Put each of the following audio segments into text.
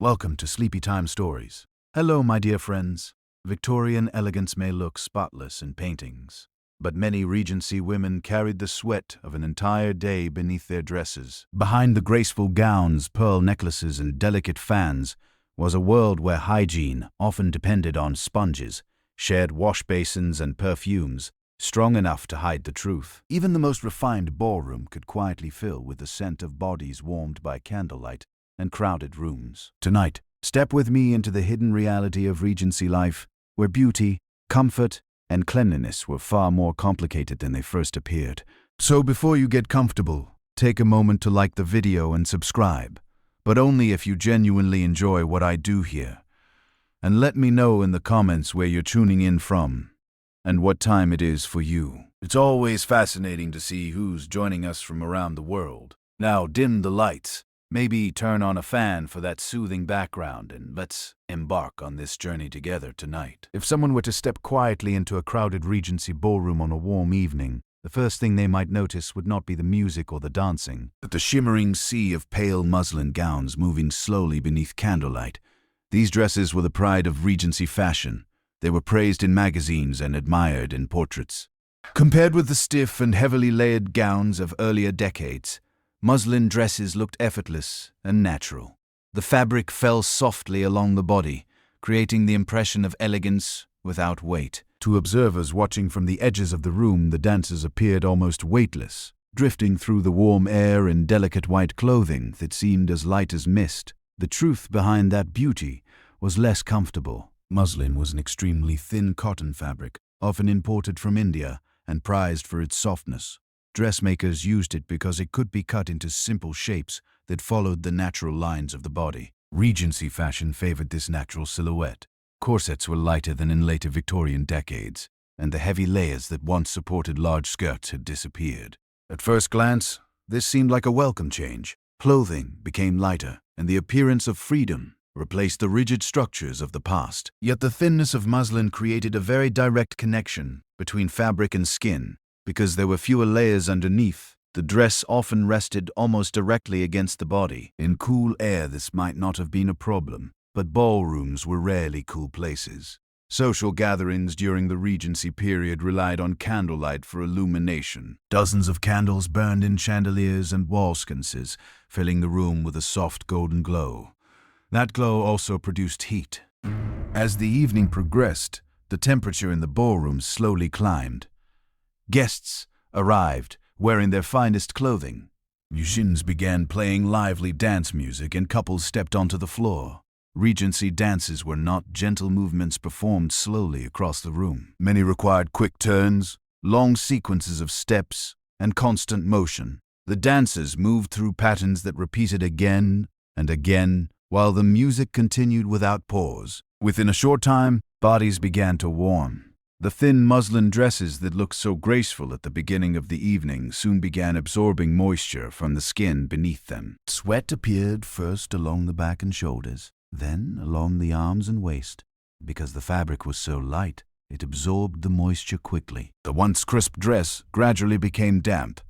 Welcome to Sleepy Time Stories. Hello, my dear friends. Victorian elegance may look spotless in paintings, but many Regency women carried the sweat of an entire day beneath their dresses. Behind the graceful gowns, pearl necklaces, and delicate fans was a world where hygiene often depended on sponges, shared wash basins, and perfumes strong enough to hide the truth. Even the most refined ballroom could quietly fill with the scent of bodies warmed by candlelight and crowded rooms. Tonight, step with me into the hidden reality of Regency life, where beauty, comfort, and cleanliness were far more complicated than they first appeared. So before you get comfortable, take a moment to like the video and subscribe, but only if you genuinely enjoy what I do here. And let me know in the comments where you're tuning in from and what time it is for you. It's always fascinating to see who's joining us from around the world. Now dim the lights. Maybe turn on a fan for that soothing background, and let's embark on this journey together tonight. If someone were to step quietly into a crowded Regency ballroom on a warm evening, the first thing they might notice would not be the music or the dancing, but the shimmering sea of pale muslin gowns moving slowly beneath candlelight. These dresses were the pride of Regency fashion. They were praised in magazines and admired in portraits. Compared with the stiff and heavily layered gowns of earlier decades, muslin dresses looked effortless and natural. The fabric fell softly along the body, creating the impression of elegance without weight. To observers watching from the edges of the room, the dancers appeared almost weightless, drifting through the warm air in delicate white clothing that seemed as light as mist. The truth behind that beauty was less comfortable. Muslin was an extremely thin cotton fabric, often imported from India and prized for its softness. Dressmakers used it because it could be cut into simple shapes that followed the natural lines of the body. Regency fashion favored this natural silhouette. Corsets were lighter than in later Victorian decades, and the heavy layers that once supported large skirts had disappeared. At first glance, this seemed like a welcome change. Clothing became lighter, and the appearance of freedom replaced the rigid structures of the past. Yet the thinness of muslin created a very direct connection between fabric and skin. Because there were fewer layers underneath, the dress often rested almost directly against the body. In cool air, this might not have been a problem, but ballrooms were rarely cool places. Social gatherings during the Regency period relied on candlelight for illumination. Dozens of candles burned in chandeliers and wall sconces, filling the room with a soft golden glow. That glow also produced heat. As the evening progressed, the temperature in the ballroom slowly climbed. Guests arrived, wearing their finest clothing. Musicians began playing lively dance music, and couples stepped onto the floor. Regency dances were not gentle movements performed slowly across the room. Many required quick turns, long sequences of steps, and constant motion. The dancers moved through patterns that repeated again and again, while the music continued without pause. Within a short time, bodies began to warm. The thin muslin dresses that looked so graceful at the beginning of the evening soon began absorbing moisture from the skin beneath them. Sweat appeared first along the back and shoulders, then along the arms and waist. Because the fabric was so light, it absorbed the moisture quickly. The once crisp dress gradually became damp.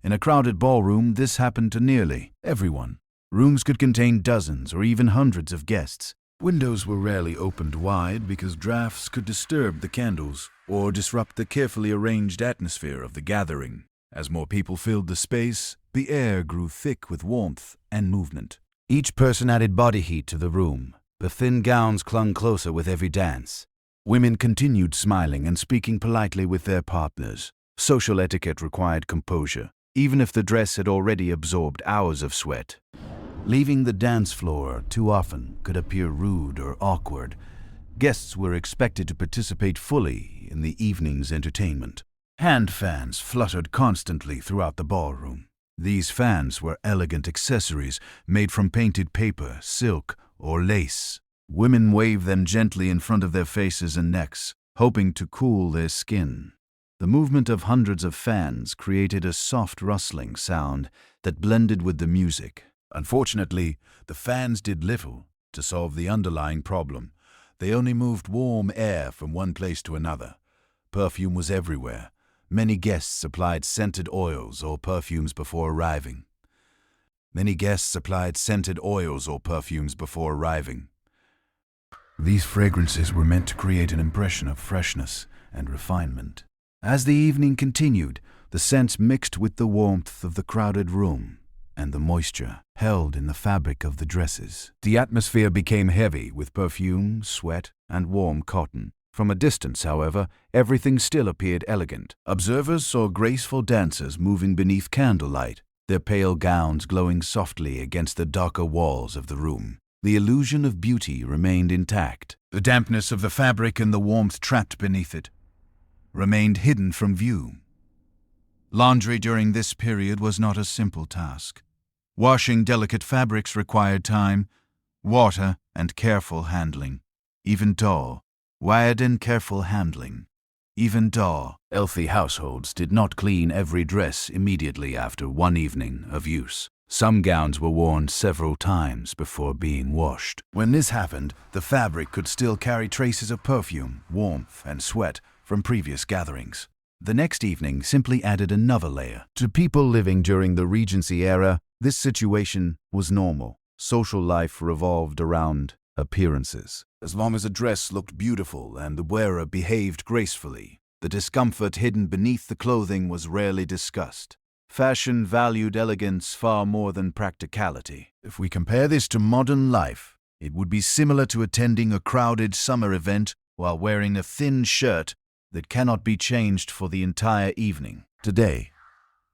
In a crowded ballroom, this happened to nearly everyone. Rooms could contain dozens or even hundreds of guests. Windows were rarely opened wide because drafts could disturb the candles or disrupt the carefully arranged atmosphere of the gathering. As more people filled the space, the air grew thick with warmth and movement. Each person added body heat to the room. The thin gowns clung closer with every dance. Women continued smiling and speaking politely with their partners. Social etiquette required composure, even if the dress had already absorbed hours of sweat. Leaving the dance floor too often could appear rude or awkward. Guests were expected to participate fully in the evening's entertainment. Hand fans fluttered constantly throughout the ballroom. These fans were elegant accessories made from painted paper, silk, or lace. Women waved them gently in front of their faces and necks, hoping to cool their skin. The movement of hundreds of fans created a soft rustling sound that blended with the music. Unfortunately, the fans did little to solve the underlying problem. They only moved warm air from one place to another. Perfume was everywhere. Many guests applied scented oils or perfumes before arriving. Many guests applied scented oils or perfumes before arriving. These fragrances were meant to create an impression of freshness and refinement. As the evening continued, the scents mixed with the warmth of the crowded room and the moisture held in the fabric of the dresses. The atmosphere became heavy with perfume, sweat, and warm cotton. From a distance, however, everything still appeared elegant. Observers saw graceful dancers moving beneath candlelight, their pale gowns glowing softly against the darker walls of the room. The illusion of beauty remained intact. The dampness of the fabric and the warmth trapped beneath it remained hidden from view. Laundry during this period was not a simple task. Washing delicate fabrics required time, water, and careful handling. Even healthy households did not clean every dress immediately after one evening of use. Some gowns were worn several times before being washed. When this happened, the fabric could still carry traces of perfume, warmth, and sweat from previous gatherings. The next evening simply added another layer. To people living during the Regency era, this situation was normal. Social life revolved around appearances. As long as a dress looked beautiful and the wearer behaved gracefully, the discomfort hidden beneath the clothing was rarely discussed. Fashion valued elegance far more than practicality. If we compare this to modern life, it would be similar to attending a crowded summer event while wearing a thin shirt that cannot be changed for the entire evening. Today,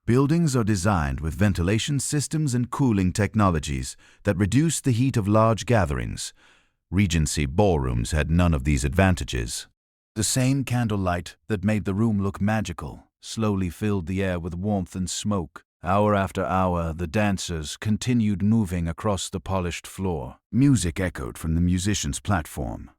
buildings are designed with ventilation systems and cooling technologies that reduce the heat of large gatherings. Regency ballrooms had none of these advantages. The same candlelight that made the room look magical slowly filled the air with warmth and smoke. Hour after hour, the dancers continued moving across the polished floor. Music echoed from the musicians' platform,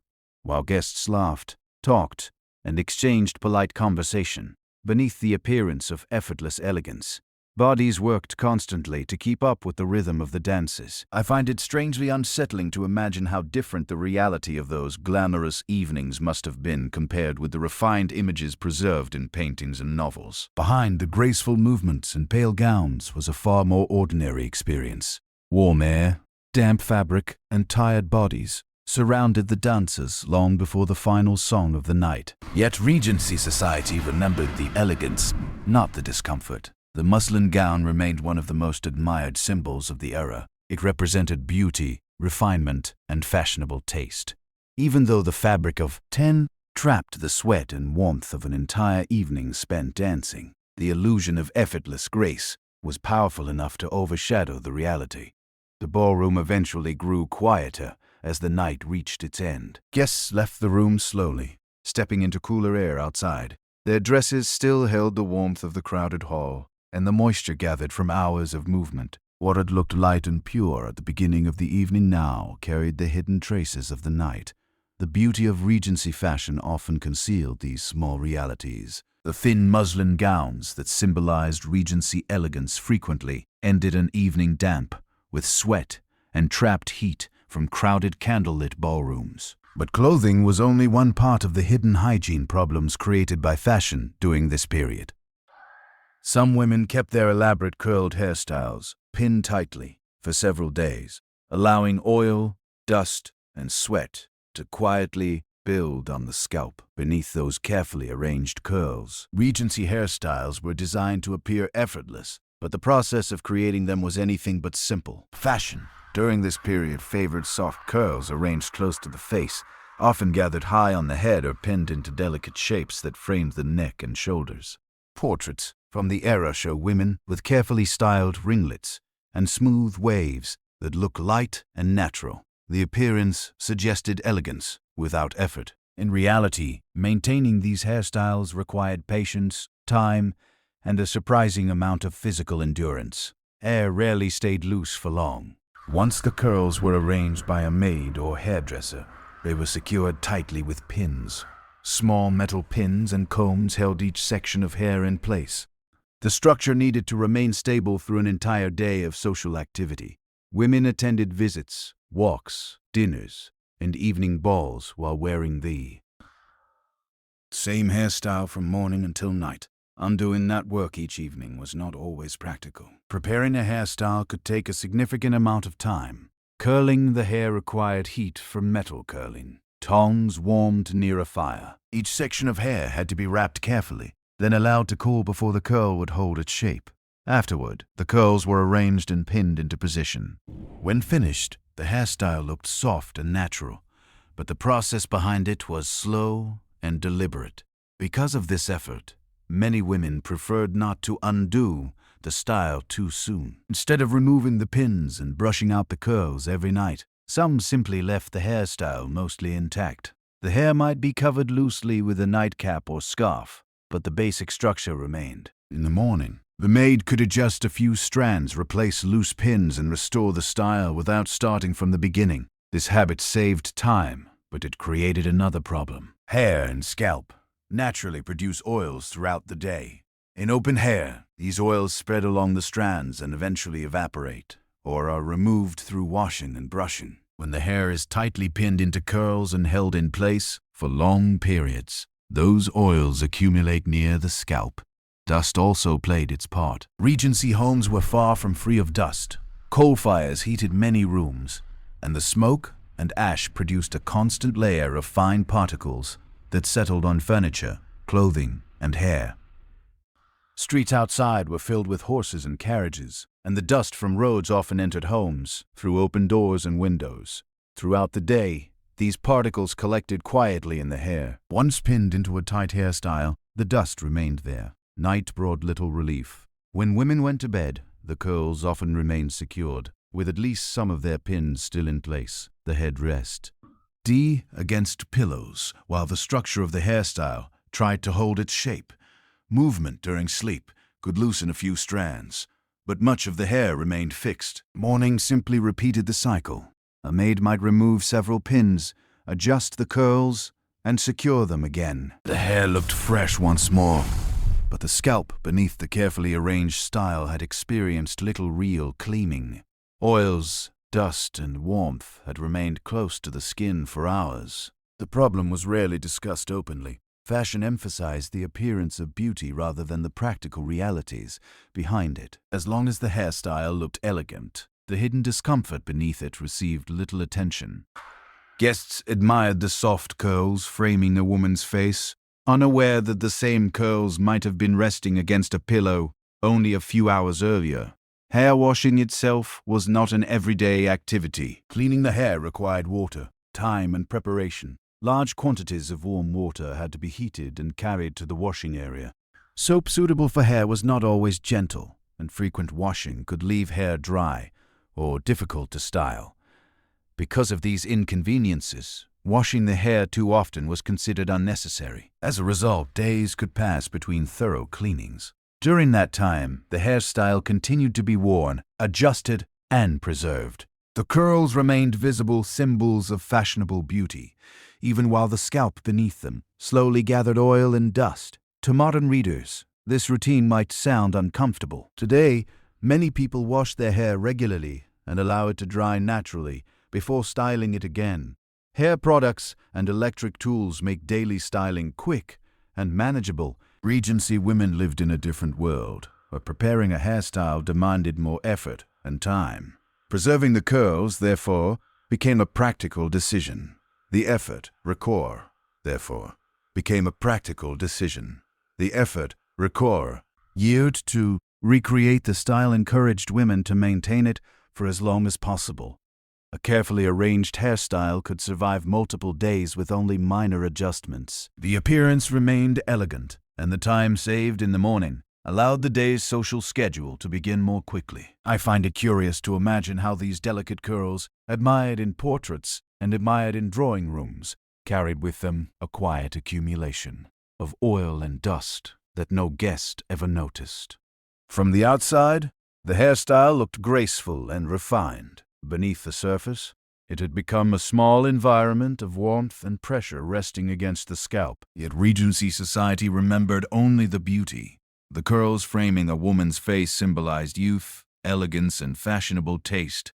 while guests laughed, talked, and exchanged polite conversation. Beneath the appearance of effortless elegance, bodies worked constantly to keep up with the rhythm of the dances. I find it strangely unsettling to imagine how different the reality of those glamorous evenings must have been compared with the refined images preserved in paintings and novels. Behind the graceful movements and pale gowns was a far more ordinary experience. Warm air, damp fabric, and tired bodies surrounded the dancers long before the final song of the night. Yet Regency society remembered the elegance, not the discomfort. The muslin gown remained one of the most admired symbols of the era. It represented beauty, refinement, and fashionable taste. Even though the fabric of ten trapped the sweat and warmth of an entire evening spent dancing, the illusion of effortless grace was powerful enough to overshadow the reality. The ballroom eventually grew quieter as the night reached its end. Guests left the room slowly, stepping into cooler air outside. Their dresses still held the warmth of the crowded hall, and the moisture gathered from hours of movement. What had looked light and pure at the beginning of the evening now carried the hidden traces of the night. The beauty of Regency fashion often concealed these small realities. The thin muslin gowns that symbolized Regency elegance frequently ended an evening damp, with sweat and trapped heat from crowded candlelit ballrooms. But clothing was only one part of the hidden hygiene problems created by fashion during this period. Some women kept their elaborate curled hairstyles pinned tightly for several days, allowing oil, dust, and sweat to quietly build on the scalp. Beneath those carefully arranged curls, Regency hairstyles were designed to appear effortless, but the process of creating them was anything but simple. Fashion during this period favored soft curls arranged close to the face, often gathered high on the head or pinned into delicate shapes that framed the neck and shoulders. Portraits from the era show women with carefully styled ringlets and smooth waves that look light and natural. The appearance suggested elegance without effort. In reality, maintaining these hairstyles required patience, time, and a surprising amount of physical endurance. Hair rarely stayed loose for long. Once the curls were arranged by a maid or hairdresser, they were secured tightly with pins. Small metal pins and combs held each section of hair in place. The structure needed to remain stable through an entire day of social activity. Women attended visits, walks, dinners, and evening balls while wearing the same hairstyle from morning until night. Undoing that work each evening was not always practical. Preparing a hairstyle could take a significant amount of time. Curling the hair required heat from metal curling. Tongs warmed near a fire. Each section of hair had to be wrapped carefully, then allowed to cool before the curl would hold its shape. Afterward, the curls were arranged and pinned into position. When finished, the hairstyle looked soft and natural, but the process behind it was slow and deliberate. Because of this effort, many women preferred not to undo the style too soon. Instead of removing the pins and brushing out the curls every night, some simply left the hairstyle mostly intact. The hair might be covered loosely with a nightcap or scarf, but the basic structure remained. In the morning, the maid could adjust a few strands, replace loose pins, and restore the style without starting from the beginning. This habit saved time, but it created another problem. Hair and scalp naturally produce oils throughout the day. In open hair, these oils spread along the strands and eventually evaporate, or are removed through washing and brushing. When the hair is tightly pinned into curls and held in place for long periods, those oils accumulate near the scalp. Dust also played its part. Regency homes were far from free of dust. Coal fires heated many rooms, and the smoke and ash produced a constant layer of fine particles that settled on furniture, clothing, and hair. Streets outside were filled with horses and carriages, and the dust from roads often entered homes through open doors and windows. Throughout the day, these particles collected quietly in the hair. Once pinned into a tight hairstyle, the dust remained there. Night brought little relief. When women went to bed, the curls often remained secured, with at least some of their pins still in place. The head rest against pillows, while the structure of the hairstyle tried to hold its shape. Movement during sleep could loosen a few strands, but much of the hair remained fixed. Morning simply repeated the cycle. A maid might remove several pins, adjust the curls, and secure them again. The hair looked fresh once more, but the scalp beneath the carefully arranged style had experienced little real cleaning. Oils, dust, and warmth had remained close to the skin for hours. The problem was rarely discussed openly. Fashion emphasized the appearance of beauty rather than the practical realities behind it. As long as the hairstyle looked elegant, the hidden discomfort beneath it received little attention. Guests admired the soft curls framing a woman's face, unaware that the same curls might have been resting against a pillow only a few hours earlier. Hair washing itself was not an everyday activity. Cleaning the hair required water, time, and preparation. Large quantities of warm water had to be heated and carried to the washing area. Soap suitable for hair was not always gentle, and frequent washing could leave hair dry or difficult to style. Because of these inconveniences, washing the hair too often was considered unnecessary. As a result, days could pass between thorough cleanings. During that time, the hairstyle continued to be worn, adjusted, and preserved. The curls remained visible symbols of fashionable beauty, even while the scalp beneath them slowly gathered oil and dust. To modern readers, this routine might sound uncomfortable. Today, many people wash their hair regularly and allow it to dry naturally before styling it again. Hair products and electric tools make daily styling quick and manageable. Regency women lived in a different world, where preparing a hairstyle demanded more effort and time. Preserving the curls, therefore, became a practical decision. The effort, recour, therefore, became a practical decision. The effort, recour, yeared to recreate the style encouraged women to maintain it for as long as possible. A carefully arranged hairstyle could survive multiple days with only minor adjustments. The appearance remained elegant, and the time saved in the morning allowed the day's social schedule to begin more quickly. I find it curious to imagine how these delicate curls, admired in portraits and admired in drawing rooms, carried with them a quiet accumulation of oil and dust that no guest ever noticed. From the outside, the hairstyle looked graceful and refined. Beneath the surface, it had become a small environment of warmth and pressure resting against the scalp. Yet Regency society remembered only the beauty. The curls framing a woman's face symbolized youth, elegance, and fashionable taste.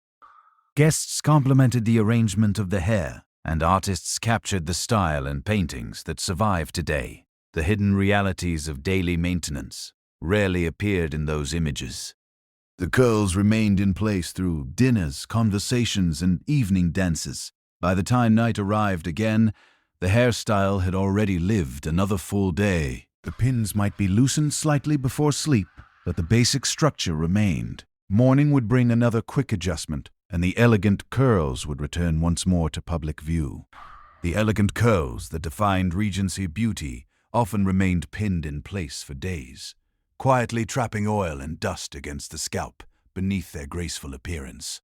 Guests complimented the arrangement of the hair, and artists captured the style in paintings that survive today. The hidden realities of daily maintenance rarely appeared in those images. The curls remained in place through dinners, conversations, and evening dances. By the time night arrived again, the hairstyle had already lived another full day. The pins might be loosened slightly before sleep, but the basic structure remained. Morning would bring another quick adjustment, and the elegant curls would return once more to public view. The elegant curls that defined Regency beauty often remained pinned in place for days, quietly trapping oil and dust against the scalp beneath their graceful appearance.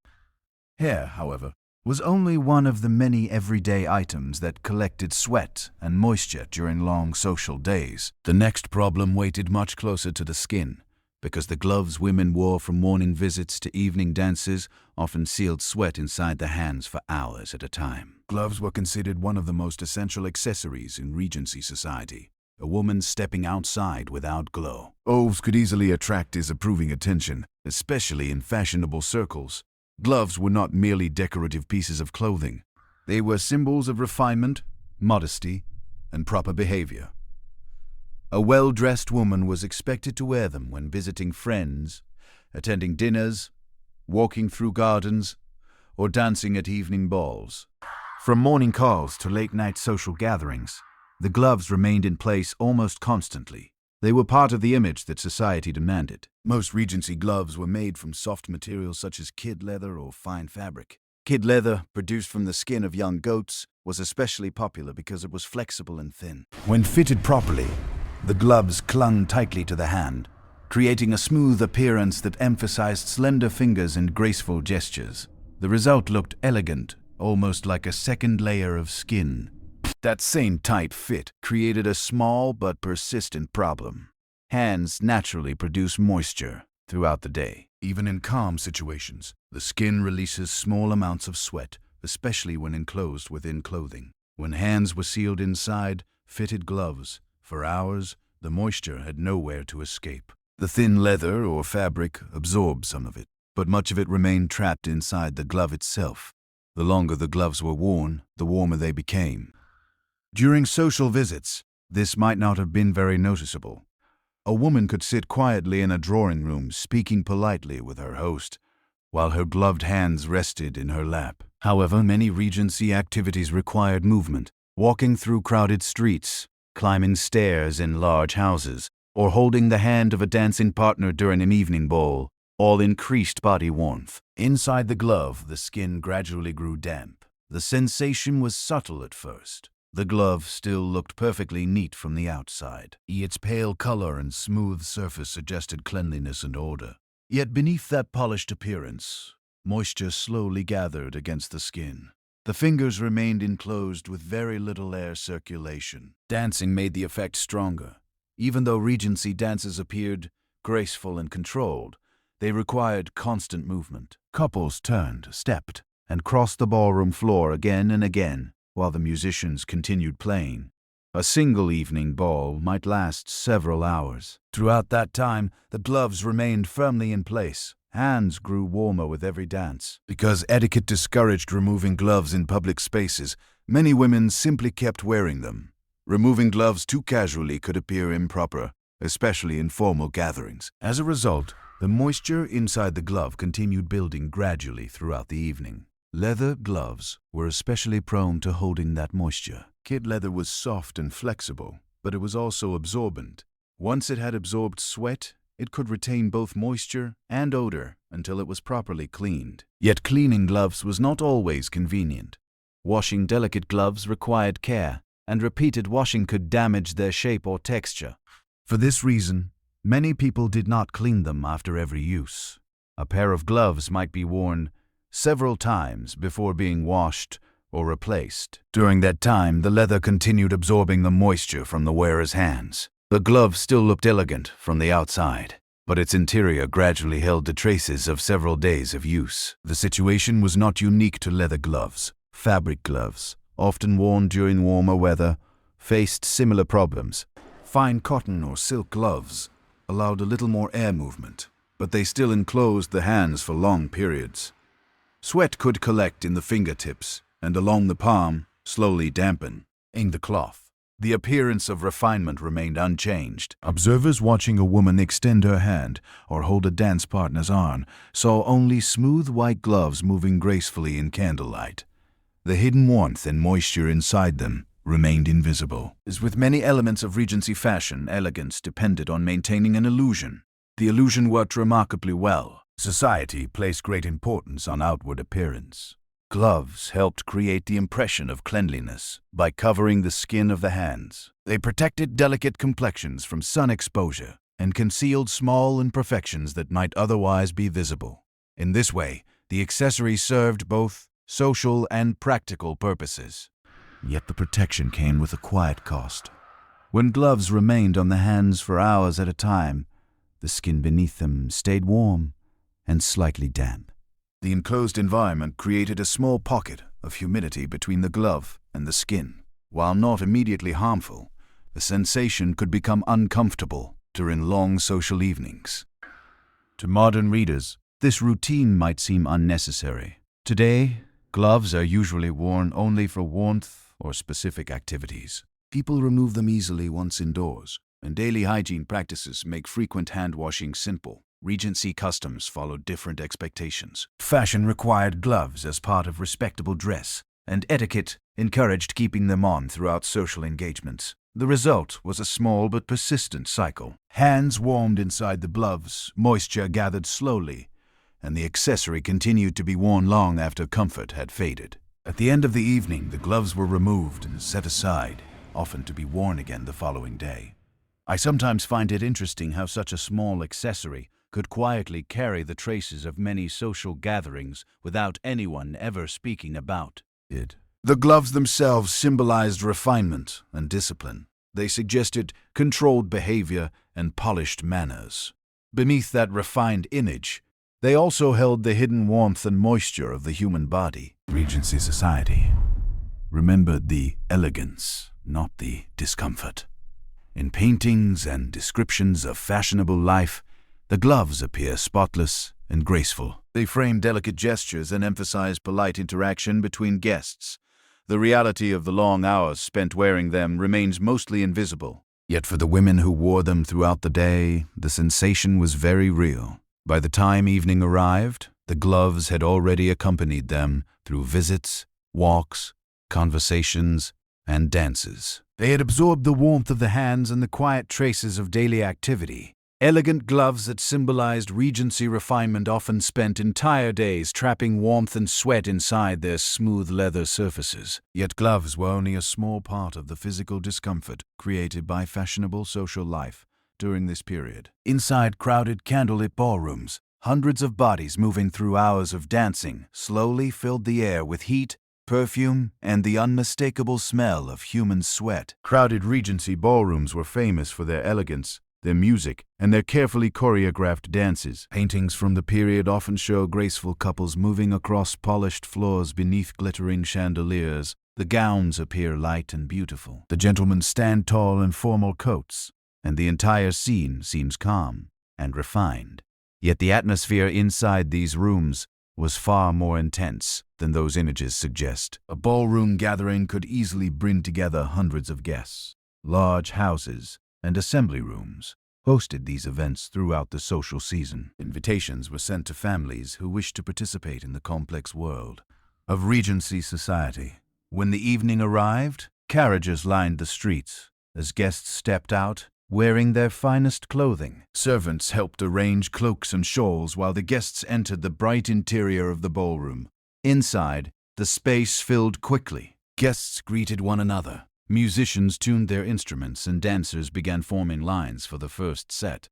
Hair, however, was only one of the many everyday items that collected sweat and moisture during long social days. The next problem waited much closer to the skin, because the gloves women wore from morning visits to evening dances often sealed sweat inside the hands for hours at a time. Gloves were considered one of the most essential accessories in Regency society. A woman stepping outside without glow. Oaths could easily attract disapproving attention, especially in fashionable circles. Gloves were not merely decorative pieces of clothing. They were symbols of refinement, modesty, and proper behavior. A well-dressed woman was expected to wear them when visiting friends, attending dinners, walking through gardens, or dancing at evening balls. From morning calls to late-night social gatherings, the gloves remained in place almost constantly. They were part of the image that society demanded. Most Regency gloves were made from soft materials such as kid leather or fine fabric. Kid leather, produced from the skin of young goats, was especially popular because it was flexible and thin. When fitted properly, the gloves clung tightly to the hand, creating a smooth appearance that emphasized slender fingers and graceful gestures. The result looked elegant, almost like a second layer of skin. That same tight fit created a small but persistent problem. Hands naturally produce moisture throughout the day. Even in calm situations, the skin releases small amounts of sweat, especially when enclosed within clothing. When hands were sealed inside fitted gloves, for hours, the moisture had nowhere to escape. The thin leather or fabric absorbed some of it, but much of it remained trapped inside the glove itself. The longer the gloves were worn, the warmer they became. During social visits, this might not have been very noticeable. A woman could sit quietly in a drawing room speaking politely with her host, while her gloved hands rested in her lap. However, many Regency activities required movement, walking through crowded streets, climbing stairs in large houses, or holding the hand of a dancing partner during an evening ball, all increased body warmth. Inside the glove, the skin gradually grew damp. The sensation was subtle at first. The glove still looked perfectly neat from the outside. Its pale color and smooth surface suggested cleanliness and order. Yet beneath that polished appearance, moisture slowly gathered against the skin. The fingers remained enclosed with very little air circulation. Dancing made the effect stronger. Even though Regency dances appeared graceful and controlled, they required constant movement. Couples turned, stepped, and crossed the ballroom floor again and again, while the musicians continued playing. A single evening ball might last several hours. Throughout that time, the gloves remained firmly in place. Hands grew warmer with every dance. Because etiquette discouraged removing gloves in public spaces, many women simply kept wearing them. Removing gloves too casually could appear improper, especially in formal gatherings. As a result, the moisture inside the glove continued building gradually throughout the evening. Leather gloves were especially prone to holding that moisture. Kid leather was soft and flexible, but it was also absorbent. Once it had absorbed sweat, it could retain both moisture and odor until it was properly cleaned. Yet cleaning gloves was not always convenient. Washing delicate gloves required care, and repeated washing could damage their shape or texture. For this reason, many people did not clean them after every use. A pair of gloves might be worn several times before being washed or replaced. During that time, the leather continued absorbing the moisture from the wearer's hands. The glove still looked elegant from the outside, but its interior gradually held the traces of several days of use. The situation was not unique to leather gloves. Fabric gloves, often worn during warmer weather, faced similar problems. Fine cotton or silk gloves allowed a little more air movement, but they still enclosed the hands for long periods. Sweat could collect in the fingertips and along the palm, slowly dampening the cloth. the appearance of refinement remained unchanged. Observers watching a woman extend her hand or hold a dance partner's arm saw only smooth white gloves moving gracefully in candlelight. The hidden warmth and moisture inside them remained invisible. As with many elements of Regency fashion, elegance depended on maintaining an illusion. The illusion worked remarkably well. Society placed great importance on outward appearance. Gloves helped create the impression of cleanliness by covering the skin of the hands. They protected delicate complexions from sun exposure and concealed small imperfections that might otherwise be visible. In this way, the accessory served both social and practical purposes. Yet the protection came with a quiet cost. When gloves remained on the hands for hours at a time, the skin beneath them stayed warm and slightly damp. The enclosed environment created a small pocket of humidity between the glove and the skin. While not immediately harmful, the sensation could become uncomfortable during long social evenings. To modern readers, this routine might seem unnecessary. Today, gloves are usually worn only for warmth or specific activities. People remove them easily once indoors, and daily hygiene practices make frequent hand washing simple. Regency customs followed different expectations. Fashion required gloves as part of respectable dress, and etiquette encouraged keeping them on throughout social engagements. The result was a small but persistent cycle. Hands warmed inside the gloves, moisture gathered slowly, and the accessory continued to be worn long after comfort had faded. At the end of the evening, the gloves were removed and set aside, often to be worn again the following day. I sometimes find it interesting how such a small accessory could quietly carry the traces of many social gatherings without anyone ever speaking about it. The gloves themselves symbolized refinement and discipline. They suggested controlled behavior and polished manners. Beneath that refined image, they also held the hidden warmth and moisture of the human body. Regency society remembered the elegance, not the discomfort. In paintings and descriptions of fashionable life, the gloves appear spotless and graceful. They frame delicate gestures and emphasize polite interaction between guests. The reality of the long hours spent wearing them remains mostly invisible. Yet for the women who wore them throughout the day, the sensation was very real. By the time evening arrived, the gloves had already accompanied them through visits, walks, conversations, and dances. They had absorbed the warmth of the hands and the quiet traces of daily activity. Elegant gloves that symbolized Regency refinement often spent entire days trapping warmth and sweat inside their smooth leather surfaces. Yet gloves were only a small part of the physical discomfort created by fashionable social life during this period. Inside crowded candlelit ballrooms, hundreds of bodies moving through hours of dancing slowly filled the air with heat, perfume, and the unmistakable smell of human sweat. Crowded Regency ballrooms were famous for their elegance, their music, and their carefully choreographed dances. Paintings from the period often show graceful couples moving across polished floors beneath glittering chandeliers. The gowns appear light and beautiful. The gentlemen stand tall in formal coats, and the entire scene seems calm and refined. Yet the atmosphere inside these rooms was far more intense than those images suggest. A ballroom gathering could easily bring together hundreds of guests. Large houses and assembly rooms hosted these events throughout the social season. Invitations were sent to families who wished to participate in the complex world of Regency society. When the evening arrived, carriages lined the streets as guests stepped out, wearing their finest clothing. Servants helped arrange cloaks and shawls while the guests entered the bright interior of the ballroom. Inside, the space filled quickly. Guests greeted one another. Musicians tuned their instruments and dancers began forming lines for the first set.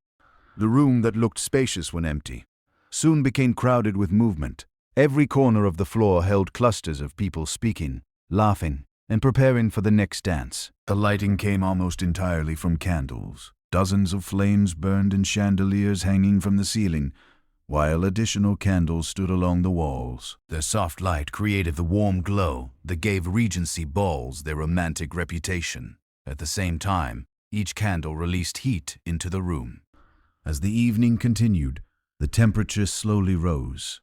The room that looked spacious when empty soon became crowded with movement. Every corner of the floor held clusters of people speaking, laughing, and preparing for the next dance. The lighting came almost entirely from candles. Dozens of flames burned in chandeliers hanging from the ceiling, while additional candles stood along the walls. Their soft light created the warm glow that gave Regency balls their romantic reputation. At the same time, each candle released heat into the room. As the evening continued, the temperature slowly rose.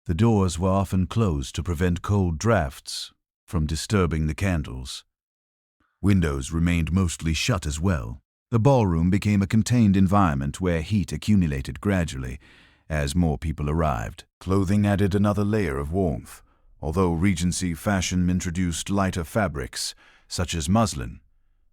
The doors were often closed to prevent cold drafts from disturbing the candles. Windows remained mostly shut as well. The ballroom became a contained environment where heat accumulated gradually as more people arrived. Clothing added another layer of warmth, although Regency fashion introduced lighter fabrics, such as muslin.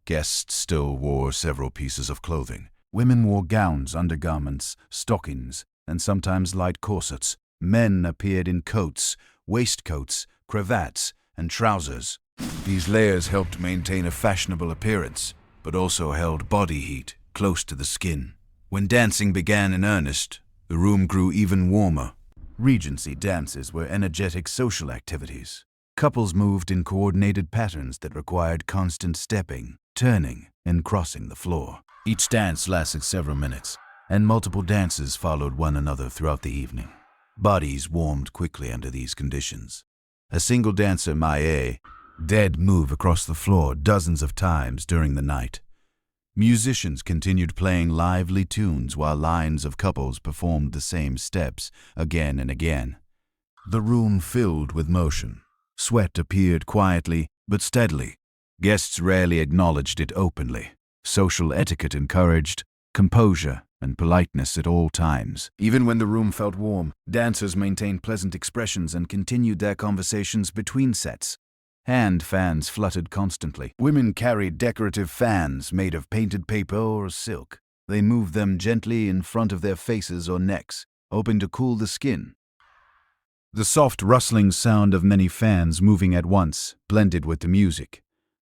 Guests still wore several pieces of clothing. Women wore gowns, undergarments, stockings, and sometimes light corsets. Men appeared in coats, waistcoats, cravats, and trousers. These layers helped maintain a fashionable appearance, but also held body heat close to the skin. When dancing began in earnest, the room grew even warmer. Regency dances were energetic social activities. Couples moved in coordinated patterns that required constant stepping, turning, and crossing the floor. Each dance lasted several minutes, and multiple dances followed one another throughout the evening. Bodies warmed quickly under these conditions. A single dancer might move across the floor dozens of times during the night. Musicians continued playing lively tunes while lines of couples performed the same steps again and again. The room filled with motion. Sweat appeared quietly but steadily. Guests rarely acknowledged it openly. Social etiquette encouraged composure and politeness at all times. Even when the room felt warm, dancers maintained pleasant expressions and continued their conversations between sets. Hand fans fluttered constantly. Women carried decorative fans made of painted paper or silk. They moved them gently in front of their faces or necks, hoping to cool the skin. The soft rustling sound of many fans moving at once blended with the music.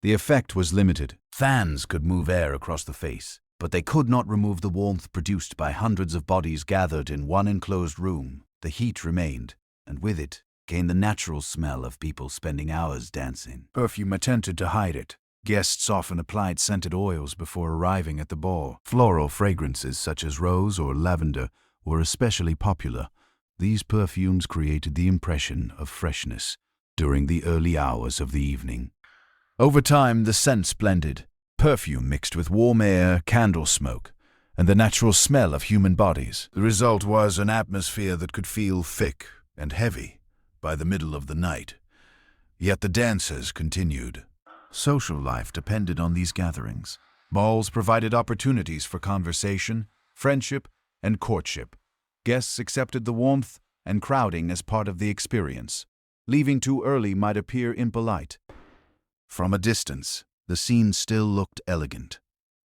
The effect was limited. Fans could move air across the face, but they could not remove the warmth produced by hundreds of bodies gathered in one enclosed room. The heat remained, and with it came the natural smell of people spending hours dancing. Perfume attempted to hide it. Guests often applied scented oils before arriving at the ball. Floral fragrances such as rose or lavender were especially popular. These perfumes created the impression of freshness during the early hours of the evening. Over time, the scents blended. Perfume mixed with warm air, candle smoke, and the natural smell of human bodies. The result was an atmosphere that could feel thick and heavy by the middle of the night. Yet the dancers continued. Social life depended on these gatherings. Balls provided opportunities for conversation, friendship, and courtship. Guests accepted the warmth and crowding as part of the experience. Leaving too early might appear impolite. From a distance, the scene still looked elegant.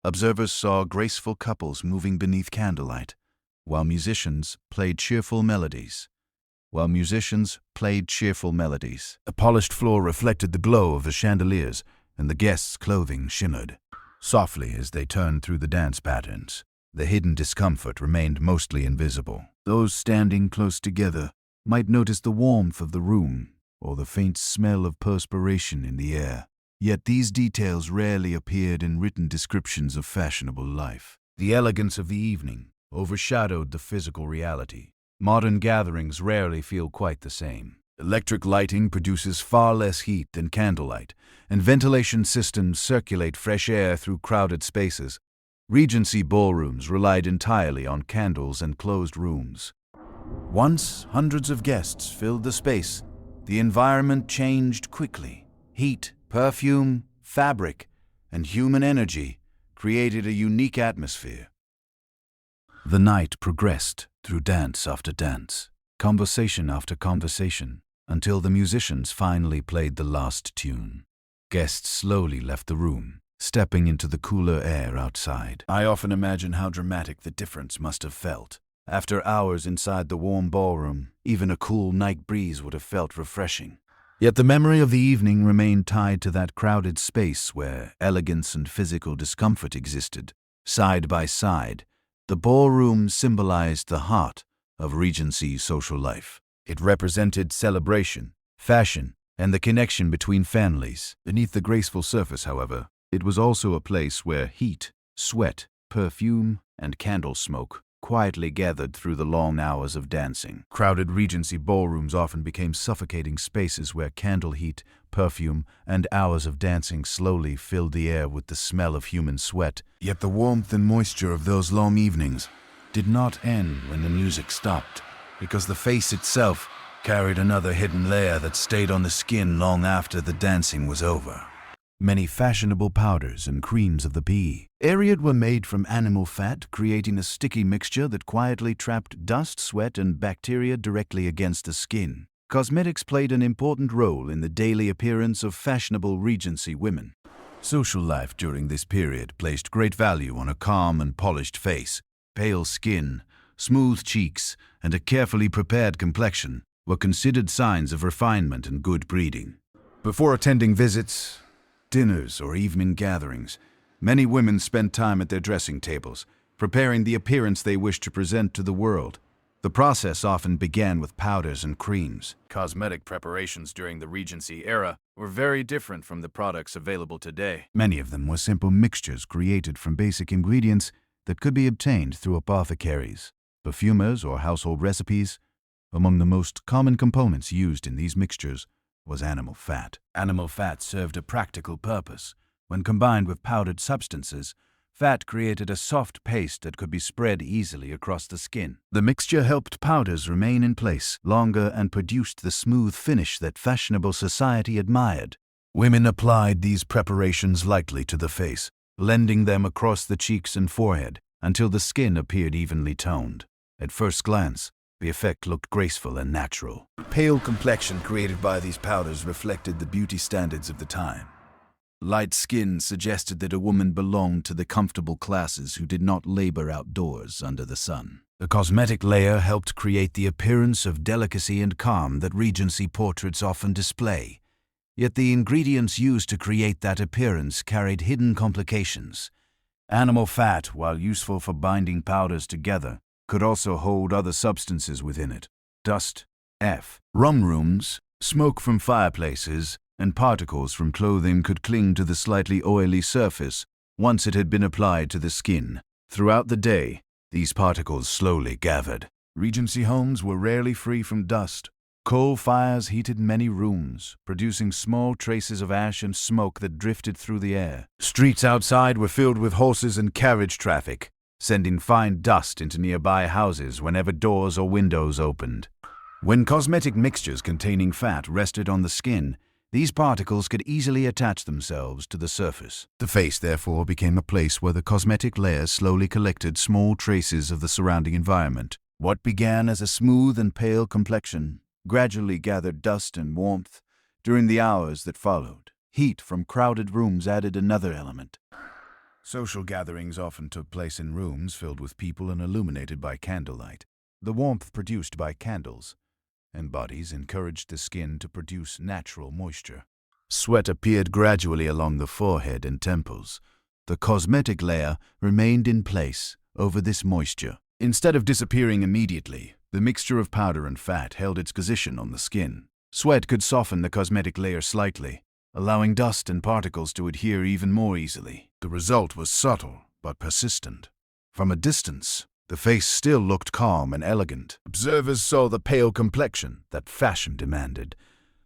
Observers saw graceful couples moving beneath candlelight, while musicians played cheerful melodies. A polished floor reflected the glow of the chandeliers, and the guests' clothing shimmered softly as they turned through the dance patterns. The hidden discomfort remained mostly invisible. Those standing close together might notice the warmth of the room or the faint smell of perspiration in the air. Yet these details rarely appeared in written descriptions of fashionable life. The elegance of the evening overshadowed the physical reality. Modern gatherings rarely feel quite the same. Electric lighting produces far less heat than candlelight, and ventilation systems circulate fresh air through crowded spaces. Regency ballrooms relied entirely on candles and closed rooms. Once hundreds of guests filled the space, the environment changed quickly. Heat, perfume, fabric, and human energy created a unique atmosphere. The night progressed through dance after dance, conversation after conversation, until the musicians finally played the last tune. Guests slowly left the room, stepping into the cooler air outside. I often imagine how dramatic the difference must have felt. After hours inside the warm ballroom, even a cool night breeze would have felt refreshing. Yet the memory of the evening remained tied to that crowded space where elegance and physical discomfort existed. Side by side, the ballroom symbolized the heart of Regency social life. It represented celebration, fashion, and the connection between families. Beneath the graceful surface, however, it was also a place where heat, sweat, perfume, and candle smoke quietly gathered through the long hours of dancing. Crowded Regency ballrooms often became suffocating spaces where candle heat, perfume, and hours of dancing slowly filled the air with the smell of human sweat. Yet the warmth and moisture of those long evenings did not end when the music stopped, because the face itself carried another hidden layer that stayed on the skin long after the dancing was over. Many fashionable powders and creams of the pea area were made from animal fat, creating a sticky mixture that quietly trapped dust, sweat, and bacteria directly against the skin. Cosmetics played an important role in the daily appearance of fashionable Regency women. Social life during this period placed great value on a calm and polished face. Pale skin, smooth cheeks, and a carefully prepared complexion were considered signs of refinement and good breeding. Before attending visits, dinners, or evening gatherings, many women spent time at their dressing tables, preparing the appearance they wished to present to the world. The process often began with powders and creams. Cosmetic preparations during the Regency era were very different from the products available today. Many of them were simple mixtures created from basic ingredients that could be obtained through apothecaries, perfumers, or household recipes. Among the most common components used in these mixtures was animal fat. Animal fat served a practical purpose. When combined with powdered substances, fat created a soft paste that could be spread easily across the skin. The mixture helped powders remain in place longer and produced the smooth finish that fashionable society admired. Women applied these preparations lightly to the face, blending them across the cheeks and forehead until the skin appeared evenly toned. At first glance, the effect looked graceful and natural. Pale complexion created by these powders reflected the beauty standards of the time. Light skin suggested that a woman belonged to the comfortable classes who did not labor outdoors under the sun. The cosmetic layer helped create the appearance of delicacy and calm that Regency portraits often display. Yet the ingredients used to create that appearance carried hidden complications. Animal fat, while useful for binding powders together, could also hold other substances within it. Dust, rum rooms, smoke from fireplaces, and particles from clothing could cling to the slightly oily surface once it had been applied to the skin. Throughout the day, these particles slowly gathered. Regency homes were rarely free from dust. Coal fires heated many rooms, producing small traces of ash and smoke that drifted through the air. Streets outside were filled with horses and carriage traffic, sending fine dust into nearby houses whenever doors or windows opened. When cosmetic mixtures containing fat rested on the skin, these particles could easily attach themselves to the surface. The face, therefore, became a place where the cosmetic layer slowly collected small traces of the surrounding environment. What began as a smooth and pale complexion gradually gathered dust and warmth during the hours that followed. Heat from crowded rooms added another element. Social gatherings often took place in rooms filled with people and illuminated by candlelight. The warmth produced by candles and bodies encouraged the skin to produce natural moisture. Sweat appeared gradually along the forehead and temples. The cosmetic layer remained in place over this moisture. Instead of disappearing immediately, the mixture of powder and fat held its position on the skin. Sweat could soften the cosmetic layer slightly, allowing dust and particles to adhere even more easily. The result was subtle but persistent. From a distance, the face still looked calm and elegant. Observers saw the pale complexion that fashion demanded.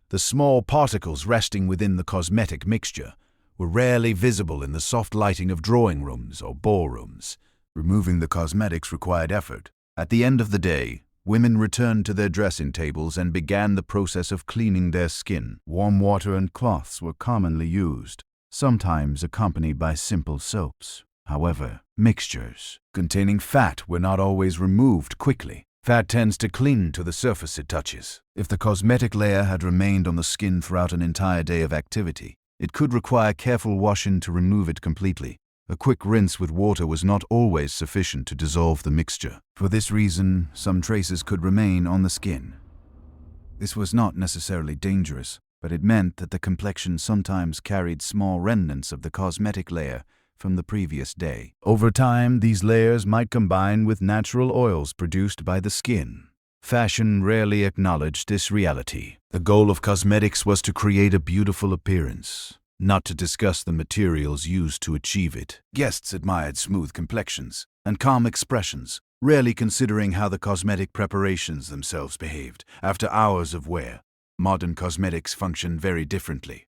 The small particles resting within the cosmetic mixture were rarely visible in the soft lighting of drawing rooms or ballrooms. Removing the cosmetics required effort. At the end of the day, women returned to their dressing tables and began the process of cleaning their skin. Warm water and cloths were commonly used, sometimes accompanied by simple soaps. However, mixtures containing fat were not always removed quickly. Fat tends to cling to the surface it touches. If the cosmetic layer had remained on the skin throughout an entire day of activity, it could require careful washing to remove it completely. A quick rinse with water was not always sufficient to dissolve the mixture. For this reason, some traces could remain on the skin. This was not necessarily dangerous, but it meant that the complexion sometimes carried small remnants of the cosmetic layer from the previous day. Over time, these layers might combine with natural oils produced by the skin. Fashion rarely acknowledged this reality. The goal of cosmetics was to create a beautiful appearance, not to discuss the materials used to achieve it. Guests admired smooth complexions and calm expressions, rarely considering how the cosmetic preparations themselves behaved after hours of wear. Modern cosmetics function very differently.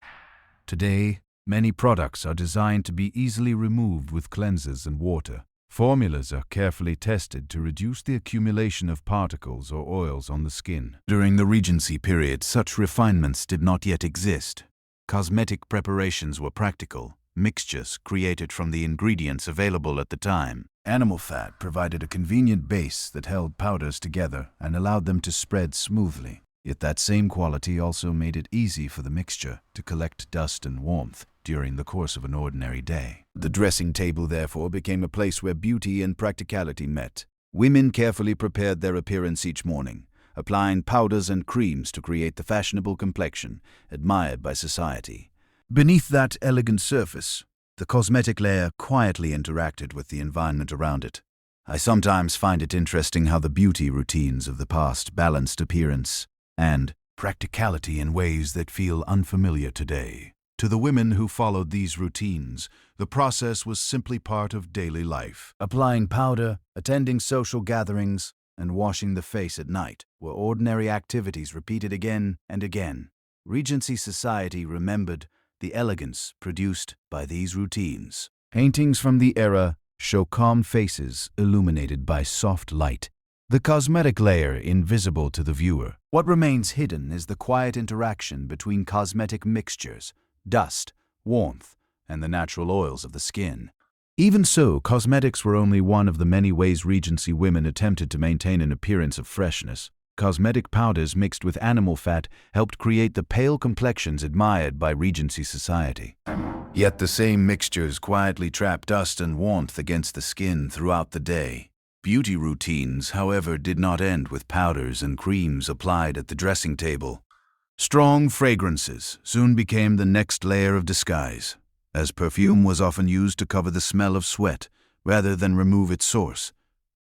Today, many products are designed to be easily removed with cleansers and water. Formulas are carefully tested to reduce the accumulation of particles or oils on the skin. During the Regency period, such refinements did not yet exist. Cosmetic preparations were practical, mixtures created from the ingredients available at the time. Animal fat provided a convenient base that held powders together and allowed them to spread smoothly. Yet that same quality also made it easy for the mixture to collect dust and warmth during the course of an ordinary day. The dressing table, therefore, became a place where beauty and practicality met. Women carefully prepared their appearance each morning, applying powders and creams to create the fashionable complexion admired by society. Beneath that elegant surface, the cosmetic layer quietly interacted with the environment around it. I sometimes find it interesting how the beauty routines of the past balanced appearance and practicality in ways that feel unfamiliar today. To the women who followed these routines, the process was simply part of daily life. Applying powder, attending social gatherings, and washing the face at night were ordinary activities repeated again and again. Regency society remembered the elegance produced by these routines. Paintings from the era show calm faces illuminated by soft light, the cosmetic layer invisible to the viewer. What remains hidden is the quiet interaction between cosmetic mixtures, dust, warmth, and the natural oils of the skin. Even so, cosmetics were only one of the many ways Regency women attempted to maintain an appearance of freshness. Cosmetic powders mixed with animal fat helped create the pale complexions admired by Regency society. Yet the same mixtures quietly trap dust and warmth against the skin throughout the day. Beauty routines, however, did not end with powders and creams applied at the dressing table. Strong fragrances soon became the next layer of disguise, as perfume was often used to cover the smell of sweat rather than remove its source.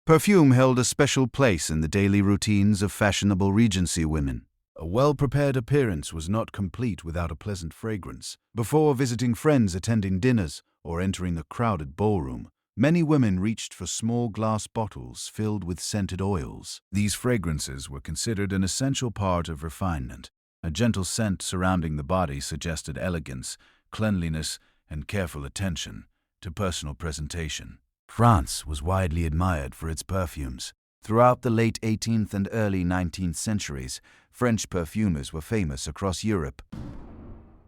Perfume held a special place in the daily routines of fashionable Regency women. A well-prepared appearance was not complete without a pleasant fragrance. Before visiting friends, attending dinners, or entering the crowded ballroom, many women reached for small glass bottles filled with scented oils. These fragrances were considered an essential part of refinement. A gentle scent surrounding the body suggested elegance, cleanliness, and careful attention to personal presentation. France was widely admired for its perfumes. Throughout the late 18th and early 19th centuries, French perfumers were famous across Europe.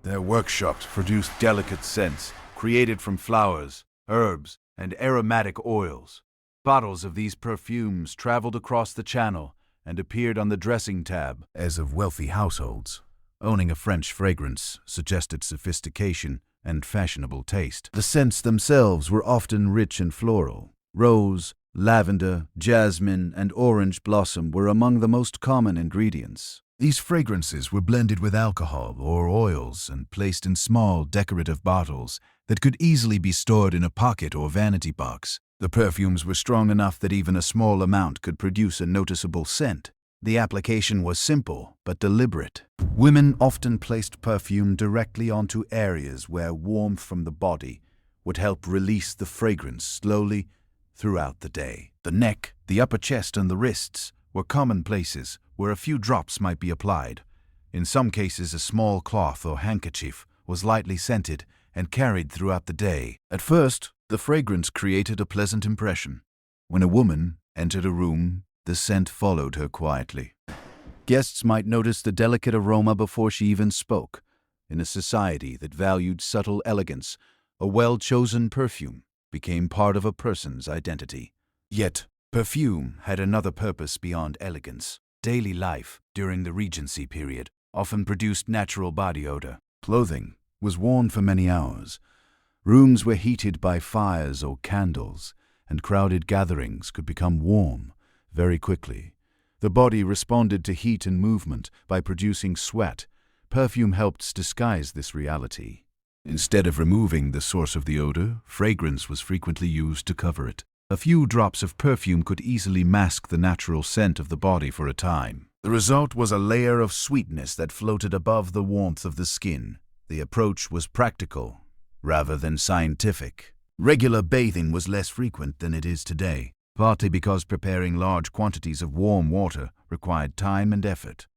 Their workshops produced delicate scents created from flowers, herbs, and aromatic oils. Bottles of these perfumes traveled across the Channel and appeared on the dressing tab as of wealthy households. Owning a French fragrance suggested sophistication and fashionable taste. The scents themselves were often rich and floral. Rose, lavender, jasmine, and orange blossom were among the most common ingredients. These fragrances were blended with alcohol or oils and placed in small decorative bottles that could easily be stored in a pocket or vanity box. The perfumes were strong enough that even a small amount could produce a noticeable scent. The application was simple but deliberate. Women often placed perfume directly onto areas where warmth from the body would help release the fragrance slowly throughout the day. The neck, the upper chest, and the wrists were common places where a few drops might be applied. In some cases, a small cloth or handkerchief was lightly scented and carried throughout the day. At first, the fragrance created a pleasant impression. When a woman entered a room, the scent followed her quietly. Guests might notice the delicate aroma before she even spoke. In a society that valued subtle elegance, a well-chosen perfume became part of a person's identity. Yet, perfume had another purpose beyond elegance. Daily life during the Regency period often produced natural body odor. Clothing was worn for many hours. Rooms were heated by fires or candles, and crowded gatherings could become warm very quickly. The body responded to heat and movement by producing sweat. Perfume helped disguise this reality. Instead of removing the source of the odor, fragrance was frequently used to cover it. A few drops of perfume could easily mask the natural scent of the body for a time. The result was a layer of sweetness that floated above the warmth of the skin. The approach was practical rather than scientific. Regular bathing was less frequent than it is today, partly because preparing large quantities of warm water required time and effort.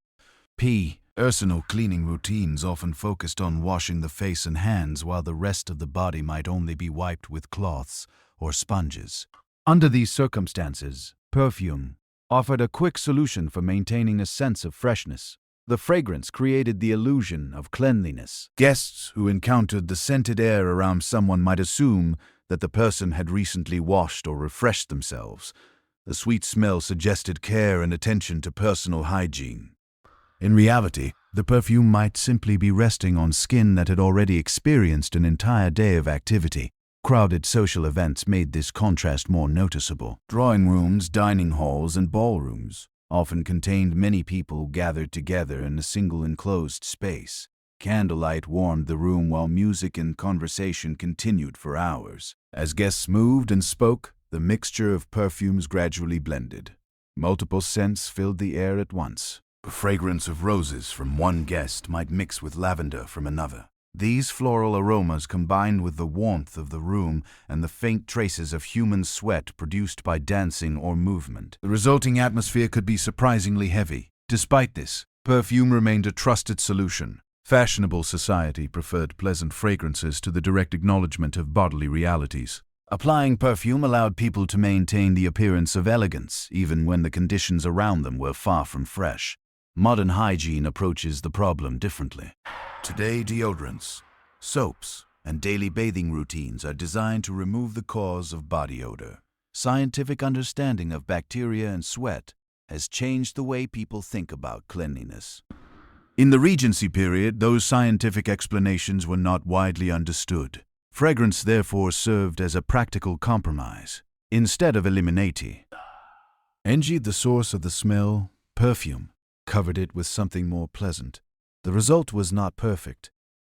Personal cleaning routines often focused on washing the face and hands, while the rest of the body might only be wiped with cloths or sponges. Under these circumstances, perfume offered a quick solution for maintaining a sense of freshness. The fragrance created the illusion of cleanliness. Guests who encountered the scented air around someone might assume that the person had recently washed or refreshed themselves. The sweet smell suggested care and attention to personal hygiene. In reality, the perfume might simply be resting on skin that had already experienced an entire day of activity. Crowded social events made this contrast more noticeable. Drawing rooms, dining halls, and ballrooms often contained many people gathered together in a single enclosed space. Candlelight warmed the room while music and conversation continued for hours. As guests moved and spoke, the mixture of perfumes gradually blended. Multiple scents filled the air at once. The fragrance of roses from one guest might mix with lavender from another. These floral aromas combined with the warmth of the room and the faint traces of human sweat produced by dancing or movement. The resulting atmosphere could be surprisingly heavy. Despite this, perfume remained a trusted solution. Fashionable society preferred pleasant fragrances to the direct acknowledgement of bodily realities. Applying perfume allowed people to maintain the appearance of elegance, even when the conditions around them were far from fresh. Modern hygiene approaches the problem differently. Today, deodorants, soaps, and daily bathing routines are designed to remove the cause of body odor. Scientific understanding of bacteria and sweat has changed the way people think about cleanliness. In the Regency period, those scientific explanations were not widely understood. Fragrance therefore served as a practical compromise. Instead of eliminating the source of the smell, perfume covered it with something more pleasant. The result was not perfect,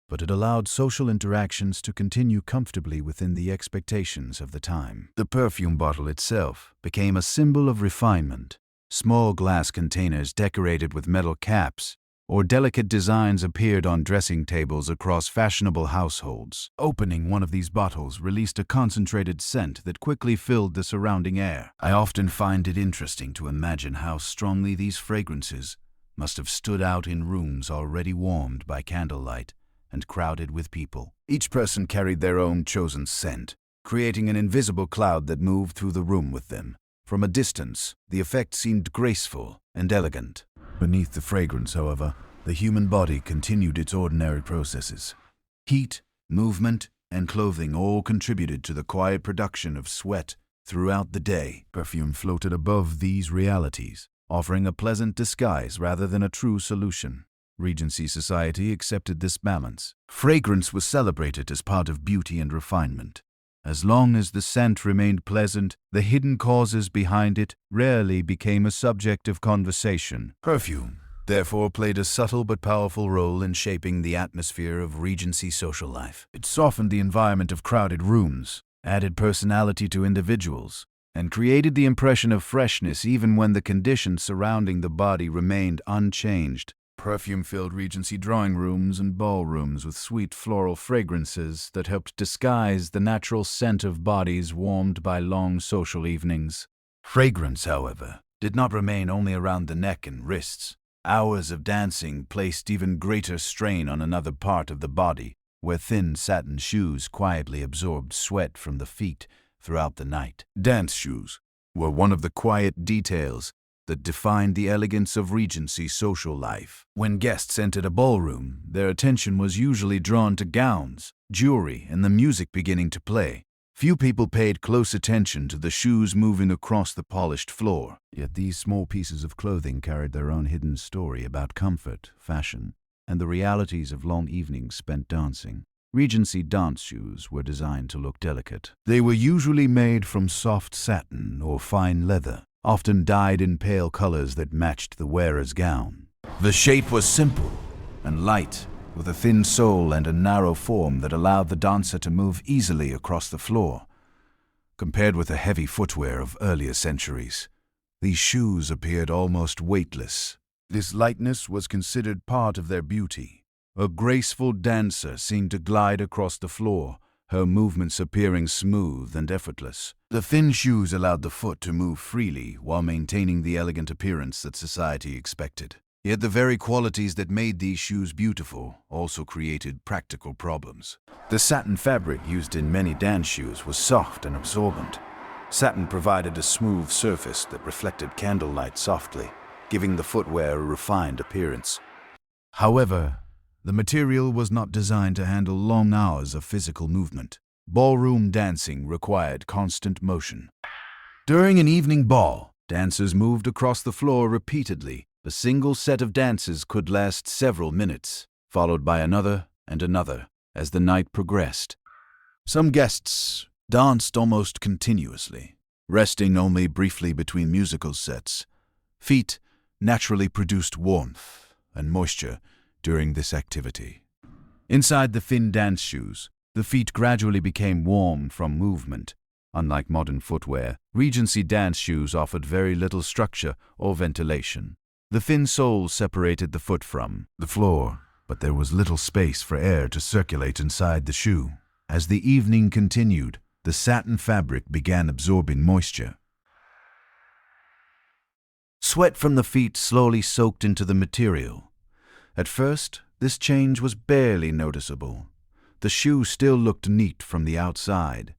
but it allowed social interactions to continue comfortably within the expectations of the time. The perfume bottle itself became a symbol of refinement. Small glass containers decorated with metal caps or delicate designs appeared on dressing tables across fashionable households. Opening one of these bottles released a concentrated scent that quickly filled the surrounding air. I often find it interesting to imagine how strongly these fragrances must have stood out in rooms already warmed by candlelight and crowded with people. Each person carried their own chosen scent, creating an invisible cloud that moved through the room with them. From a distance, the effect seemed graceful and elegant. Beneath the fragrance, however, the human body continued its ordinary processes. Heat, movement, and clothing all contributed to the quiet production of sweat throughout the day. Perfume floated above these realities, offering a pleasant disguise rather than a true solution. Regency society accepted this balance. Fragrance was celebrated as part of beauty and refinement. As long as the scent remained pleasant, the hidden causes behind it rarely became a subject of conversation. Perfume, therefore, played a subtle but powerful role in shaping the atmosphere of Regency social life. It softened the environment of crowded rooms, added personality to individuals, and created the impression of freshness even when the conditions surrounding the body remained unchanged. Perfume filled Regency drawing rooms and ballrooms with sweet floral fragrances that helped disguise the natural scent of bodies warmed by long social evenings. Fragrance, however, did not remain only around the neck and wrists. Hours of dancing placed even greater strain on another part of the body, where thin satin shoes quietly absorbed sweat from the feet throughout the night. Dance shoes were one of the quiet details that defined the elegance of Regency social life. When guests entered a ballroom, their attention was usually drawn to gowns, jewelry, and the music beginning to play. Few people paid close attention to the shoes moving across the polished floor. Yet these small pieces of clothing carried their own hidden story about comfort, fashion, and the realities of long evenings spent dancing. Regency dance shoes were designed to look delicate. They were usually made from soft satin or fine leather, often dyed in pale colors that matched the wearer's gown. The shape was simple and light, with a thin sole and a narrow form that allowed the dancer to move easily across the floor. Compared with the heavy footwear of earlier centuries, these shoes appeared almost weightless. This lightness was considered part of their beauty. A graceful dancer seemed to glide across the floor, her movements appearing smooth and effortless. The thin shoes allowed the foot to move freely while maintaining the elegant appearance that society expected. Yet the very qualities that made these shoes beautiful also created practical problems. The satin fabric used in many dance shoes was soft and absorbent. Satin provided a smooth surface that reflected candlelight softly, giving the footwear a refined appearance. However, the material was not designed to handle long hours of physical movement. Ballroom dancing required constant motion. During an evening ball, dancers moved across the floor repeatedly. A single set of dances could last several minutes, followed by another and another as the night progressed. Some guests danced almost continuously, resting only briefly between musical sets. Feet naturally produced warmth and moisture during this activity. Inside the thin dance shoes, the feet gradually became warm from movement. Unlike modern footwear, Regency dance shoes offered very little structure or ventilation. The thin soles separated the foot from the floor, but there was little space for air to circulate inside the shoe. As the evening continued, the satin fabric began absorbing moisture. Sweat from the feet slowly soaked into the material. At first, this change was barely noticeable. The shoe still looked neat from the outside.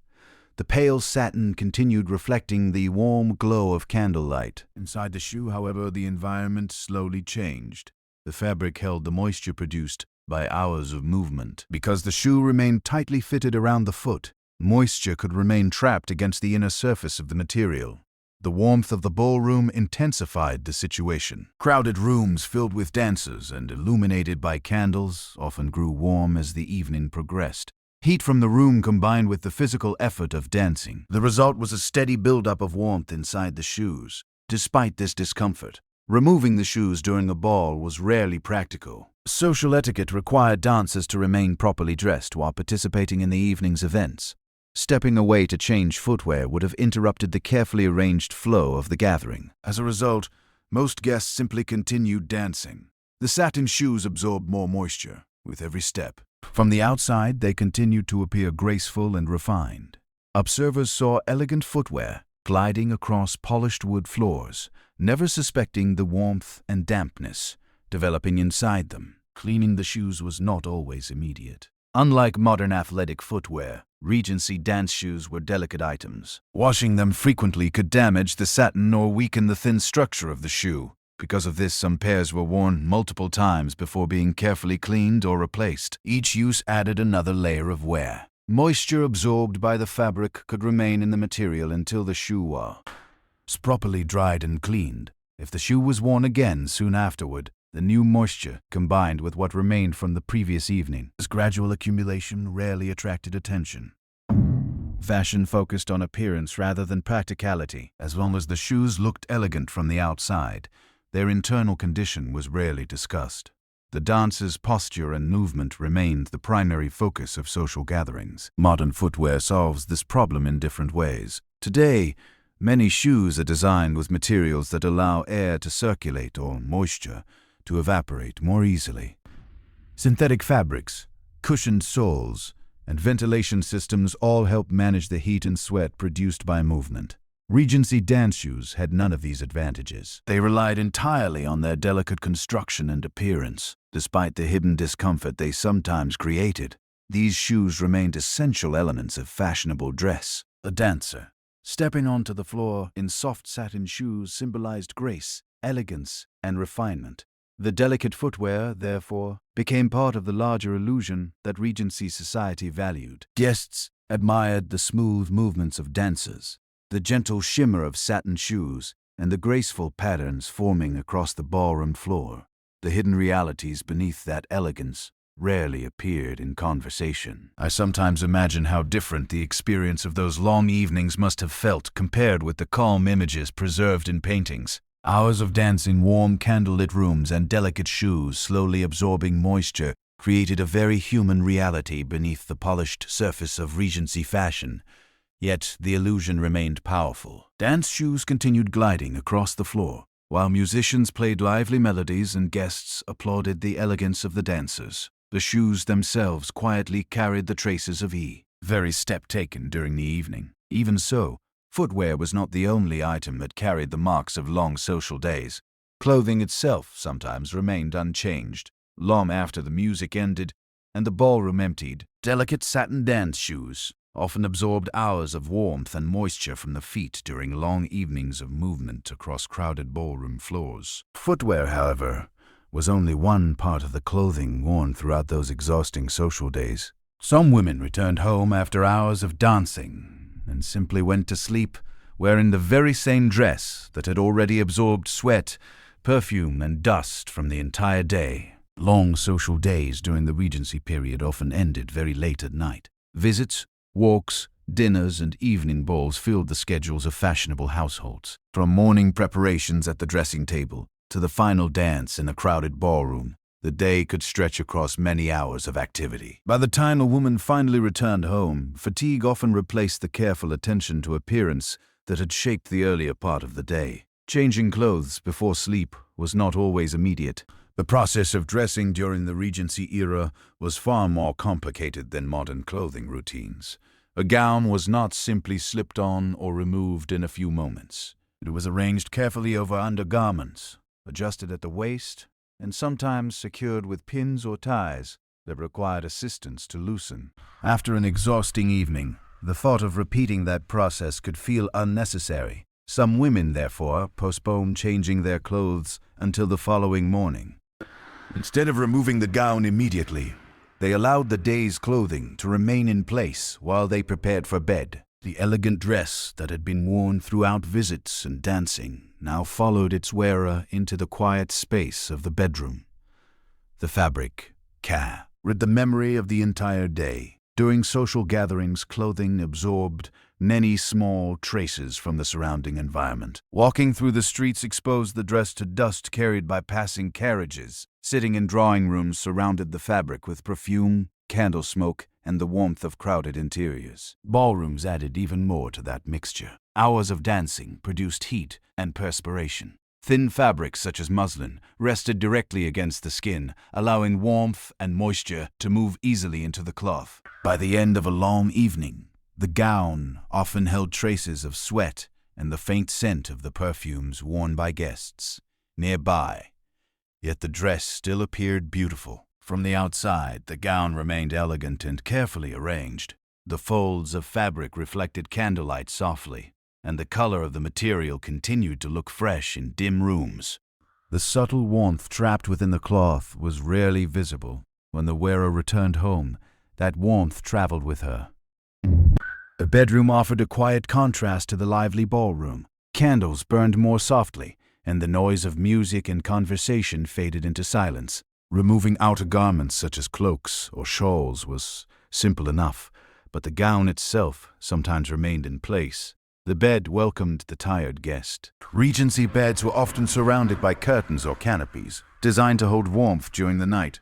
The pale satin continued reflecting the warm glow of candlelight. Inside the shoe, however, the environment slowly changed. The fabric held the moisture produced by hours of movement. Because the shoe remained tightly fitted around the foot, moisture could remain trapped against the inner surface of the material. The warmth of the ballroom intensified the situation. Crowded rooms filled with dancers and illuminated by candles often grew warm as the evening progressed. Heat from the room combined with the physical effort of dancing. The result was a steady buildup of warmth inside the shoes. Despite this discomfort, removing the shoes during a ball was rarely practical. Social etiquette required dancers to remain properly dressed while participating in the evening's events. Stepping away to change footwear would have interrupted the carefully arranged flow of the gathering. As a result, most guests simply continued dancing. The satin shoes absorbed more moisture with every step. From the outside, they continued to appear graceful and refined. Observers saw elegant footwear gliding across polished wood floors, never suspecting the warmth and dampness developing inside them. Cleaning the shoes was not always immediate. Unlike modern athletic footwear, Regency dance shoes were delicate items. Washing them frequently could damage the satin or weaken the thin structure of the shoe. Because of this, some pairs were worn multiple times before being carefully cleaned or replaced. Each use added another layer of wear. Moisture absorbed by the fabric could remain in the material until the shoe was properly dried and cleaned. If the shoe was worn again soon afterward, the new moisture, combined with what remained from the previous evening, this gradual accumulation rarely attracted attention. Fashion focused on appearance rather than practicality. As long as the shoes looked elegant from the outside, their internal condition was rarely discussed. The dancer's posture and movement remained the primary focus of social gatherings. Modern footwear solves this problem in different ways. Today, many shoes are designed with materials that allow air to circulate or moisture to evaporate more easily. Synthetic fabrics, cushioned soles, and ventilation systems all help manage the heat and sweat produced by movement. Regency dance shoes had none of these advantages. They relied entirely on their delicate construction and appearance. Despite the hidden discomfort they sometimes created, these shoes remained essential elements of fashionable dress. A dancer stepping onto the floor in soft satin shoes symbolized grace, elegance, and refinement. The delicate footwear, therefore, became part of the larger illusion that Regency society valued. Guests admired the smooth movements of dancers, the gentle shimmer of satin shoes, and the graceful patterns forming across the ballroom floor. The hidden realities beneath that elegance rarely appeared in conversation. I sometimes imagine how different the experience of those long evenings must have felt compared with the calm images preserved in paintings. Hours of dancing, warm candlelit rooms, and delicate shoes slowly absorbing moisture created a very human reality beneath the polished surface of Regency fashion. Yet the illusion remained powerful. Dance shoes continued gliding across the floor, while musicians played lively melodies and guests applauded the elegance of the dancers. The shoes themselves quietly carried the traces of very step taken during the evening. Even so, footwear was not the only item that carried the marks of long social days. Clothing itself sometimes remained unchanged, long after the music ended and the ballroom emptied. Delicate satin dance shoes often absorbed hours of warmth and moisture from the feet during long evenings of movement across crowded ballroom floors. Footwear, however, was only one part of the clothing worn throughout those exhausting social days. Some women returned home after hours of dancing and simply went to sleep wearing the very same dress that had already absorbed sweat, perfume, and dust from the entire day. Long social days during the Regency period often ended very late at night. Visits, walks, dinners, and evening balls filled the schedules of fashionable households. From morning preparations at the dressing table to the final dance in a crowded ballroom, the day could stretch across many hours of activity. By the time a woman finally returned home, fatigue often replaced the careful attention to appearance that had shaped the earlier part of the day. Changing clothes before sleep was not always immediate. The process of dressing during the Regency era was far more complicated than modern clothing routines. A gown was not simply slipped on or removed in a few moments. It was arranged carefully over undergarments, adjusted at the waist, and sometimes secured with pins or ties that required assistance to loosen. After an exhausting evening, the thought of repeating that process could feel unnecessary. Some women, therefore, postponed changing their clothes until the following morning. Instead of removing the gown immediately, they allowed the day's clothing to remain in place while they prepared for bed. The elegant dress that had been worn throughout visits and dancing now followed its wearer into the quiet space of the bedroom. The fabric, rid the memory of the entire day. During social gatherings, clothing absorbed many small traces from the surrounding environment. Walking through the streets exposed the dress to dust carried by passing carriages. Sitting in drawing rooms surrounded the fabric with perfume, candle smoke, and the warmth of crowded interiors. Ballrooms added even more to that mixture. Hours of dancing produced heat and perspiration. Thin fabrics such as muslin rested directly against the skin, allowing warmth and moisture to move easily into the cloth. By the end of a long evening, the gown often held traces of sweat and the faint scent of the perfumes worn by guests nearby. Yet the dress still appeared beautiful. From the outside, the gown remained elegant and carefully arranged. The folds of fabric reflected candlelight softly, and the color of the material continued to look fresh in dim rooms. The subtle warmth trapped within the cloth was rarely visible. When the wearer returned home, that warmth traveled with her. The bedroom offered a quiet contrast to the lively ballroom. Candles burned more softly, and the noise of music and conversation faded into silence. Removing outer garments such as cloaks or shawls was simple enough, but the gown itself sometimes remained in place. The bed welcomed the tired guest. Regency beds were often surrounded by curtains or canopies, designed to hold warmth during the night.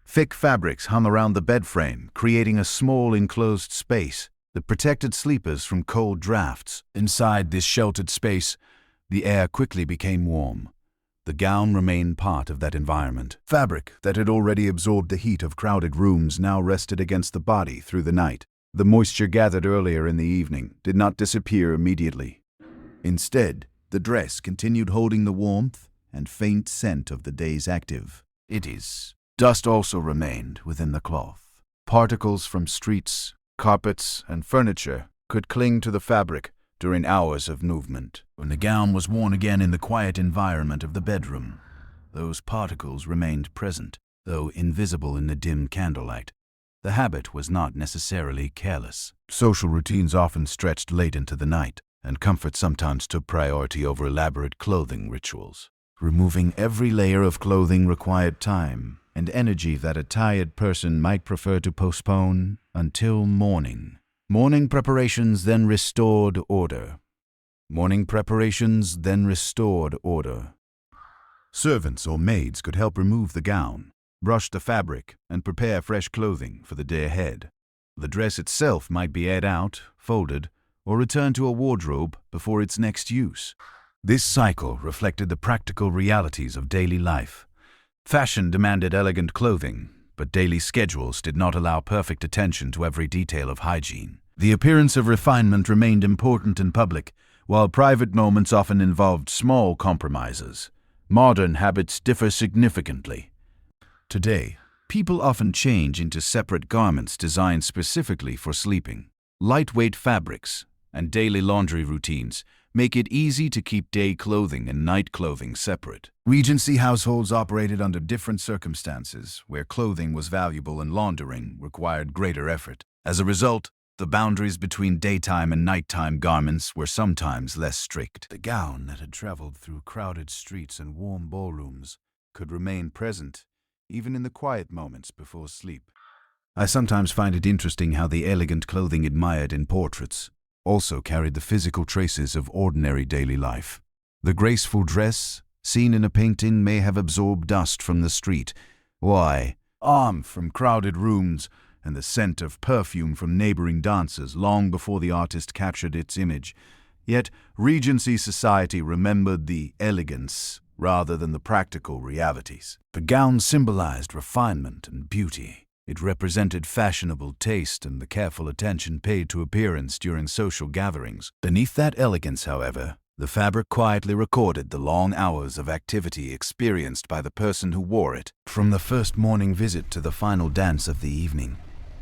Thick fabrics hung around the bed frame, creating a small enclosed space that protected sleepers from cold drafts. Inside this sheltered space, the air quickly became warm. The gown remained part of that environment. Fabric that had already absorbed the heat of crowded rooms now rested against the body through the night. The moisture gathered earlier in the evening did not disappear immediately. Instead, the dress continued holding the warmth and faint scent of the day's activities. Dust also remained within the cloth. Particles from streets, carpets, and furniture could cling to the fabric during hours of movement. When the gown was worn again in the quiet environment of the bedroom, those particles remained present, though invisible in the dim candlelight. The habit was not necessarily careless. Social routines often stretched late into the night, and comfort sometimes took priority over elaborate clothing rituals. Removing every layer of clothing required time and energy that a tired person might prefer to postpone until morning. Morning preparations then restored order. Servants or maids could help remove the gown, brush the fabric, and prepare fresh clothing for the day ahead. The dress itself might be aired out, folded, or returned to a wardrobe before its next use. This cycle reflected the practical realities of daily life. Fashion demanded elegant clothing, but daily schedules did not allow perfect attention to every detail of hygiene. The appearance of refinement remained important in public, while private moments often involved small compromises. Modern habits differ significantly. Today, people often change into separate garments designed specifically for sleeping. Lightweight fabrics, and daily laundry routines make it easy to keep day clothing and night clothing separate. Regency households operated under different circumstances, where clothing was valuable and laundering required greater effort. As a result, the boundaries between daytime and nighttime garments were sometimes less strict. The gown that had traveled through crowded streets and warm ballrooms could remain present, even in the quiet moments before sleep. I sometimes find it interesting how the elegant clothing admired in portraits also carried the physical traces of ordinary daily life. The graceful dress seen in a painting may have absorbed dust from the street, from crowded rooms, and the scent of perfume from neighboring dancers long before the artist captured its image. Yet Regency society remembered the elegance rather than the practical realities. The gown symbolized refinement and beauty. It represented fashionable taste and the careful attention paid to appearance during social gatherings. Beneath that elegance, however, the fabric quietly recorded the long hours of activity experienced by the person who wore it. From the first morning visit to the final dance of the evening,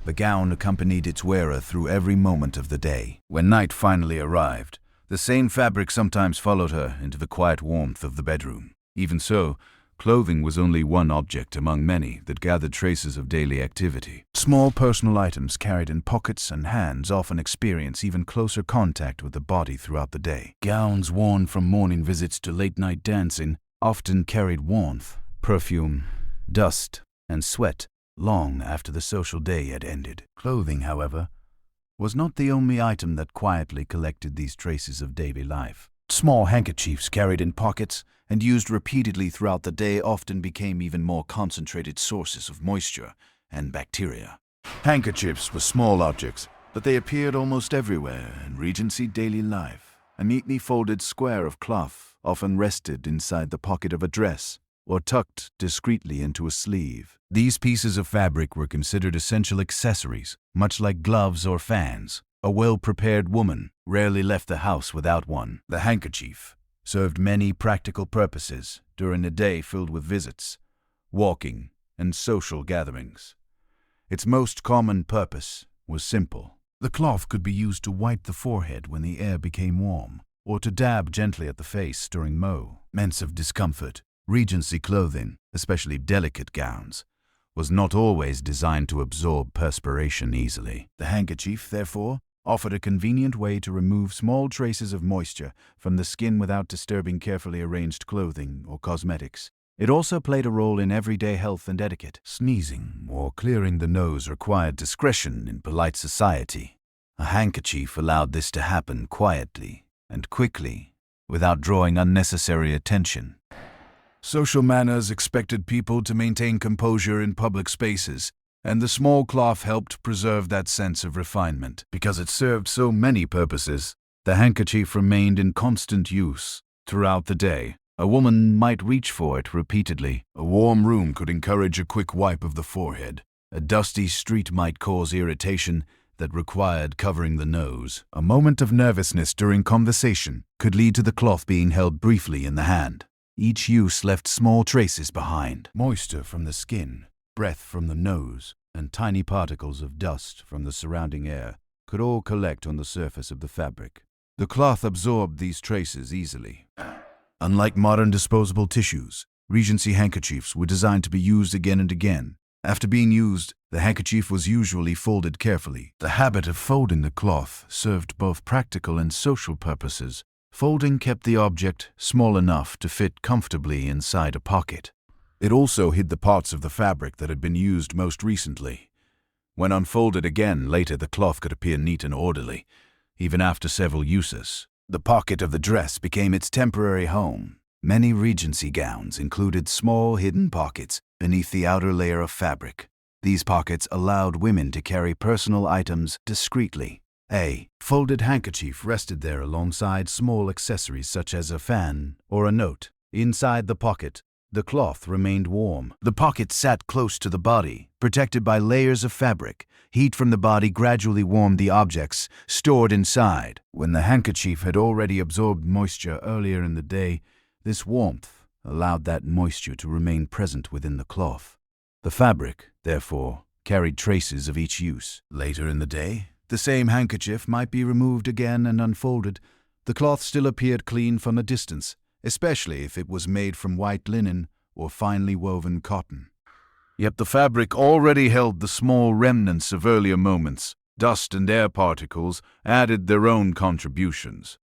the gown accompanied its wearer through every moment of the day. When night finally arrived, the same fabric sometimes followed her into the quiet warmth of the bedroom. Even so, clothing was only one object among many that gathered traces of daily activity. Small personal items carried in pockets and hands often experience even closer contact with the body throughout the day. Gowns worn from morning visits to late-night dancing often carried warmth, perfume, dust, and sweat long after the social day had ended. Clothing, however, was not the only item that quietly collected these traces of daily life. Small handkerchiefs carried in pockets and used repeatedly throughout the day often became even more concentrated sources of moisture and bacteria. Handkerchiefs were small objects, but they appeared almost everywhere in Regency daily life. A neatly folded square of cloth often rested inside the pocket of a dress or tucked discreetly into a sleeve. These pieces of fabric were considered essential accessories, much like gloves or fans. A well-prepared woman rarely left the house without one. The handkerchief served many practical purposes during a day filled with visits, walking, and social gatherings. Its most common purpose was simple. The cloth could be used to wipe the forehead when the air became warm, or to dab gently at the face during moments of discomfort. Regency clothing, especially delicate gowns, was not always designed to absorb perspiration easily. The handkerchief, therefore, offered a convenient way to remove small traces of moisture from the skin without disturbing carefully arranged clothing or cosmetics. It also played a role in everyday health and etiquette. Sneezing or clearing the nose required discretion in polite society. A handkerchief allowed this to happen quietly and quickly, without drawing unnecessary attention. Social manners expected people to maintain composure in public spaces, and the small cloth helped preserve that sense of refinement. Because it served so many purposes, the handkerchief remained in constant use throughout the day. A woman might reach for it repeatedly. A warm room could encourage a quick wipe of the forehead. A dusty street might cause irritation that required covering the nose. A moment of nervousness during conversation could lead to the cloth being held briefly in the hand. Each use left small traces behind. Moisture from the skin, breath from the nose, and tiny particles of dust from the surrounding air could all collect on the surface of the fabric. The cloth absorbed these traces easily. Unlike modern disposable tissues, Regency handkerchiefs were designed to be used again and again. After being used, the handkerchief was usually folded carefully. The habit of folding the cloth served both practical and social purposes. Folding kept the object small enough to fit comfortably inside a pocket. It also hid the parts of the fabric that had been used most recently. When unfolded again later, the cloth could appear neat and orderly, even after several uses. The pocket of the dress became its temporary home. Many Regency gowns included small hidden pockets beneath the outer layer of fabric. These pockets allowed women to carry personal items discreetly. A folded handkerchief rested there alongside small accessories such as a fan or a note. Inside the pocket, the cloth remained warm. The pocket sat close to the body, protected by layers of fabric. Heat from the body gradually warmed the objects stored inside. When the handkerchief had already absorbed moisture earlier in the day, this warmth allowed that moisture to remain present within the cloth. The fabric, therefore, carried traces of each use. Later in the day, The same handkerchief might be removed again and unfolded. The cloth still appeared clean from a distance, especially if it was made from white linen or finely woven cotton. Yet the fabric already held the small remnants of earlier moments. Dust and air particles added their own contributions.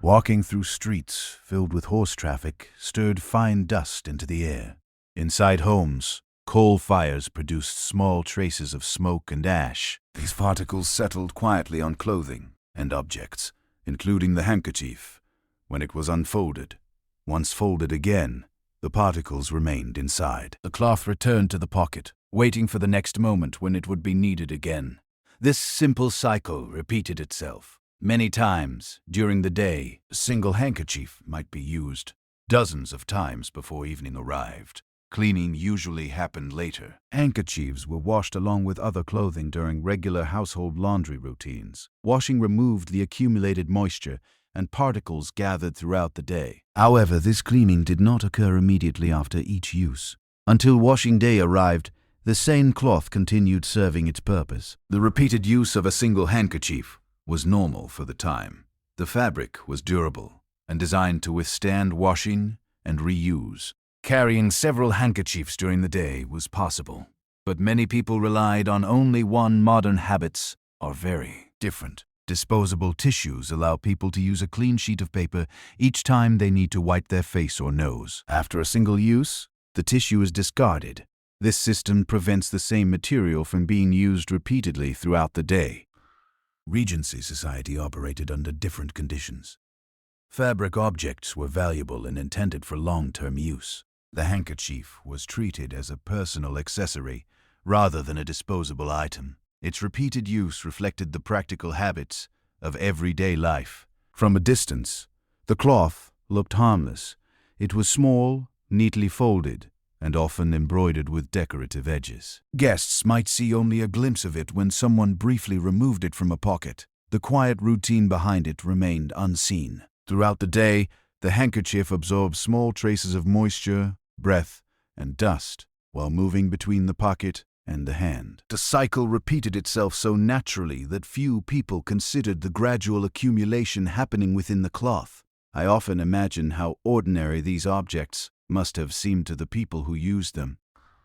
Walking through streets filled with horse traffic stirred fine dust into the air. Inside homes, coal fires produced small traces of smoke and ash. These particles settled quietly on clothing and objects, including the handkerchief, when it was unfolded. Once folded again, the particles remained inside. The cloth returned to the pocket, waiting for the next moment when it would be needed again. This simple cycle repeated itself. Many times during the day, a single handkerchief might be used, dozens of times before evening arrived. Cleaning usually happened later. Handkerchiefs were washed along with other clothing during regular household laundry routines. Washing removed the accumulated moisture and particles gathered throughout the day. However, this cleaning did not occur immediately after each use. Until washing day arrived, the same cloth continued serving its purpose. The repeated use of a single handkerchief was normal for the time. The fabric was durable and designed to withstand washing and reuse. Carrying several handkerchiefs during the day was possible, but many people relied on only one. Modern habits are very different. Disposable tissues allow people to use a clean sheet of paper each time they need to wipe their face or nose. After a single use, the tissue is discarded. This system prevents the same material from being used repeatedly throughout the day. Regency society operated under different conditions. Fabric objects were valuable and intended for long-term use. The handkerchief was treated as a personal accessory rather than a disposable item. Its repeated use reflected the practical habits of everyday life. From a distance, the cloth looked harmless. It was small, neatly folded, and often embroidered with decorative edges. Guests might see only a glimpse of it when someone briefly removed it from a pocket. The quiet routine behind it remained unseen. Throughout the day, the handkerchief absorbed small traces of moisture, breath, and dust while moving between the pocket and the hand. The cycle repeated itself so naturally that few people considered the gradual accumulation happening within the cloth. I often imagine how ordinary these objects must have seemed to the people who used them.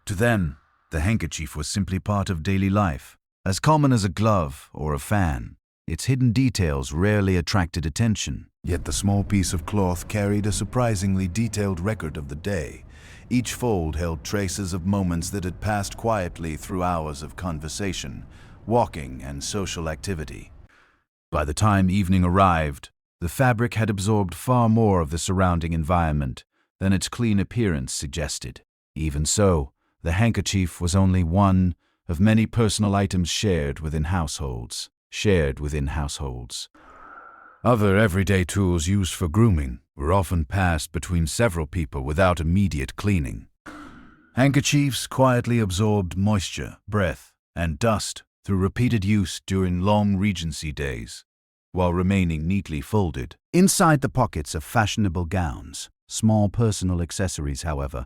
To them, the handkerchief was simply part of daily life, as common as a glove or a fan. Its hidden details rarely attracted attention. Yet the small piece of cloth carried a surprisingly detailed record of the day. Each fold held traces of moments that had passed quietly through hours of conversation, walking, and social activity. By the time evening arrived, the fabric had absorbed far more of the surrounding environment than its clean appearance suggested. Even so, the handkerchief was only one of many personal items shared within households. Other everyday tools used for grooming were often passed between several people without immediate cleaning. Handkerchiefs quietly absorbed moisture, breath, and dust through repeated use during long Regency days, while remaining neatly folded. Inside the pockets of fashionable gowns, small personal accessories, however,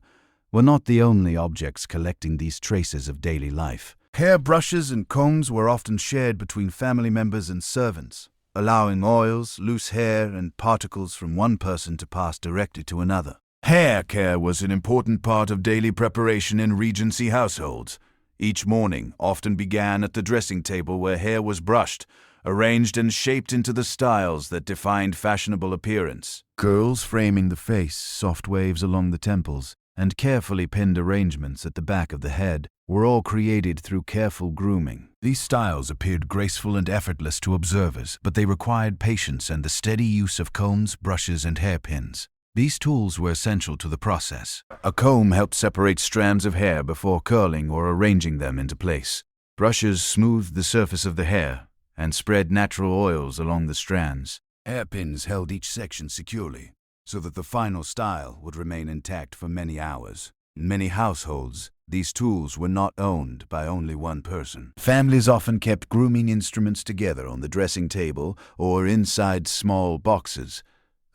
were not the only objects collecting these traces of daily life. Hair brushes and combs were often shared between family members and servants, allowing oils, loose hair, and particles from one person to pass directly to another. Hair care was an important part of daily preparation in Regency households. Each morning often began at the dressing table where hair was brushed, arranged and shaped into the styles that defined fashionable appearance. Curls framing the face, soft waves along the temples, and carefully pinned arrangements at the back of the head were all created through careful grooming. These styles appeared graceful and effortless to observers, but they required patience and the steady use of combs, brushes, and hairpins. These tools were essential to the process. A comb helped separate strands of hair before curling or arranging them into place. Brushes smoothed the surface of the hair and spread natural oils along the strands. Hairpins held each section securely, so that the final style would remain intact for many hours. In many households, these tools were not owned by only one person. Families often kept grooming instruments together on the dressing table or inside small boxes,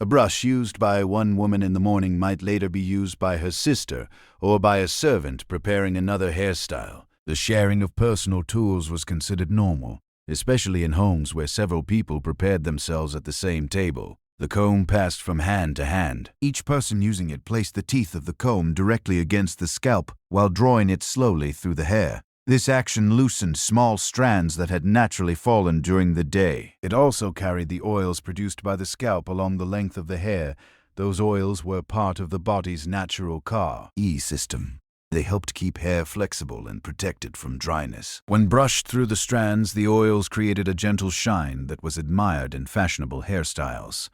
A brush used by one woman in the morning might later be used by her sister or by a servant preparing another hairstyle. The sharing of personal tools was considered normal, especially in homes where several people prepared themselves at the same table. The comb passed from hand to hand. Each person using it placed the teeth of the comb directly against the scalp while drawing it slowly through the hair. This action loosened small strands that had naturally fallen during the day. It also carried the oils produced by the scalp along the length of the hair. Those oils were part of the body's natural Ka-E system. They helped keep hair flexible and protected from dryness. When brushed through the strands, the oils created a gentle shine that was admired in fashionable hairstyles.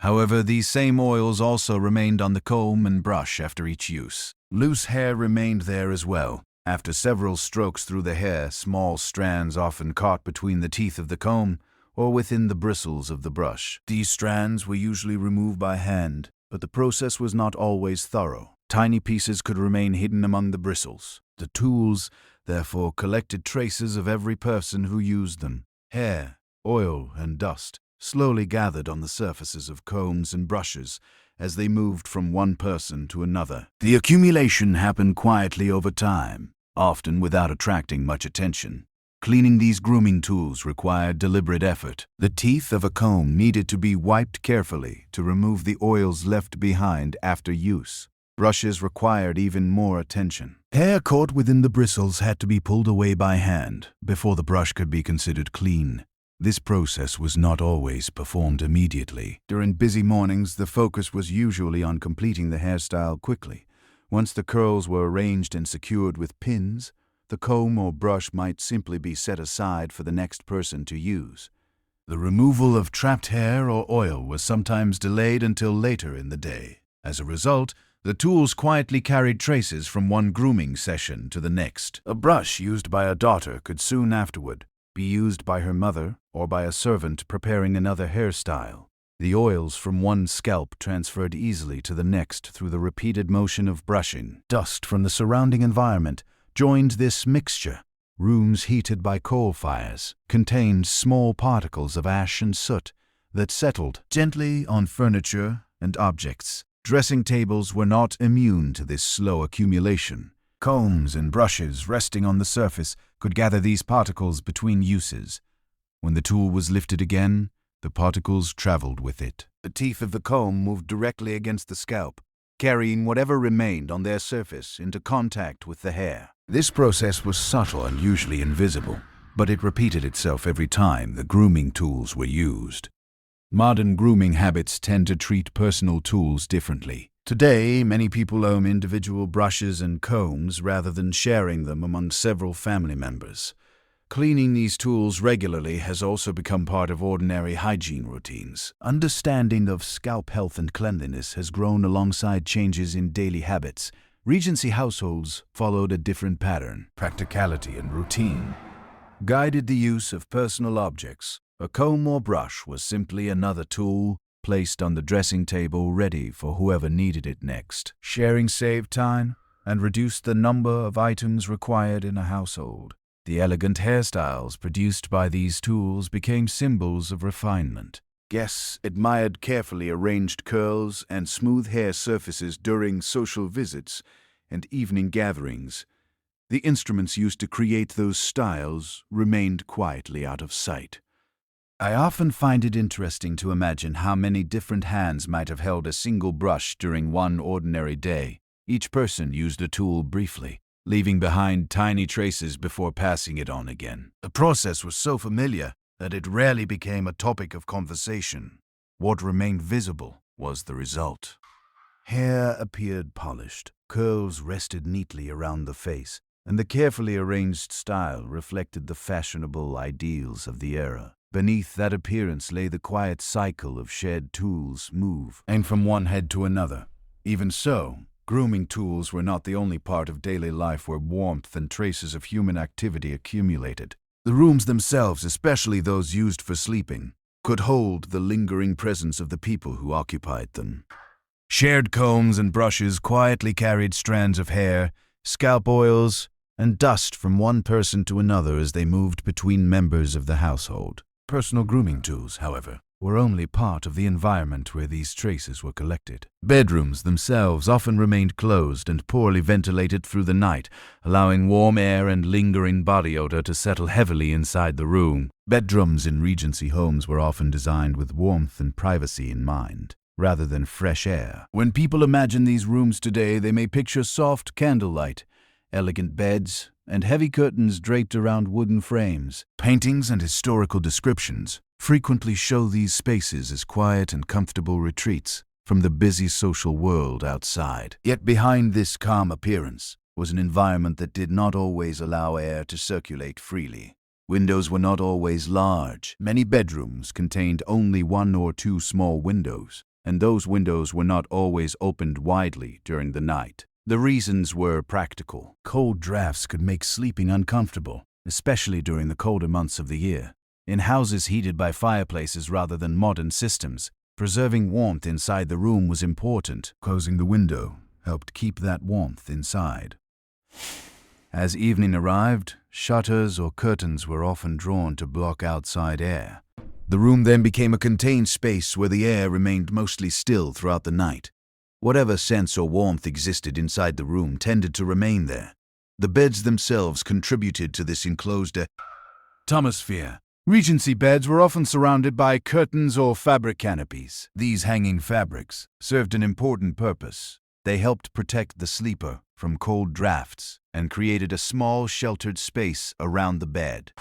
However, these same oils also remained on the comb and brush after each use. Loose hair remained there as well. After several strokes through the hair, small strands often caught between the teeth of the comb or within the bristles of the brush. These strands were usually removed by hand, but the process was not always thorough. Tiny pieces could remain hidden among the bristles. The tools, therefore, collected traces of every person who used them. Hair, oil, and dust slowly gathered on the surfaces of combs and brushes as they moved from one person to another. The accumulation happened quietly over time, often without attracting much attention. Cleaning these grooming tools required deliberate effort. The teeth of a comb needed to be wiped carefully to remove the oils left behind after use. Brushes required even more attention. Hair caught within the bristles had to be pulled away by hand before the brush could be considered clean. This process was not always performed immediately. During busy mornings, the focus was usually on completing the hairstyle quickly. Once the curls were arranged and secured with pins, the comb or brush might simply be set aside for the next person to use. The removal of trapped hair or oil was sometimes delayed until later in the day. As a result, the tools quietly carried traces from one grooming session to the next. A brush used by a daughter could soon afterward be used by her mother or by a servant preparing another hairstyle. The oils from one scalp transferred easily to the next through the repeated motion of brushing. Dust from the surrounding environment joined this mixture. Rooms heated by coal fires contained small particles of ash and soot that settled gently on furniture and objects. Dressing tables were not immune to this slow accumulation. Combs and brushes resting on the surface could gather these particles between uses. When the tool was lifted again, the particles traveled with it. The teeth of the comb moved directly against the scalp, carrying whatever remained on their surface into contact with the hair. This process was subtle and usually invisible, but it repeated itself every time the grooming tools were used. Modern grooming habits tend to treat personal tools differently. Today, many people own individual brushes and combs rather than sharing them among several family members. Cleaning these tools regularly has also become part of ordinary hygiene routines. Understanding of scalp health and cleanliness has grown alongside changes in daily habits. Regency households followed a different pattern. Practicality and routine guided the use of personal objects. A comb or brush was simply another tool placed on the dressing table ready for whoever needed it next. Sharing saved time and reduced the number of items required in a household. The elegant hairstyles produced by these tools became symbols of refinement. Guests admired carefully arranged curls and smooth hair surfaces during social visits and evening gatherings. The instruments used to create those styles remained quietly out of sight. I often find it interesting to imagine how many different hands might have held a single brush during one ordinary day. Each person used a tool briefly, leaving behind tiny traces before passing it on again. The process was so familiar that it rarely became a topic of conversation. What remained visible was the result. Hair appeared polished, curls rested neatly around the face, and the carefully arranged style reflected the fashionable ideals of the era. Beneath that appearance lay the quiet cycle of shed tools move, and from one head to another. Even so, grooming tools were not the only part of daily life where warmth and traces of human activity accumulated. The rooms themselves, especially those used for sleeping, could hold the lingering presence of the people who occupied them. Shared combs and brushes quietly carried strands of hair, scalp oils, and dust from one person to another as they moved between members of the household. Personal grooming tools, however, were only part of the environment where these traces were collected. Bedrooms themselves often remained closed and poorly ventilated through the night, allowing warm air and lingering body odor to settle heavily inside the room. Bedrooms in Regency homes were often designed with warmth and privacy in mind, rather than fresh air. When people imagine these rooms today, they may picture soft candlelight, elegant beds, and heavy curtains draped around wooden frames. Paintings and historical descriptions frequently show these spaces as quiet and comfortable retreats from the busy social world outside. Yet behind this calm appearance was an environment that did not always allow air to circulate freely. Windows were not always large. Many bedrooms contained only one or two small windows, and those windows were not always opened widely during the night. The reasons were practical. Cold drafts could make sleeping uncomfortable, especially during the colder months of the year. In houses heated by fireplaces rather than modern systems, preserving warmth inside the room was important. Closing the window helped keep that warmth inside. As evening arrived, shutters or curtains were often drawn to block outside air. The room then became a contained space where the air remained mostly still throughout the night. Whatever sense or warmth existed inside the room tended to remain there. The beds themselves contributed to this enclosed atmosphere. Regency beds were often surrounded by curtains or fabric canopies. These hanging fabrics served an important purpose. They helped protect the sleeper from cold drafts and created a small sheltered space around the bed.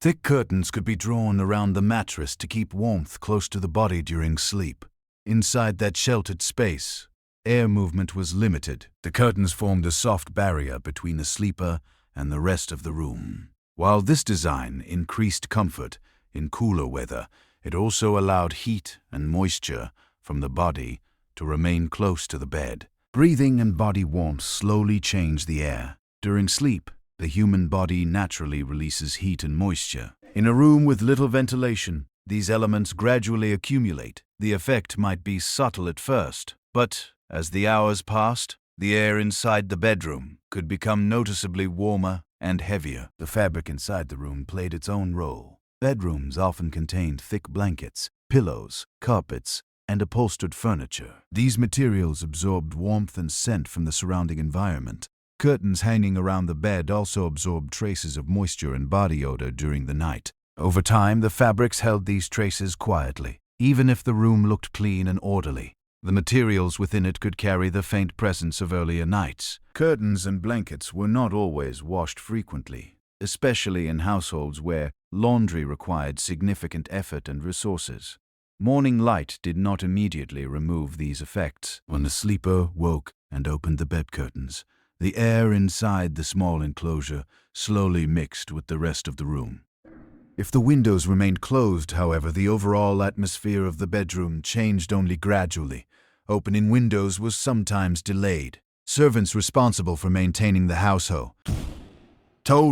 Thick curtains could be drawn around the mattress to keep warmth close to the body during sleep. Inside that sheltered space, air movement was limited. The curtains formed a soft barrier between the sleeper and the rest of the room. While this design increased comfort in cooler weather, it also allowed heat and moisture from the body to remain close to the bed. Breathing and body warmth slowly change the air. During sleep, the human body naturally releases heat and moisture. In a room with little ventilation, these elements gradually accumulate. The effect might be subtle at first, but as the hours passed, the air inside the bedroom could become noticeably warmer and heavier. The fabric inside the room played its own role. Bedrooms often contained thick blankets, pillows, carpets, and upholstered furniture. These materials absorbed warmth and scent from the surrounding environment. Curtains hanging around the bed also absorbed traces of moisture and body odor during the night. Over time, the fabrics held these traces quietly. Even if the room looked clean and orderly, the materials within it could carry the faint presence of earlier nights. Curtains and blankets were not always washed frequently, especially in households where laundry required significant effort and resources. Morning light did not immediately remove these effects. When the sleeper woke and opened the bed curtains, the air inside the small enclosure slowly mixed with the rest of the room. If the windows remained closed, however, the overall atmosphere of the bedroom changed only gradually. Opening windows was sometimes delayed. Servants responsible for maintaining the household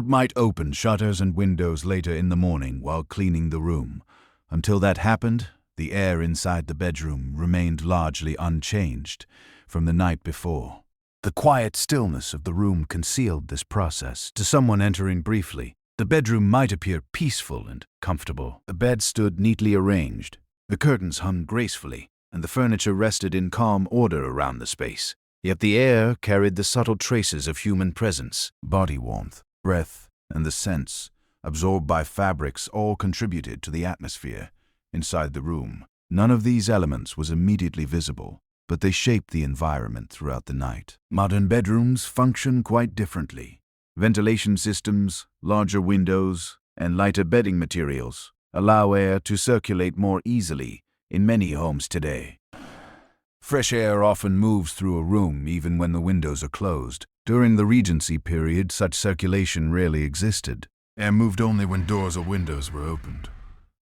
might open shutters and windows later in the morning while cleaning the room. Until that happened, the air inside the bedroom remained largely unchanged from the night before. The quiet stillness of the room concealed this process. To someone entering briefly, the bedroom might appear peaceful and comfortable. The bed stood neatly arranged, the curtains hung gracefully, and the furniture rested in calm order around the space. Yet the air carried the subtle traces of human presence. Body warmth, breath, and the scents, absorbed by fabrics, all contributed to the atmosphere inside the room. None of these elements was immediately visible, but they shaped the environment throughout the night. Modern bedrooms function quite differently. Ventilation systems, larger windows, and lighter bedding materials allow air to circulate more easily in many homes today. Fresh air often moves through a room even when the windows are closed. During the Regency period, such circulation rarely existed. Air moved only when doors or windows were opened.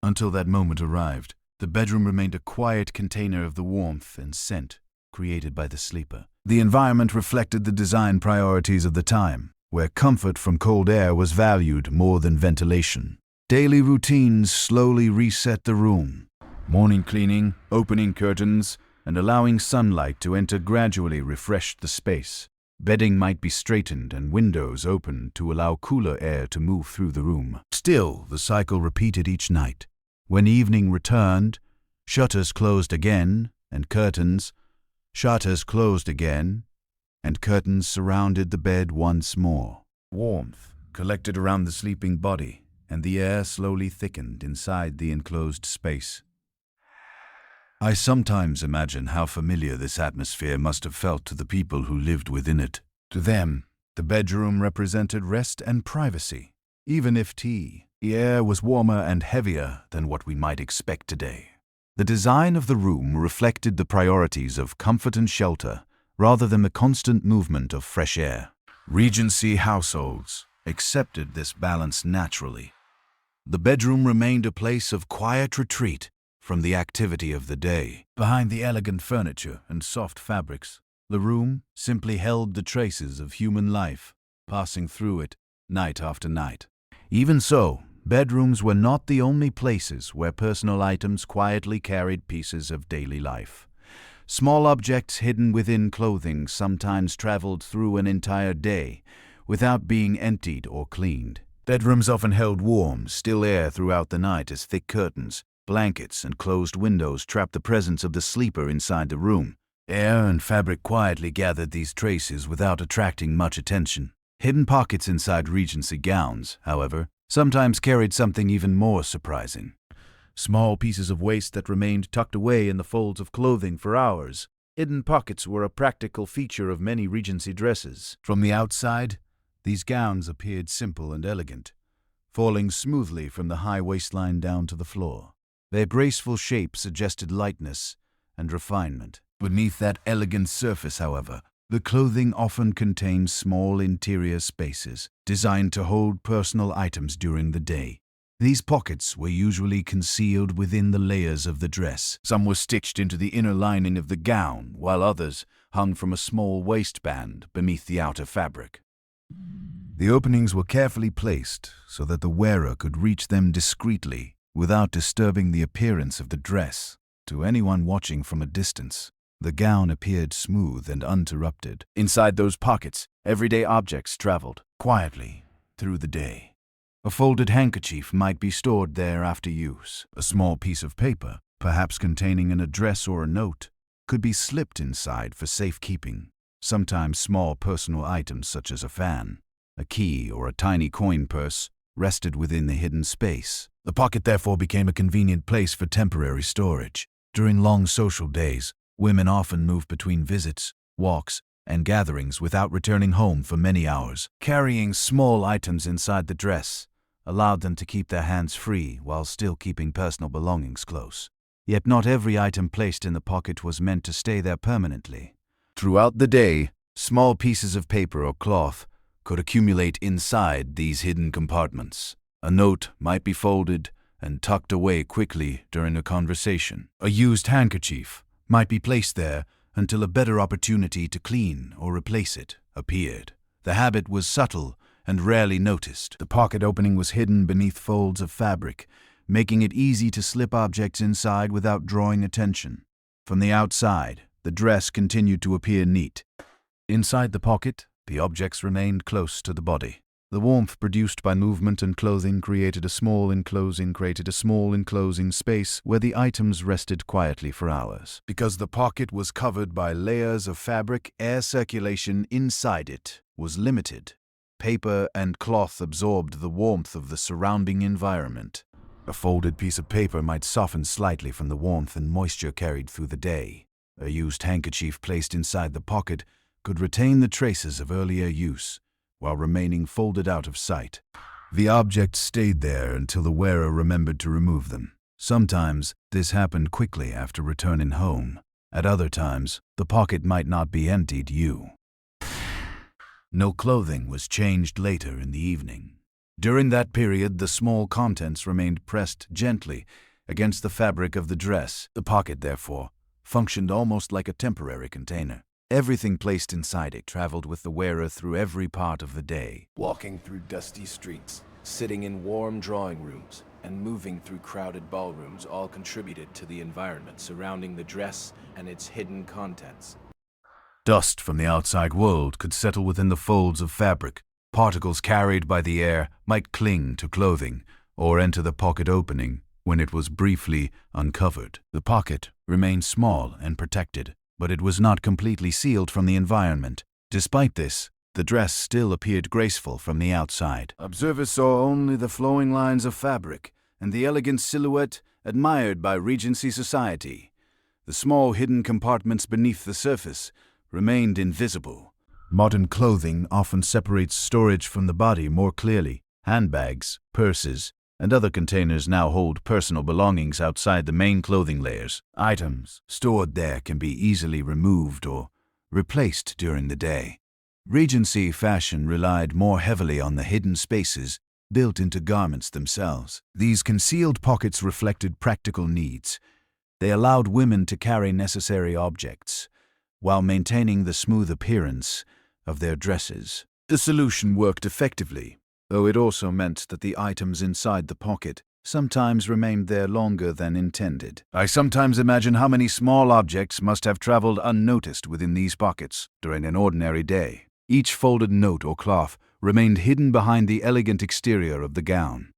Until that moment arrived, the bedroom remained a quiet container of the warmth and scent created by the sleeper. The environment reflected the design priorities of the time, where comfort from cold air was valued more than ventilation. Daily routines slowly reset the room. Morning cleaning, opening curtains, and allowing sunlight to enter gradually refreshed the space. Bedding might be straightened and windows opened to allow cooler air to move through the room. Still, the cycle repeated each night. When evening returned, shutters closed again, and curtains surrounded the bed once more. Warmth collected around the sleeping body, and the air slowly thickened inside the enclosed space. I sometimes imagine how familiar this atmosphere must have felt to the people who lived within it. To them, the bedroom represented rest and privacy. Even if the air was warmer and heavier than what we might expect today. The design of the room reflected the priorities of comfort and shelter rather than the constant movement of fresh air. Regency households accepted this balance naturally. The bedroom remained a place of quiet retreat from the activity of the day. Behind the elegant furniture and soft fabrics, the room simply held the traces of human life, passing through it night after night. Even so, bedrooms were not the only places where personal items quietly carried pieces of daily life. Small objects hidden within clothing sometimes traveled through an entire day without being emptied or cleaned. Bedrooms often held warm, still air throughout the night as thick curtains, blankets, and closed windows trapped the presence of the sleeper inside the room. Air and fabric quietly gathered these traces without attracting much attention. Hidden pockets inside Regency gowns, however, sometimes carried something even more surprising. Small pieces of waste that remained tucked away in the folds of clothing for hours. Hidden pockets were a practical feature of many Regency dresses. From the outside, these gowns appeared simple and elegant, falling smoothly from the high waistline down to the floor. Their graceful shape suggested lightness and refinement. Beneath that elegant surface, however, the clothing often contained small interior spaces designed to hold personal items during the day. These pockets were usually concealed within the layers of the dress. Some were stitched into the inner lining of the gown, while others hung from a small waistband beneath the outer fabric. The openings were carefully placed so that the wearer could reach them discreetly without disturbing the appearance of the dress. To anyone watching from a distance, the gown appeared smooth and uninterrupted. Inside those pockets, everyday objects traveled quietly through the day. A folded handkerchief might be stored there after use. A small piece of paper, perhaps containing an address or a note, could be slipped inside for safekeeping. Sometimes small personal items such as a fan, a key, or a tiny coin purse rested within the hidden space. The pocket therefore became a convenient place for temporary storage. During long social days, women often moved between visits, walks, and gatherings without returning home for many hours. Carrying small items inside the dress allowed them to keep their hands free while still keeping personal belongings close. Yet not every item placed in the pocket was meant to stay there permanently. Throughout the day, small pieces of paper or cloth could accumulate inside these hidden compartments. A note might be folded and tucked away quickly during a conversation. A used handkerchief might be placed there until a better opportunity to clean or replace it appeared. The habit was subtle and rarely noticed. The pocket opening was hidden beneath folds of fabric, making it easy to slip objects inside without drawing attention. From the outside, the dress continued to appear neat. Inside the pocket, the objects remained close to the body. The warmth produced by movement and clothing created a small enclosing space where the items rested quietly for hours. Because the pocket was covered by layers of fabric, air circulation inside it was limited. Paper and cloth absorbed the warmth of the surrounding environment. A folded piece of paper might soften slightly from the warmth and moisture carried through the day. A used handkerchief placed inside the pocket could retain the traces of earlier use, while remaining folded out of sight. The objects stayed there until the wearer remembered to remove them. Sometimes this happened quickly after returning home. At other times, the pocket might not be emptied. No clothing was changed later in the evening. During that period, the small contents remained pressed gently against the fabric of the dress. The pocket, therefore, functioned almost like a temporary container. Everything placed inside it traveled with the wearer through every part of the day. Walking through dusty streets, sitting in warm drawing rooms, and moving through crowded ballrooms all contributed to the environment surrounding the dress and its hidden contents. Dust from the outside world could settle within the folds of fabric. Particles carried by the air might cling to clothing or enter the pocket opening, when it was briefly uncovered. The pocket remained small and protected, but it was not completely sealed from the environment. Despite this, the dress still appeared graceful from the outside. Observers saw only the flowing lines of fabric and the elegant silhouette admired by Regency society. The small hidden compartments beneath the surface remained invisible. Modern clothing often separates storage from the body more clearly. Handbags, purses, and other containers now hold personal belongings outside the main clothing layers. Items stored there can be easily removed or replaced during the day. Regency fashion relied more heavily on the hidden spaces built into garments themselves. These concealed pockets reflected practical needs. They allowed women to carry necessary objects while maintaining the smooth appearance of their dresses. The solution worked effectively, though it also meant that the items inside the pocket sometimes remained there longer than intended. I sometimes imagine how many small objects must have traveled unnoticed within these pockets during an ordinary day. Each folded note or cloth remained hidden behind the elegant exterior of the gown.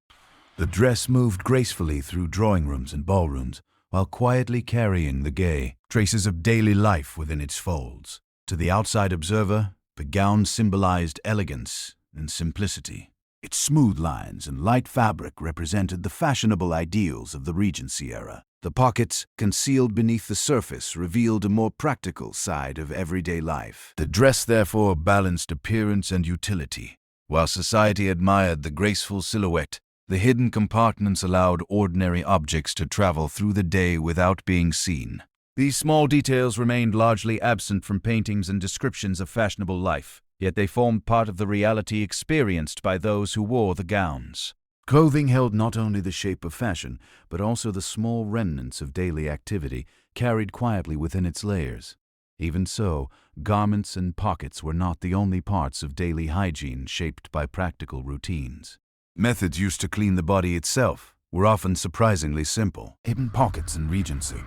The dress moved gracefully through drawing rooms and ballrooms, while quietly carrying the gay traces of daily life within its folds. To the outside observer, the gown symbolized elegance and simplicity. Its smooth lines and light fabric represented the fashionable ideals of the Regency era. The pockets, concealed beneath the surface, revealed a more practical side of everyday life. The dress therefore balanced appearance and utility. While society admired the graceful silhouette, the hidden compartments allowed ordinary objects to travel through the day without being seen. These small details remained largely absent from paintings and descriptions of fashionable life, yet they formed part of the reality experienced by those who wore the gowns. Clothing held not only the shape of fashion, but also the small remnants of daily activity carried quietly within its layers. Even so, garments and pockets were not the only parts of daily hygiene shaped by practical routines. Methods used to clean the body itself were often surprisingly simple. Hidden pockets in Regency.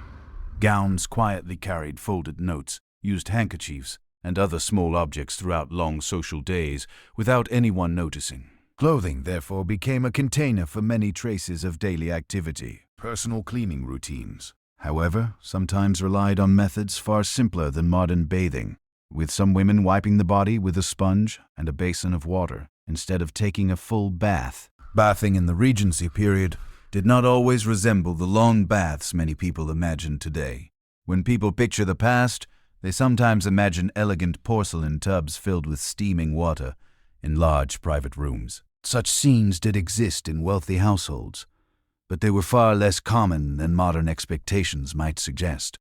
Gowns quietly carried folded notes, used handkerchiefs, and other small objects throughout long social days without anyone noticing. Clothing, therefore, became a container for many traces of daily activity. Personal cleaning routines, however, sometimes relied on methods far simpler than modern bathing, with some women wiping the body with a sponge and a basin of water instead of taking a full bath. Bathing in the Regency period did not always resemble the long baths many people imagine today. When people picture the past, they sometimes imagine elegant porcelain tubs filled with steaming water in large private rooms. Such scenes did exist in wealthy households, but they were far less common than modern expectations might suggest.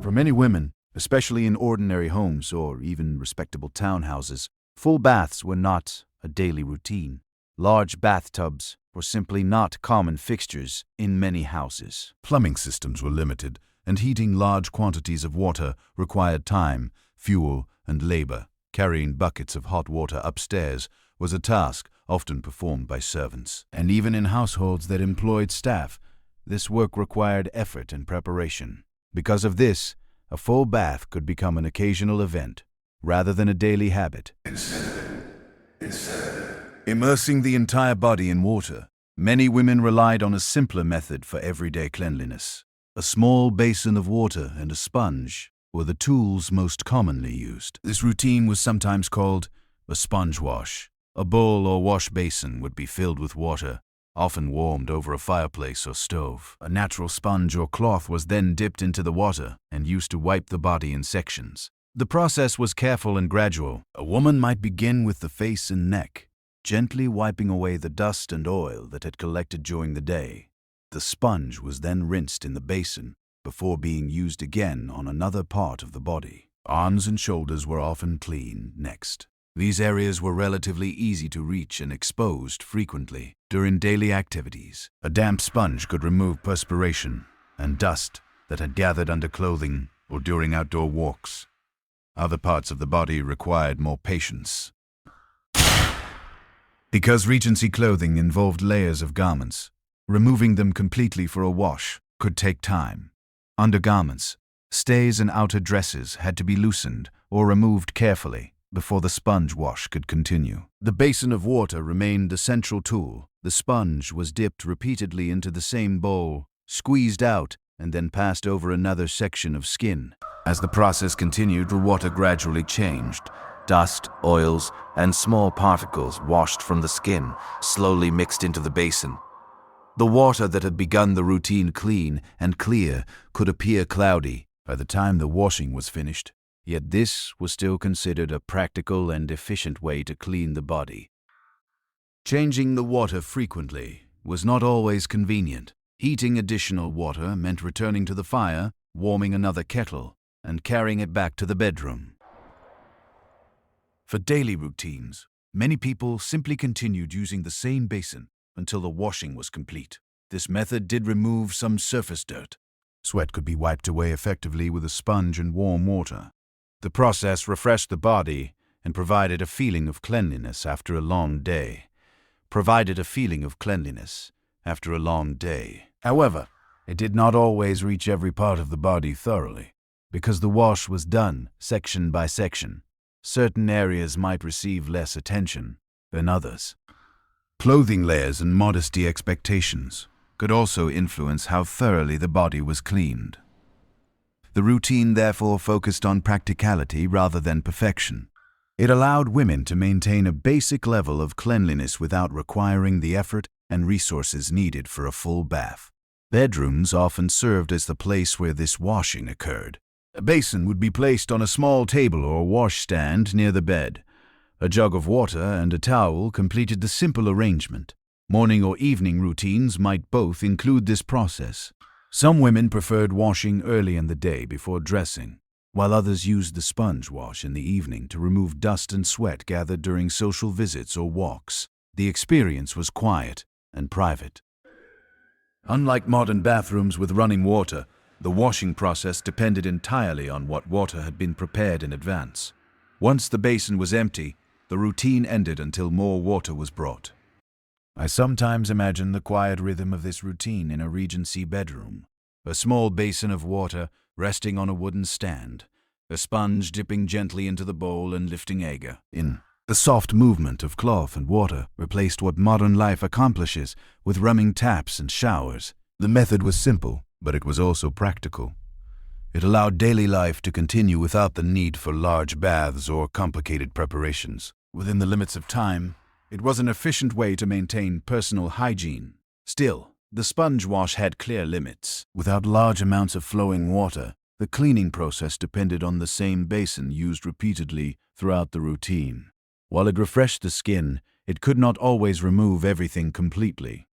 For many women, especially in ordinary homes or even respectable townhouses, full baths were not a daily routine. Large bathtubs were simply not common fixtures in many houses. Plumbing systems were limited, and heating large quantities of water required time, fuel, and labor. Carrying buckets of hot water upstairs was a task often performed by servants. And even in households that employed staff, this work required effort and preparation. Because of this, a full bath could become an occasional event, rather than a daily habit. Immersing the entire body in water, many women relied on a simpler method for everyday cleanliness. A small basin of water and a sponge were the tools most commonly used. This routine was sometimes called a sponge wash. A bowl or wash basin would be filled with water, often warmed over a fireplace or stove. A natural sponge or cloth was then dipped into the water and used to wipe the body in sections. The process was careful and gradual. A woman might begin with the face and neck, gently wiping away the dust and oil that had collected during the day. The sponge was then rinsed in the basin before being used again on another part of the body. Arms and shoulders were often clean next. These areas were relatively easy to reach and exposed frequently during daily activities. A damp sponge could remove perspiration and dust that had gathered under clothing or during outdoor walks. Other parts of the body required more patience. Because Regency clothing involved layers of garments, removing them completely for a wash could take time. Undergarments, stays and outer dresses had to be loosened or removed carefully. before the sponge wash could continue. The basin of water remained the central tool. The sponge was dipped repeatedly into the same bowl, squeezed out, and then passed over another section of skin. As the process continued, the water gradually changed. Dust, oils, and small particles washed from the skin, slowly mixed into the basin. The water that had begun the routine clean and clear could appear cloudy by the time the washing was finished. Yet this was still considered a practical and efficient way to clean the body. Changing the water frequently was not always convenient. Heating additional water meant returning to the fire, warming another kettle, and carrying it back to the bedroom. For daily routines, many people simply continued using the same basin until the washing was complete. This method did remove some surface dirt. Sweat could be wiped away effectively with a sponge and warm water. The process refreshed the body and provided a feeling of cleanliness after a long day. However, it did not always reach every part of the body thoroughly. Because the wash was done section by section, certain areas might receive less attention than others. Clothing layers and modesty expectations could also influence how thoroughly the body was cleaned. The routine therefore focused on practicality rather than perfection. It allowed women to maintain a basic level of cleanliness without requiring the effort and resources needed for a full bath. Bedrooms often served as the place where this washing occurred. A basin would be placed on a small table or washstand near the bed. A jug of water and a towel completed the simple arrangement. Morning or evening routines might both include this process. Some women preferred washing early in the day before dressing, while others used the sponge wash in the evening to remove dust and sweat gathered during social visits or walks. The experience was quiet and private. Unlike modern bathrooms with running water, the washing process depended entirely on what water had been prepared in advance. Once the basin was empty, the routine ended until more water was brought. I sometimes imagine the quiet rhythm of this routine in a Regency bedroom. A small basin of water resting on a wooden stand, a sponge dipping gently into the bowl and lifting agar in. The soft movement of cloth and water replaced what modern life accomplishes with running taps and showers. The method was simple, but it was also practical. It allowed daily life to continue without the need for large baths or complicated preparations. Within the limits of time, it was an efficient way to maintain personal hygiene. Still, the sponge wash had clear limits. Without large amounts of flowing water, the cleaning process depended on the same basin used repeatedly throughout the routine. While it refreshed the skin, it could not always remove everything completely.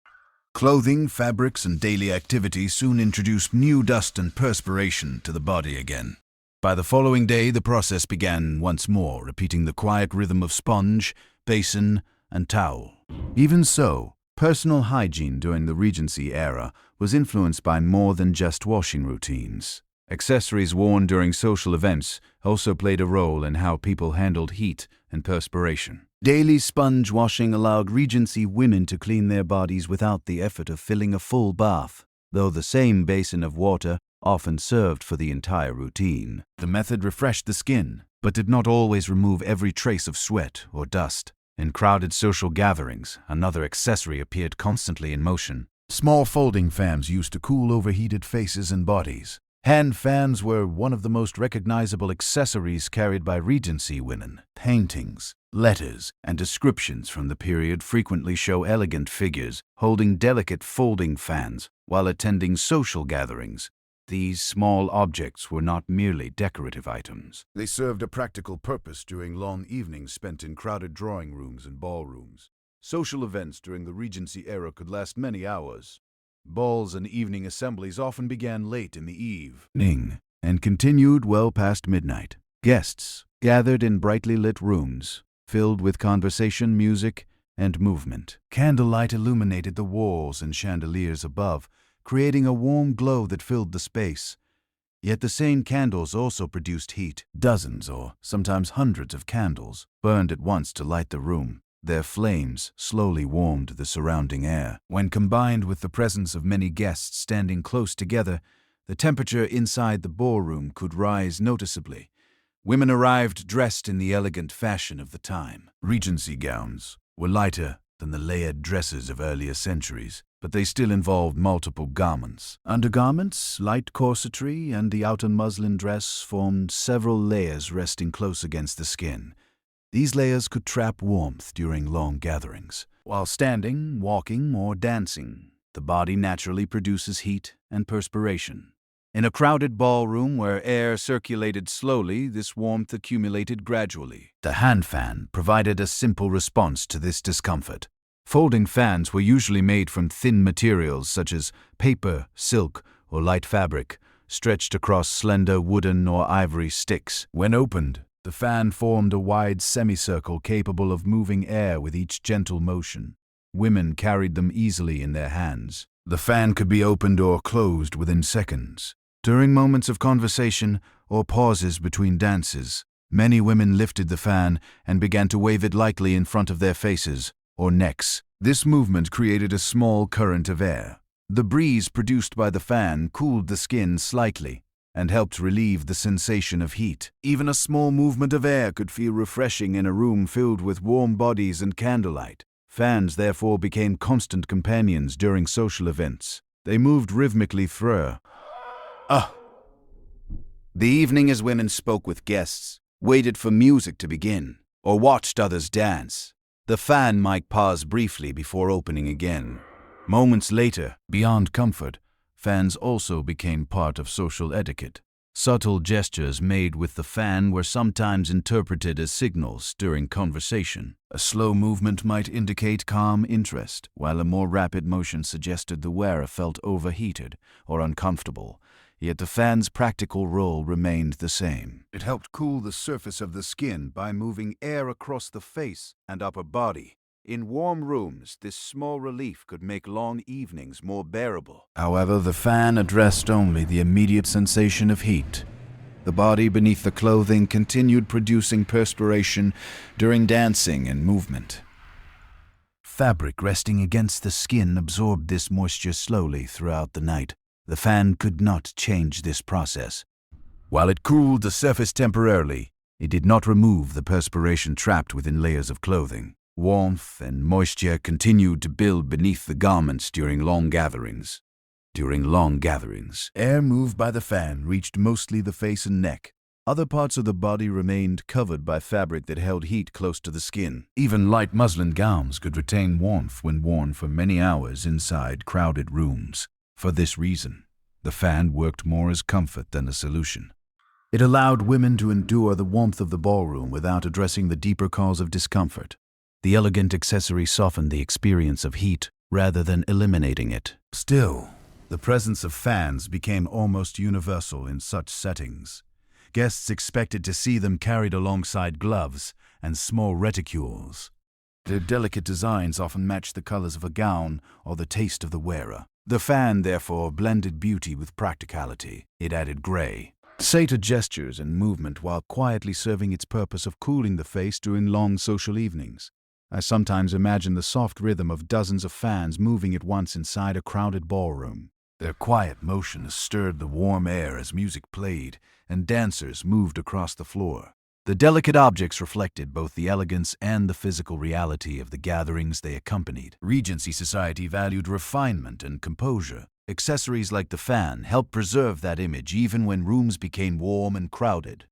Clothing, fabrics, and daily activities soon introduced new dust and perspiration to the body again. By the following day, the process began once more, repeating the quiet rhythm of sponge, basin, and towel. Even so, personal hygiene during the Regency era was influenced by more than just washing routines. Accessories worn during social events also played a role in how people handled heat and perspiration. Daily sponge washing allowed Regency women to clean their bodies without the effort of filling a full bath, though the same basin of water often served for the entire routine. The method refreshed the skin, but did not always remove every trace of sweat or dust. In crowded social gatherings, another accessory appeared constantly in motion. Small folding fans used to cool overheated faces and bodies. Hand fans were one of the most recognizable accessories carried by Regency women. Paintings, letters, and descriptions from the period frequently show elegant figures holding delicate folding fans while attending social gatherings. These small objects were not merely decorative items. They served a practical purpose during long evenings spent in crowded drawing rooms and ballrooms. Social events during the Regency era could last many hours. Balls and evening assemblies often began late in the evening and continued well past midnight. Guests gathered in brightly lit rooms, filled with conversation, music, and movement. Candlelight illuminated the walls and chandeliers above, creating a warm glow that filled the space. Yet the same candles also produced heat. Dozens or sometimes hundreds of candles burned at once to light the room. Their flames slowly warmed the surrounding air. When combined with the presence of many guests standing close together, the temperature inside the ballroom could rise noticeably. Women arrived dressed in the elegant fashion of the time. Regency gowns were lighter than the layered dresses of earlier centuries, but they still involved multiple garments. Undergarments, light corsetry, and the outer muslin dress formed several layers resting close against the skin. These layers could trap warmth during long gatherings. While standing, walking, or dancing, the body naturally produces heat and perspiration. In a crowded ballroom where air circulated slowly, this warmth accumulated gradually. The hand fan provided a simple response to this discomfort. Folding fans were usually made from thin materials such as paper, silk, or light fabric, stretched across slender wooden or ivory sticks. When opened, the fan formed a wide semicircle capable of moving air with each gentle motion. Women carried them easily in their hands. The fan could be opened or closed within seconds. During moments of conversation or pauses between dances, many women lifted the fan and began to wave it lightly in front of their faces or necks. This movement created a small current of air. The breeze produced by the fan cooled the skin slightly and helped relieve the sensation of heat. Even a small movement of air could feel refreshing in a room filled with warm bodies and candlelight. Fans therefore became constant companions during social events. They moved rhythmically through the evening as women spoke with guests, waited for music to begin, or watched others dance. The fan might pause briefly before opening again. Moments later, beyond comfort, fans also became part of social etiquette. Subtle gestures made with the fan were sometimes interpreted as signals during conversation. A slow movement might indicate calm interest, while a more rapid motion suggested the wearer felt overheated or uncomfortable. Yet the fan's practical role remained the same. It helped cool the surface of the skin by moving air across the face and upper body. In warm rooms, this small relief could make long evenings more bearable. However, the fan addressed only the immediate sensation of heat. The body beneath the clothing continued producing perspiration during dancing and movement. Fabric resting against the skin absorbed this moisture slowly throughout the night. The fan could not change this process. While it cooled the surface temporarily, it did not remove the perspiration trapped within layers of clothing. Warmth and moisture continued to build beneath the garments during long gatherings. Air moved by the fan reached mostly the face and neck. Other parts of the body remained covered by fabric that held heat close to the skin. Even light muslin gowns could retain warmth when worn for many hours inside crowded rooms. For this reason, the fan worked more as comfort than a solution. It allowed women to endure the warmth of the ballroom without addressing the deeper cause of discomfort. The elegant accessory softened the experience of heat rather than eliminating it. Still, the presence of fans became almost universal in such settings. Guests expected to see them carried alongside gloves and small reticules. Their delicate designs often matched the colors of a gown or the taste of the wearer. The fan, therefore, blended beauty with practicality. It added gray, satyr gestures and movement while quietly serving its purpose of cooling the face during long social evenings. I sometimes imagine the soft rhythm of dozens of fans moving at once inside a crowded ballroom. Their quiet motion stirred the warm air as music played and dancers moved across the floor. The delicate objects reflected both the elegance and the physical reality of the gatherings they accompanied. Regency society valued refinement and composure. Accessories like the fan helped preserve that image even when rooms became warm and crowded.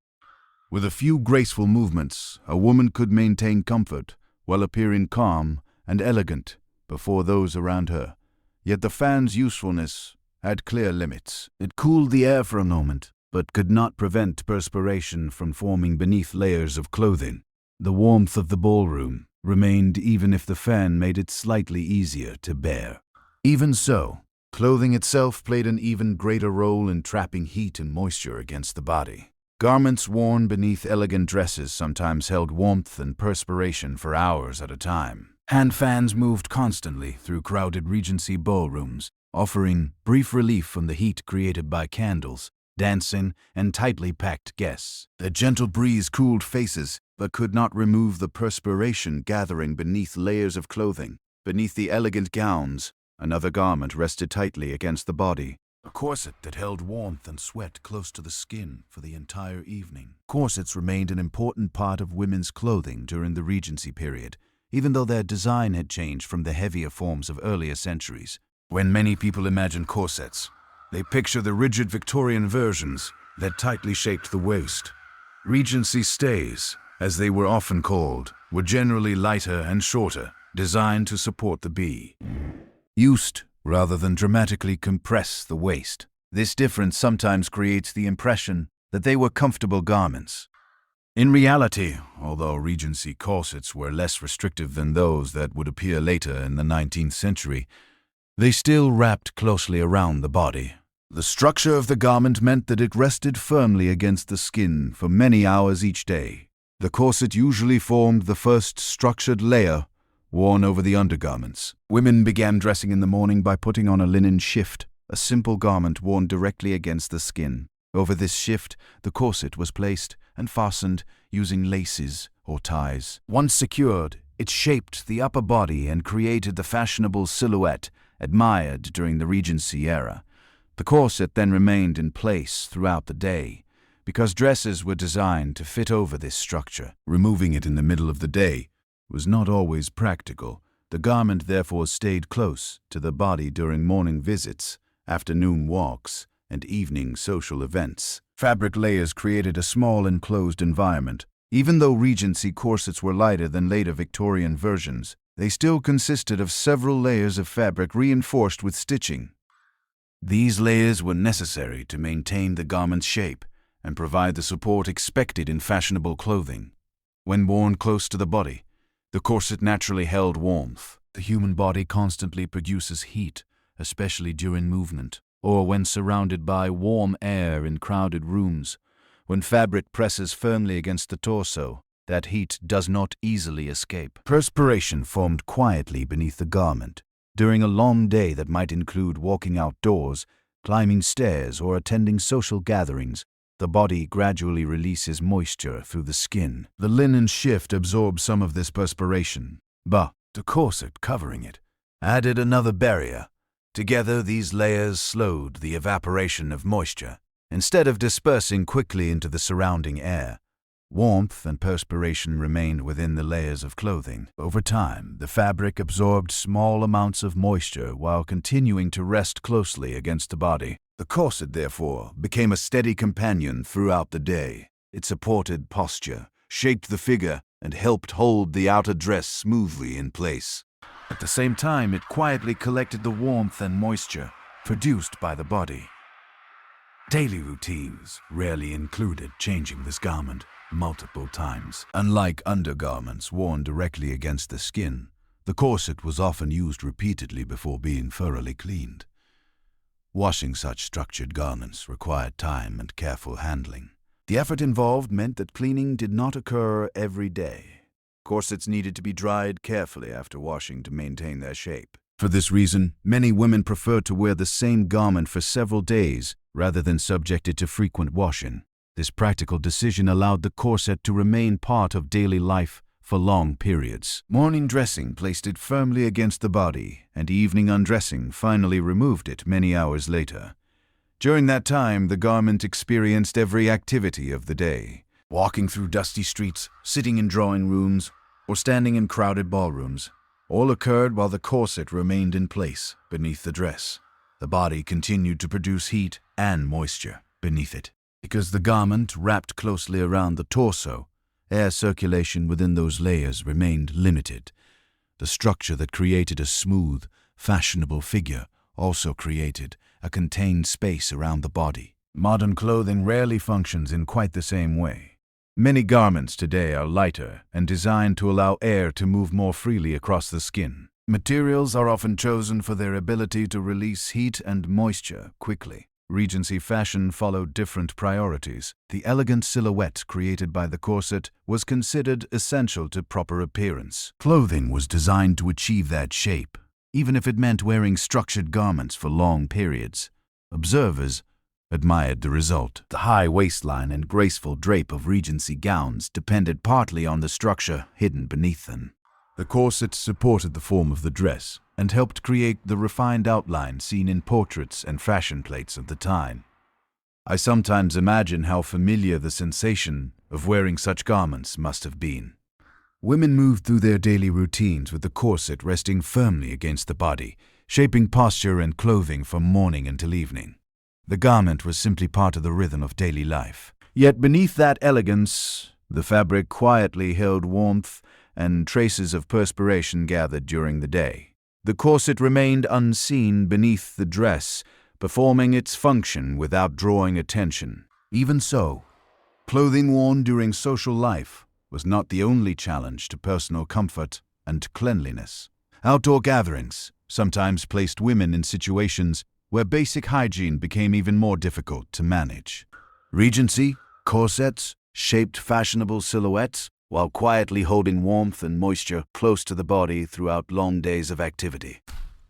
With a few graceful movements, a woman could maintain comfort while appearing calm and elegant before those around her. Yet the fan's usefulness had clear limits. It cooled the air for a moment, but could not prevent perspiration from forming beneath layers of clothing. The warmth of the ballroom remained even if the fan made it slightly easier to bear. Even so, clothing itself played an even greater role in trapping heat and moisture against the body. Garments worn beneath elegant dresses sometimes held warmth and perspiration for hours at a time. Hand fans moved constantly through crowded Regency ballrooms, offering brief relief from the heat created by candles, dancing, and tightly packed guests. The gentle breeze cooled faces, but could not remove the perspiration gathering beneath layers of clothing. Beneath the elegant gowns, another garment rested tightly against the body, A corset that held warmth and sweat close to the skin for the entire evening. Corsets remained an important part of women's clothing during the Regency period, even though their design had changed from the heavier forms of earlier centuries. When many people imagine corsets, they picture the rigid Victorian versions that tightly shaped the waist. Regency stays, as they were often called, were generally lighter and shorter, designed to support the bee. Used rather than dramatically compress the waist. This difference sometimes creates the impression that they were comfortable garments. In reality, although Regency corsets were less restrictive than those that would appear later in the 19th century, they still wrapped closely around the body. The structure of the garment meant that it rested firmly against the skin for many hours each day. The corset usually formed the first structured layer worn over the undergarments. Women began dressing in the morning by putting on a linen shift, a simple garment worn directly against the skin. Over this shift, the corset was placed and fastened using laces or ties. Once secured, it shaped the upper body and created the fashionable silhouette admired during the Regency era. The corset then remained in place throughout the day, because dresses were designed to fit over this structure. Removing it in the middle of the day was not always practical. The garment therefore stayed close to the body during morning visits, afternoon walks, and evening social events. Fabric layers created a small enclosed environment. Even though Regency corsets were lighter than later Victorian versions, they still consisted of several layers of fabric reinforced with stitching. These layers were necessary to maintain the garment's shape and provide the support expected in fashionable clothing. When worn close to the body, the corset naturally held warmth. The human body constantly produces heat, especially during movement, or when surrounded by warm air in crowded rooms. When fabric presses firmly against the torso, that heat does not easily escape. Perspiration formed quietly beneath the garment. During a long day that might include walking outdoors, climbing stairs, or attending social gatherings, the body gradually releases moisture through the skin. The linen shift absorbed some of this perspiration, but the corset covering it added another barrier. Together, these layers slowed the evaporation of moisture. Instead of dispersing quickly into the surrounding air, warmth and perspiration remained within the layers of clothing. Over time, the fabric absorbed small amounts of moisture while continuing to rest closely against the body. The corset, therefore, became a steady companion throughout the day. It supported posture, shaped the figure, and helped hold the outer dress smoothly in place. At the same time, it quietly collected the warmth and moisture produced by the body. Daily routines rarely included changing this garment multiple times. Unlike undergarments worn directly against the skin, the corset was often used repeatedly before being thoroughly cleaned. Washing such structured garments required time and careful handling. The effort involved meant that cleaning did not occur every day. Corsets needed to be dried carefully after washing to maintain their shape. For this reason, many women preferred to wear the same garment for several days rather than subject it to frequent washing. This practical decision allowed the corset to remain part of daily life for long periods. Morning dressing placed it firmly against the body, and evening undressing finally removed it many hours later. During that time, the garment experienced every activity of the day. Walking through dusty streets, sitting in drawing rooms, or standing in crowded ballrooms, all occurred while the corset remained in place beneath the dress. The body continued to produce heat and moisture beneath it. Because the garment wrapped closely around the torso, air circulation within those layers remained limited. The structure that created a smooth, fashionable figure also created a contained space around the body. Modern clothing rarely functions in quite the same way. Many garments today are lighter and designed to allow air to move more freely across the skin. Materials are often chosen for their ability to release heat and moisture quickly. Regency fashion followed different priorities. The elegant silhouette created by the corset was considered essential to proper appearance. Clothing was designed to achieve that shape, even if it meant wearing structured garments for long periods. Observers admired the result. The high waistline and graceful drape of Regency gowns depended partly on the structure hidden beneath them. The corset supported the form of the dress and helped create the refined outline seen in portraits and fashion plates of the time. I sometimes imagine how familiar the sensation of wearing such garments must have been. Women moved through their daily routines with the corset resting firmly against the body, shaping posture and clothing from morning until evening. The garment was simply part of the rhythm of daily life. Yet beneath that elegance, the fabric quietly held warmth and traces of perspiration gathered during the day. The corset remained unseen beneath the dress, performing its function without drawing attention. Even so, clothing worn during social life was not the only challenge to personal comfort and cleanliness. Outdoor gatherings sometimes placed women in situations where basic hygiene became even more difficult to manage. Regency, corsets, shaped fashionable silhouettes, while quietly holding warmth and moisture close to the body throughout long days of activity.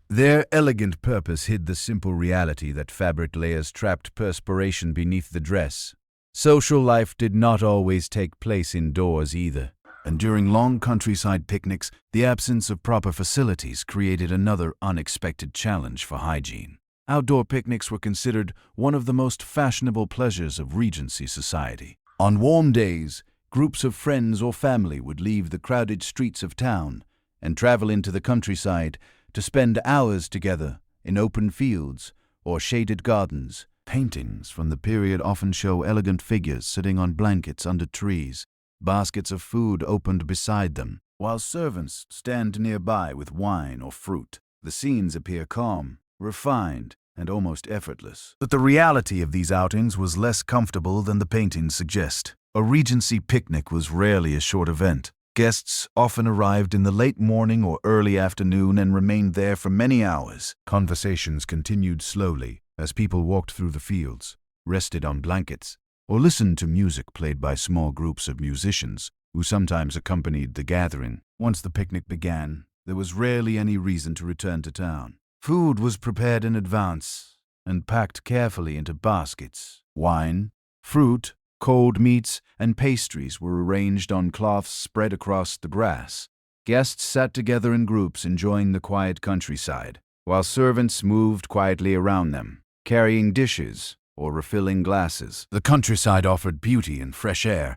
Their elegant purpose hid the simple reality that fabric layers trapped perspiration beneath the dress. Social life did not always take place indoors either, and during long countryside picnics, the absence of proper facilities created another unexpected challenge for hygiene. Outdoor picnics were considered one of the most fashionable pleasures of Regency society. On warm days, groups of friends or family would leave the crowded streets of town and travel into the countryside to spend hours together in open fields or shaded gardens. Paintings from the period often show elegant figures sitting on blankets under trees, baskets of food opened beside them, while servants stand nearby with wine or fruit. The scenes appear calm, refined, and almost effortless. But the reality of these outings was less comfortable than the paintings suggest. A Regency picnic was rarely a short event. Guests often arrived in the late morning or early afternoon and remained there for many hours. Conversations continued slowly as people walked through the fields, rested on blankets, or listened to music played by small groups of musicians who sometimes accompanied the gathering. Once the picnic began, there was rarely any reason to return to town. Food was prepared in advance and packed carefully into baskets. Wine, fruit, cold meats, and pastries were arranged on cloths spread across the grass. Guests sat together in groups enjoying the quiet countryside, while servants moved quietly around them, carrying dishes or refilling glasses. The countryside offered beauty and fresh air,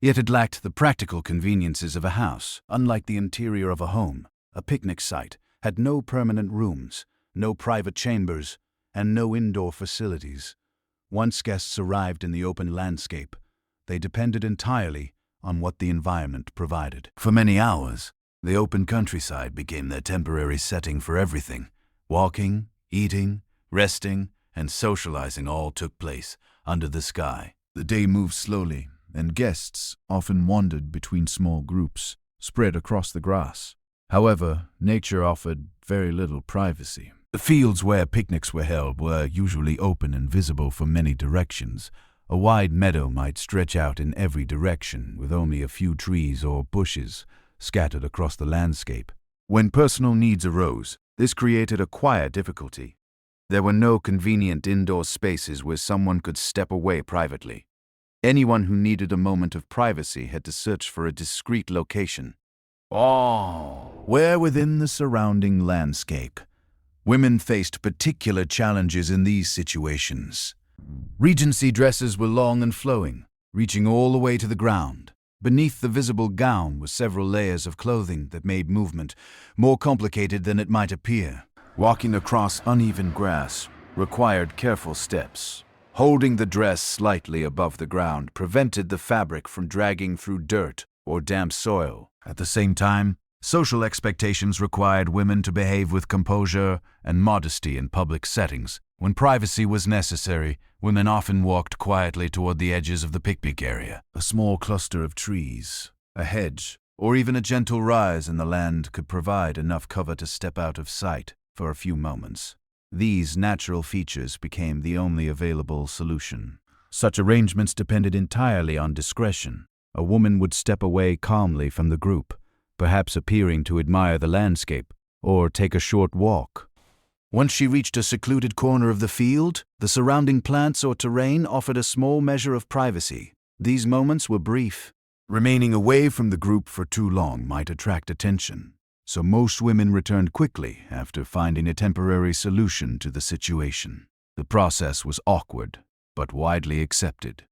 yet it lacked the practical conveniences of a house. Unlike the interior of a home, a picnic site had no permanent rooms, no private chambers, and no indoor facilities. Once guests arrived in the open landscape, they depended entirely on what the environment provided. For many hours, the open countryside became their temporary setting for everything. Walking, eating, resting, and socializing all took place under the sky. The day moved slowly, and guests often wandered between small groups spread across the grass. However, nature offered very little privacy. The fields where picnics were held were usually open and visible from many directions. A wide meadow might stretch out in every direction, with only a few trees or bushes scattered across the landscape. When personal needs arose, this created a quiet difficulty. There were no convenient indoor spaces where someone could step away privately. Anyone who needed a moment of privacy had to search for a discreet location. Where within the surrounding landscape. Women faced particular challenges in these situations. Regency dresses were long and flowing, reaching all the way to the ground. Beneath the visible gown were several layers of clothing that made movement more complicated than it might appear. Walking across uneven grass required careful steps. Holding the dress slightly above the ground prevented the fabric from dragging through dirt or damp soil. At the same time, social expectations required women to behave with composure and modesty in public settings. When privacy was necessary, women often walked quietly toward the edges of the picnic area. A small cluster of trees, a hedge, or even a gentle rise in the land could provide enough cover to step out of sight for a few moments. These natural features became the only available solution. Such arrangements depended entirely on discretion. A woman would step away calmly from the group, perhaps appearing to admire the landscape or take a short walk. Once she reached a secluded corner of the field, the surrounding plants or terrain offered a small measure of privacy. These moments were brief. Remaining away from the group for too long might attract attention. so most women returned quickly after finding a temporary solution to the situation. The process was awkward, but widely accepted.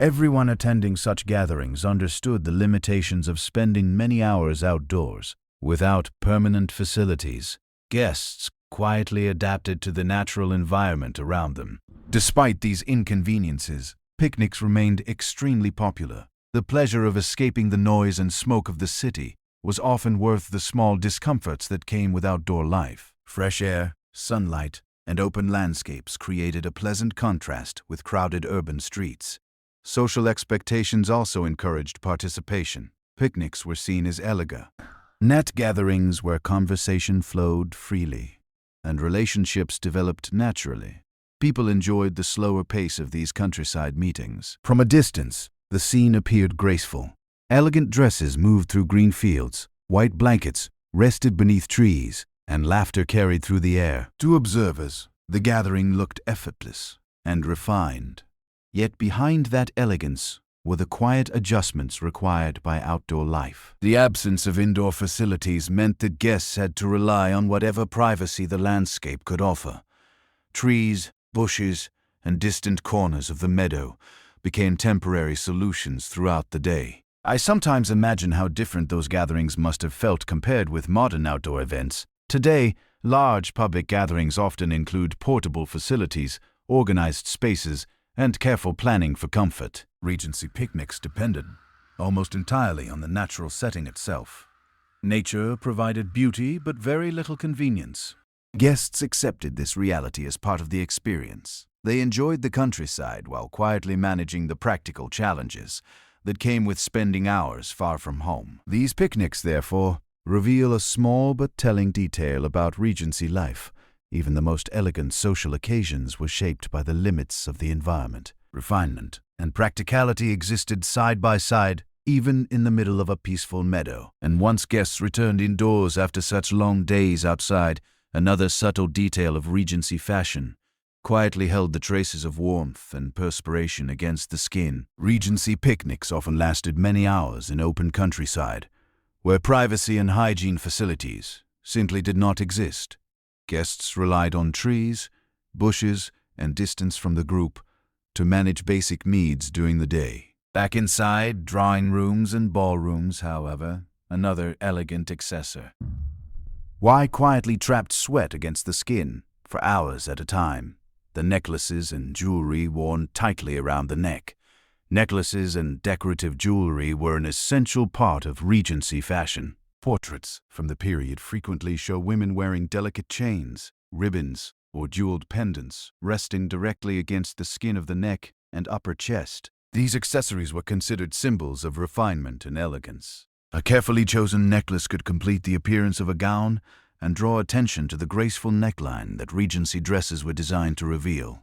Everyone attending such gatherings understood the limitations of spending many hours outdoors without permanent facilities. Guests quietly adapted to the natural environment around them. Despite these inconveniences, picnics remained extremely popular. The pleasure of escaping the noise and smoke of the city was often worth the small discomforts that came with outdoor life. Fresh air, sunlight, and open landscapes created a pleasant contrast with crowded urban streets. Social expectations also encouraged participation. Picnics were seen as elegant net gatherings where conversation flowed freely and relationships developed naturally. People enjoyed the slower pace of these countryside meetings. From a distance, the scene appeared graceful. Elegant dresses moved through green fields, white blankets rested beneath trees, and laughter carried through the air. To observers, the gathering looked effortless and refined. Yet behind that elegance were the quiet adjustments required by outdoor life. The absence of indoor facilities meant that guests had to rely on whatever privacy the landscape could offer. Trees, bushes, and distant corners of the meadow became temporary solutions throughout the day. I sometimes imagine how different those gatherings must have felt compared with modern outdoor events. Today, large public gatherings often include portable facilities, organized spaces, and careful planning for comfort. Regency picnics depended almost entirely on the natural setting itself. Nature provided beauty but very little convenience. Guests accepted this reality as part of the experience. They enjoyed the countryside while quietly managing the practical challenges that came with spending hours far from home. These picnics, therefore, reveal a small but telling detail about Regency life. Even the most elegant social occasions were shaped by the limits of the environment. Refinement and practicality existed side by side, even in the middle of a peaceful meadow. And once guests returned indoors after such long days outside, another subtle detail of Regency fashion quietly held the traces of warmth and perspiration against the skin. Regency picnics often lasted many hours in open countryside, where privacy and hygiene facilities simply did not exist. Guests relied on trees, bushes, and distance from the group to manage basic needs during the day. Back inside, drawing rooms and ballrooms, however, another elegant accessor. Why quietly trapped sweat against the skin for hours at a time? The necklaces and jewelry worn tightly around the neck. Necklaces and decorative jewelry were an essential part of Regency fashion. Portraits from the period frequently show women wearing delicate chains, ribbons, or jeweled pendants resting directly against the skin of the neck and upper chest. These accessories were considered symbols of refinement and elegance. A carefully chosen necklace could complete the appearance of a gown and draw attention to the graceful neckline that Regency dresses were designed to reveal.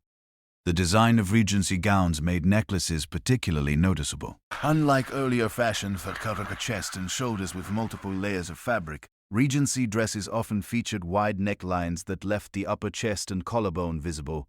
The design of Regency gowns made necklaces particularly noticeable. Unlike earlier fashions that covered the chest and shoulders with multiple layers of fabric, Regency dresses often featured wide necklines that left the upper chest and collarbone visible.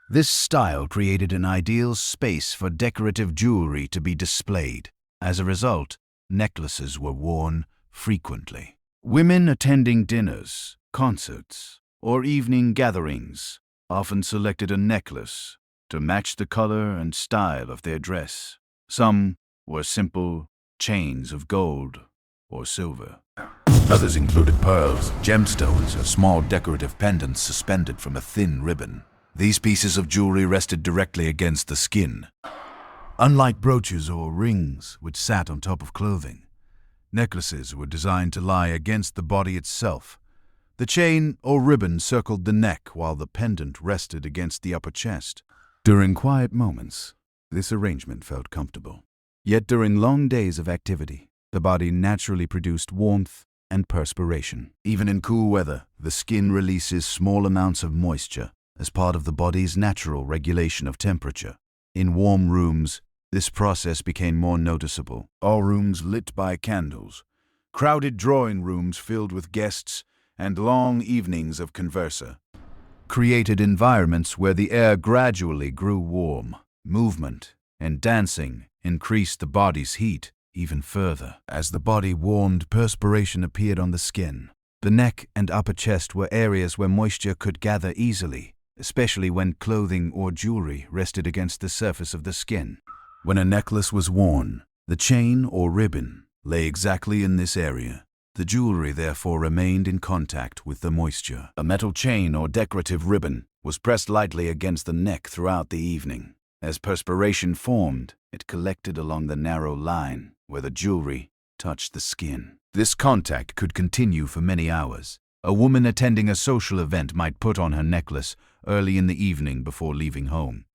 This style created an ideal space for decorative jewelry to be displayed. As a result, necklaces were worn frequently. Women attending dinners, concerts, or evening gatherings often selected a necklace to match the color and style of their dress. Some were simple chains of gold or silver. Others included pearls, gemstones, or small decorative pendants suspended from a thin ribbon. These pieces of jewelry rested directly against the skin. Unlike brooches or rings, which sat on top of clothing, necklaces were designed to lie against the body itself. The chain or ribbon circled the neck while the pendant rested against the upper chest. During quiet moments, this arrangement felt comfortable. Yet during long days of activity, the body naturally produced warmth and perspiration. Even in cool weather, the skin releases small amounts of moisture as part of the body's natural regulation of temperature. In warm rooms, this process became more noticeable. All rooms lit by candles, crowded drawing rooms filled with guests, and long evenings of conversa created environments where the air gradually grew warm. Movement and dancing increased the body's heat, even further. As the body warmed, perspiration appeared on the skin. The neck and upper chest were areas where moisture could gather easily, especially when clothing or jewelry rested against the surface of the skin. When a necklace was worn, the chain or ribbon lay exactly in this area. The jewelry therefore remained in contact with the moisture. A metal chain or decorative ribbon was pressed lightly against the neck throughout the evening. As perspiration formed, it collected along the narrow line where the jewelry touched the skin. This contact could continue for many hours. A woman attending a social event might put on her necklace early in the evening before leaving home.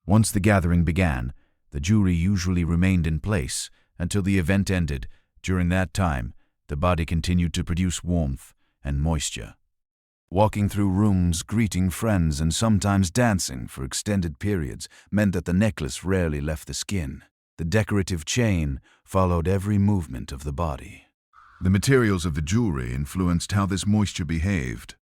Once the gathering began, the jewelry usually remained in place until the event ended. During that time, the body continued to produce warmth and moisture. Walking through rooms, greeting friends, and sometimes dancing for extended periods meant that the necklace rarely left the skin. The decorative chain followed every movement of the body. The materials of the jewelry influenced how this moisture behaved.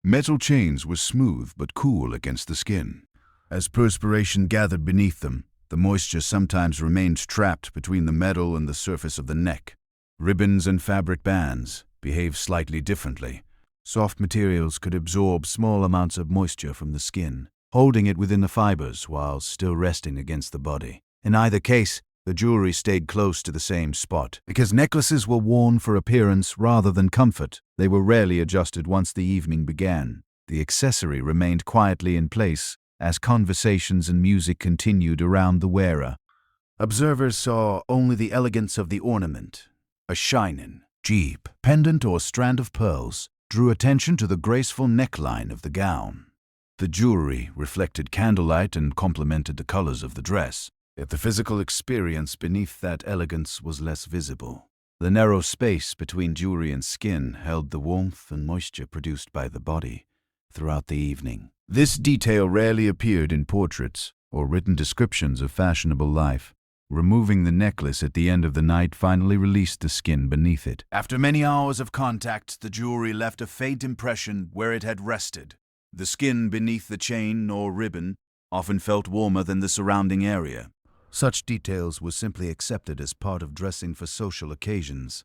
Metal chains were smooth but cool against the skin. As perspiration gathered beneath them, the moisture sometimes remained trapped between the metal and the surface of the neck. Ribbons and fabric bands behave slightly differently. Soft materials could absorb small amounts of moisture from the skin, holding it within the fibers while still resting against the body. In either case, the jewelry stayed close to the same spot. Because necklaces were worn for appearance rather than comfort, they were rarely adjusted once the evening began. The accessory remained quietly in place as conversations and music continued around the wearer. Observers saw only the elegance of the ornament. A shinin, jeep, pendant or strand of pearls drew attention to the graceful neckline of the gown. The jewelry reflected candlelight and complemented the colors of the dress, yet the physical experience beneath that elegance was less visible. The narrow space between jewelry and skin held the warmth and moisture produced by the body throughout the evening. This detail rarely appeared in portraits or written descriptions of fashionable life. Removing the necklace at the end of the night finally released the skin beneath it. After many hours of contact, the jewelry left a faint impression where it had rested. The skin beneath the chain or ribbon often felt warmer than the surrounding area. Such details were simply accepted as part of dressing for social occasions.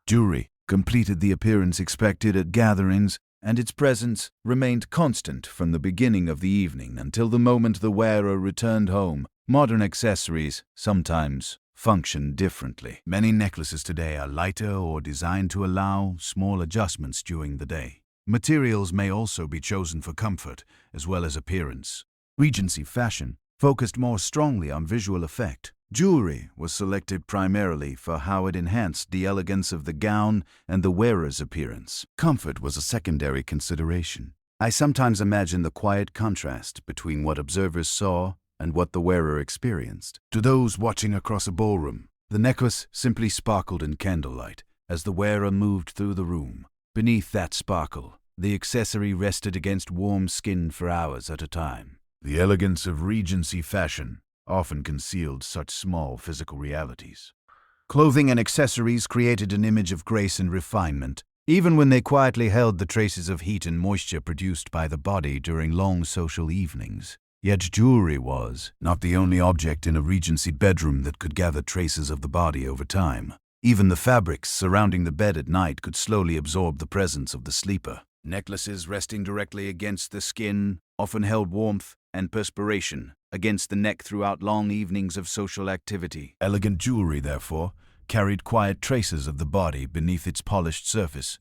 Jewelry completed the appearance expected at gatherings, and its presence remained constant from the beginning of the evening until the moment the wearer returned home. Modern accessories sometimes function differently. Many necklaces today are lighter or designed to allow small adjustments during the day. Materials may also be chosen for comfort as well as appearance. Regency fashion focused more strongly on visual effect. Jewelry was selected primarily for how it enhanced the elegance of the gown and the wearer's appearance. Comfort was a secondary consideration. I sometimes imagine the quiet contrast between what observers saw and what the wearer experienced. To those watching across a ballroom, the necklace simply sparkled in candlelight as the wearer moved through the room. Beneath that sparkle, the accessory rested against warm skin for hours at a time. The elegance of Regency fashion often concealed such small physical realities. Clothing and accessories created an image of grace and refinement, even when they quietly held the traces of heat and moisture produced by the body during long social evenings. Yet jewelry was not the only object in a Regency bedroom that could gather traces of the body over time. Even the fabrics surrounding the bed at night could slowly absorb the presence of the sleeper. Necklaces resting directly against the skin often held warmth and perspiration against the neck throughout long evenings of social activity. Elegant jewelry, therefore, carried quiet traces of the body beneath its polished surface.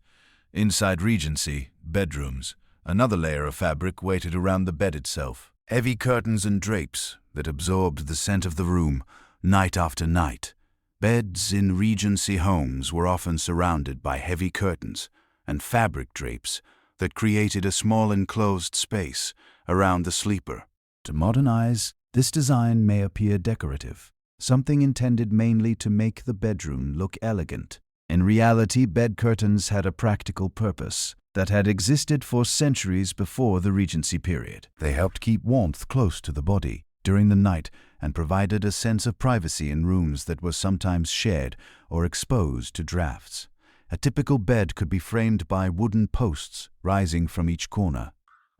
Inside Regency bedrooms, another layer of fabric waited around the bed itself. Heavy curtains and drapes that absorbed the scent of the room night after night. Beds in Regency homes were often surrounded by heavy curtains and fabric drapes that created a small enclosed space around the sleeper. To modern eyes, this design may appear decorative, something intended mainly to make the bedroom look elegant. In reality, bed curtains had a practical purpose that had existed for centuries before the Regency period. They helped keep warmth close to the body during the night and provided a sense of privacy in rooms that were sometimes shared or exposed to drafts. A typical bed could be framed by wooden posts rising from each corner.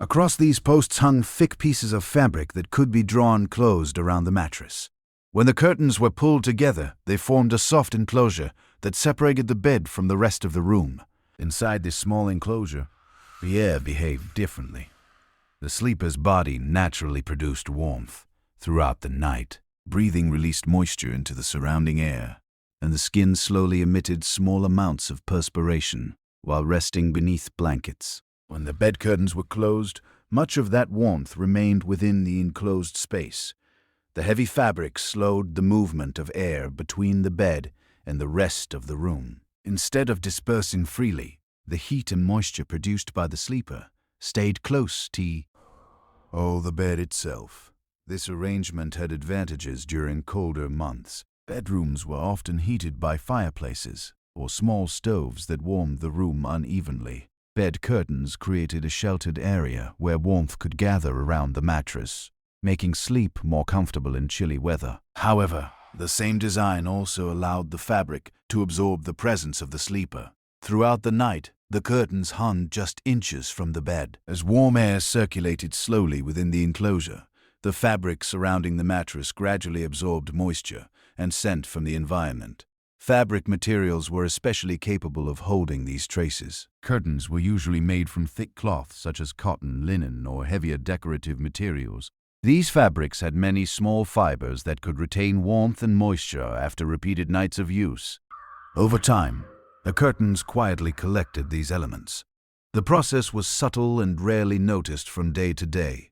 Across these posts hung thick pieces of fabric that could be drawn closed around the mattress. When the curtains were pulled together, they formed a soft enclosure that separated the bed from the rest of the room. Inside this small enclosure, the air behaved differently. The sleeper's body naturally produced warmth throughout the night. Breathing released moisture into the surrounding air, and the skin slowly emitted small amounts of perspiration while resting beneath blankets. When the bed curtains were closed, much of that warmth remained within the enclosed space. The heavy fabric slowed the movement of air between the bed and the rest of the room. Instead of dispersing freely, the heat and moisture produced by the sleeper stayed close to the bed itself. This arrangement had advantages during colder months. Bedrooms were often heated by fireplaces or small stoves that warmed the room unevenly. Bed curtains created a sheltered area where warmth could gather around the mattress, making sleep more comfortable in chilly weather. However, the same design also allowed the fabric to absorb the presence of the sleeper. Throughout the night, the curtains hung just inches from the bed. As warm air circulated slowly within the enclosure, the fabric surrounding the mattress gradually absorbed moisture and scent from the environment. Fabric materials were especially capable of holding these traces. Curtains were usually made from thick cloth such as cotton, linen, or heavier decorative materials. These fabrics had many small fibers that could retain warmth and moisture after repeated nights of use. Over time, the curtains quietly collected these elements. The process was subtle and rarely noticed from day to day.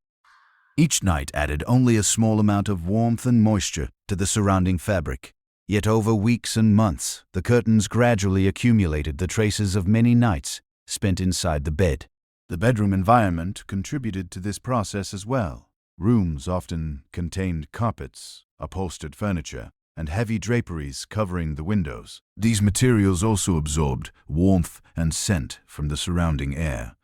Each night added only a small amount of warmth and moisture to the surrounding fabric. Yet over weeks and months, the curtains gradually accumulated the traces of many nights spent inside the bed. The bedroom environment contributed to this process as well. Rooms often contained carpets, upholstered furniture, and heavy draperies covering the windows. These materials also absorbed warmth and scent from the surrounding air.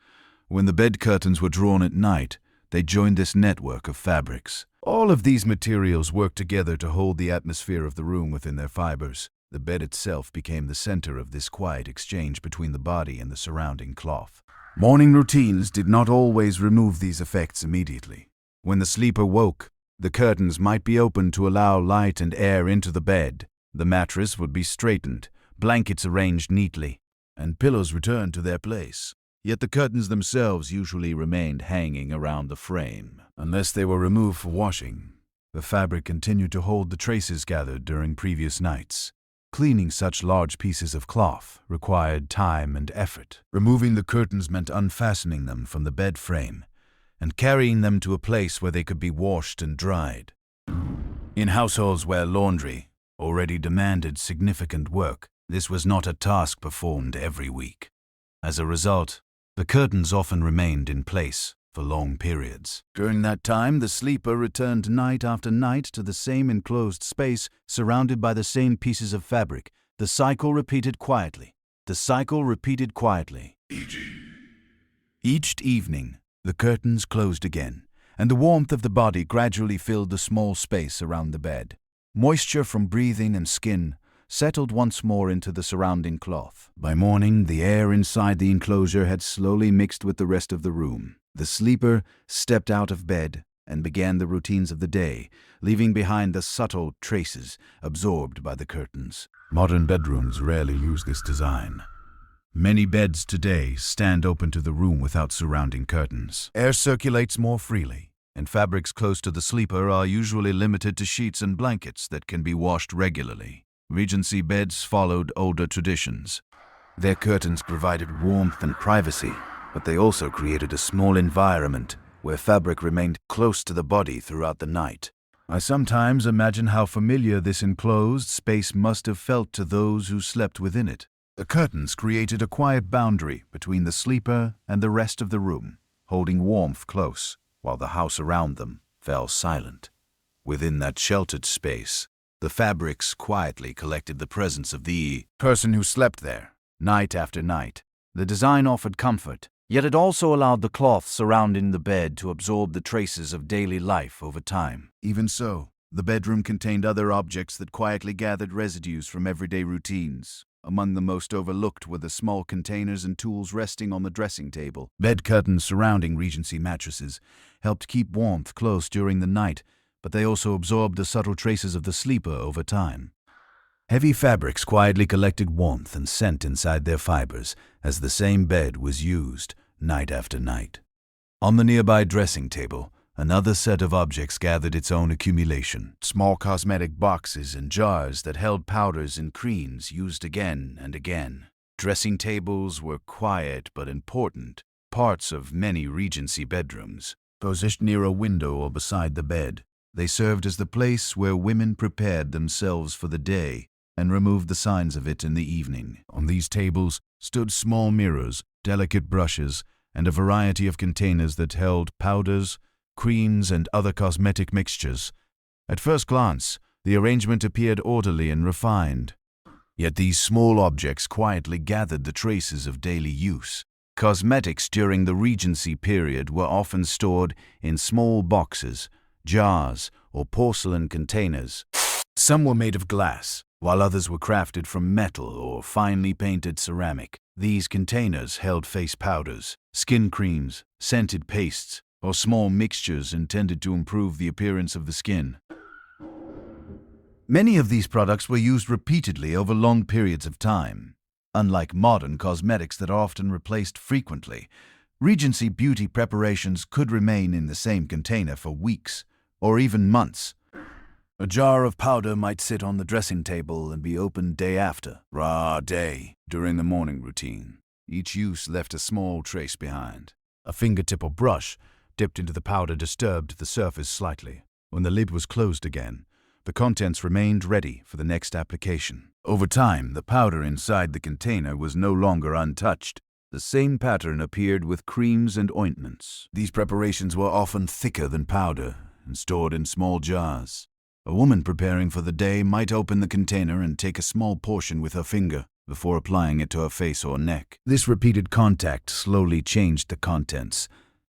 When the bed curtains were drawn at night, they joined this network of fabrics. All of these materials worked together to hold the atmosphere of the room within their fibers. The bed itself became the center of this quiet exchange between the body and the surrounding cloth. Morning routines did not always remove these effects immediately. When the sleeper woke, the curtains might be opened to allow light and air into the bed. The mattress would be straightened, blankets arranged neatly, and pillows returned to their place. Yet the curtains themselves usually remained hanging around the frame. Unless they were removed for washing, the fabric continued to hold the traces gathered during previous nights. Cleaning such large pieces of cloth required time and effort. Removing the curtains meant unfastening them from the bed frame and carrying them to a place where they could be washed and dried. In households where laundry already demanded significant work, this was not a task performed every week. As a result, the curtains often remained in place for long periods. During that time, the sleeper returned night after night to the same enclosed space, surrounded by the same pieces of fabric. The cycle repeated quietly. Each evening, the curtains closed again, and the warmth of the body gradually filled the small space around the bed. Moisture from breathing and skin settled once more into the surrounding cloth. By morning, the air inside the enclosure had slowly mixed with the rest of the room. The sleeper stepped out of bed and began the routines of the day, leaving behind the subtle traces absorbed by the curtains. Modern bedrooms rarely use this design. Many beds today stand open to the room without surrounding curtains. Air circulates more freely, and fabrics close to the sleeper are usually limited to sheets and blankets that can be washed regularly. Regency beds followed older traditions. Their curtains provided warmth and privacy, but they also created a small environment where fabric remained close to the body throughout the night. I sometimes imagine how familiar this enclosed space must have felt to those who slept within it. The curtains created a quiet boundary between the sleeper and the rest of the room, holding warmth close, while the house around them fell silent. Within that sheltered space, the fabrics quietly collected the presence of the person who slept there, night after night. The design offered comfort, yet it also allowed the cloth surrounding the bed to absorb the traces of daily life over time. Even so, the bedroom contained other objects that quietly gathered residues from everyday routines. Among the most overlooked were the small containers and tools resting on the dressing table. Bed curtains surrounding Regency mattresses helped keep warmth close during the night, but they also absorbed the subtle traces of the sleeper over time. Heavy fabrics quietly collected warmth and scent inside their fibers as the same bed was used night after night. On the nearby dressing table, another set of objects gathered its own accumulation. Small cosmetic boxes and jars that held powders and creams used again and again. Dressing tables were quiet but important parts of many Regency bedrooms. Positioned near a window or beside the bed, they served as the place where women prepared themselves for the day and removed the signs of it in the evening. On these tables stood small mirrors, delicate brushes, and a variety of containers that held powders, creams, and other cosmetic mixtures. At first glance, the arrangement appeared orderly and refined. Yet these small objects quietly gathered the traces of daily use. Cosmetics during the Regency period were often stored in small boxes, jars, or porcelain containers. Some were made of glass, while others were crafted from metal or finely painted ceramic. These containers held face powders, skin creams, scented pastes, or small mixtures intended to improve the appearance of the skin. Many of these products were used repeatedly over long periods of time. Unlike modern cosmetics that are often replaced frequently, Regency beauty preparations could remain in the same container for weeks or even months. A jar of powder might sit on the dressing table and be opened day after, during the morning routine. Each use left a small trace behind. A fingertip or brush dipped into the powder disturbed the surface slightly. When the lid was closed again, the contents remained ready for the next application. Over time, the powder inside the container was no longer untouched. The same pattern appeared with creams and ointments. These preparations were often thicker than powder and stored in small jars. A woman preparing for the day might open the container and take a small portion with her finger before applying it to her face or neck. This repeated contact slowly changed the contents.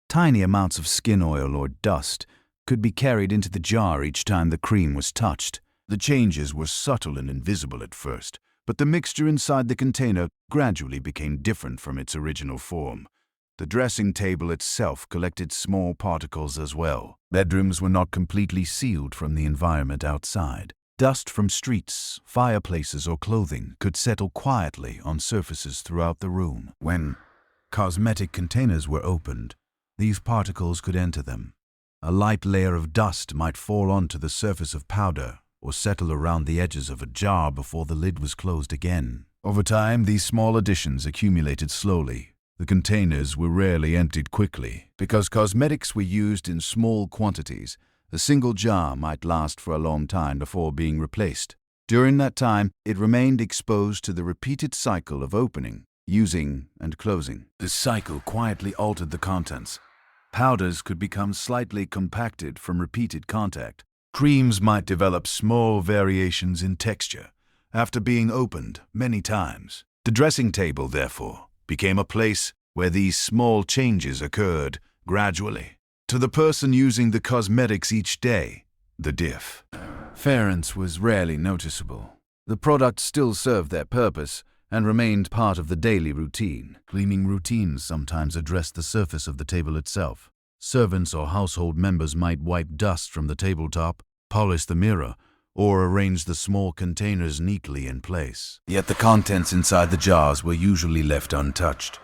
Tiny amounts of skin oil or dust could be carried into the jar each time the cream was touched. The changes were subtle and invisible at first, but the mixture inside the container gradually became different from its original form. The dressing table itself collected small particles as well. Bedrooms were not completely sealed from the environment outside. Dust from streets, fireplaces, or clothing could settle quietly on surfaces throughout the room. When cosmetic containers were opened, these particles could enter them. A light layer of dust might fall onto the surface of powder or settle around the edges of a jar before the lid was closed again. Over time, these small additions accumulated slowly. The containers were rarely emptied quickly. Because cosmetics were used in small quantities, a single jar might last for a long time before being replaced. During that time, it remained exposed to the repeated cycle of opening, using, and closing. This cycle quietly altered the contents. Powders could become slightly compacted from repeated contact. Creams might develop small variations in texture after being opened many times. The dressing table, therefore, became a place where these small changes occurred gradually. To the person using the cosmetics each day, the difference was rarely noticeable. The products still served their purpose and remained part of the daily routine. Cleaning routines sometimes addressed the surface of the table itself. Servants or household members might wipe dust from the tabletop, polish the mirror, or arrange the small containers neatly in place. Yet the contents inside the jars were usually left untouched.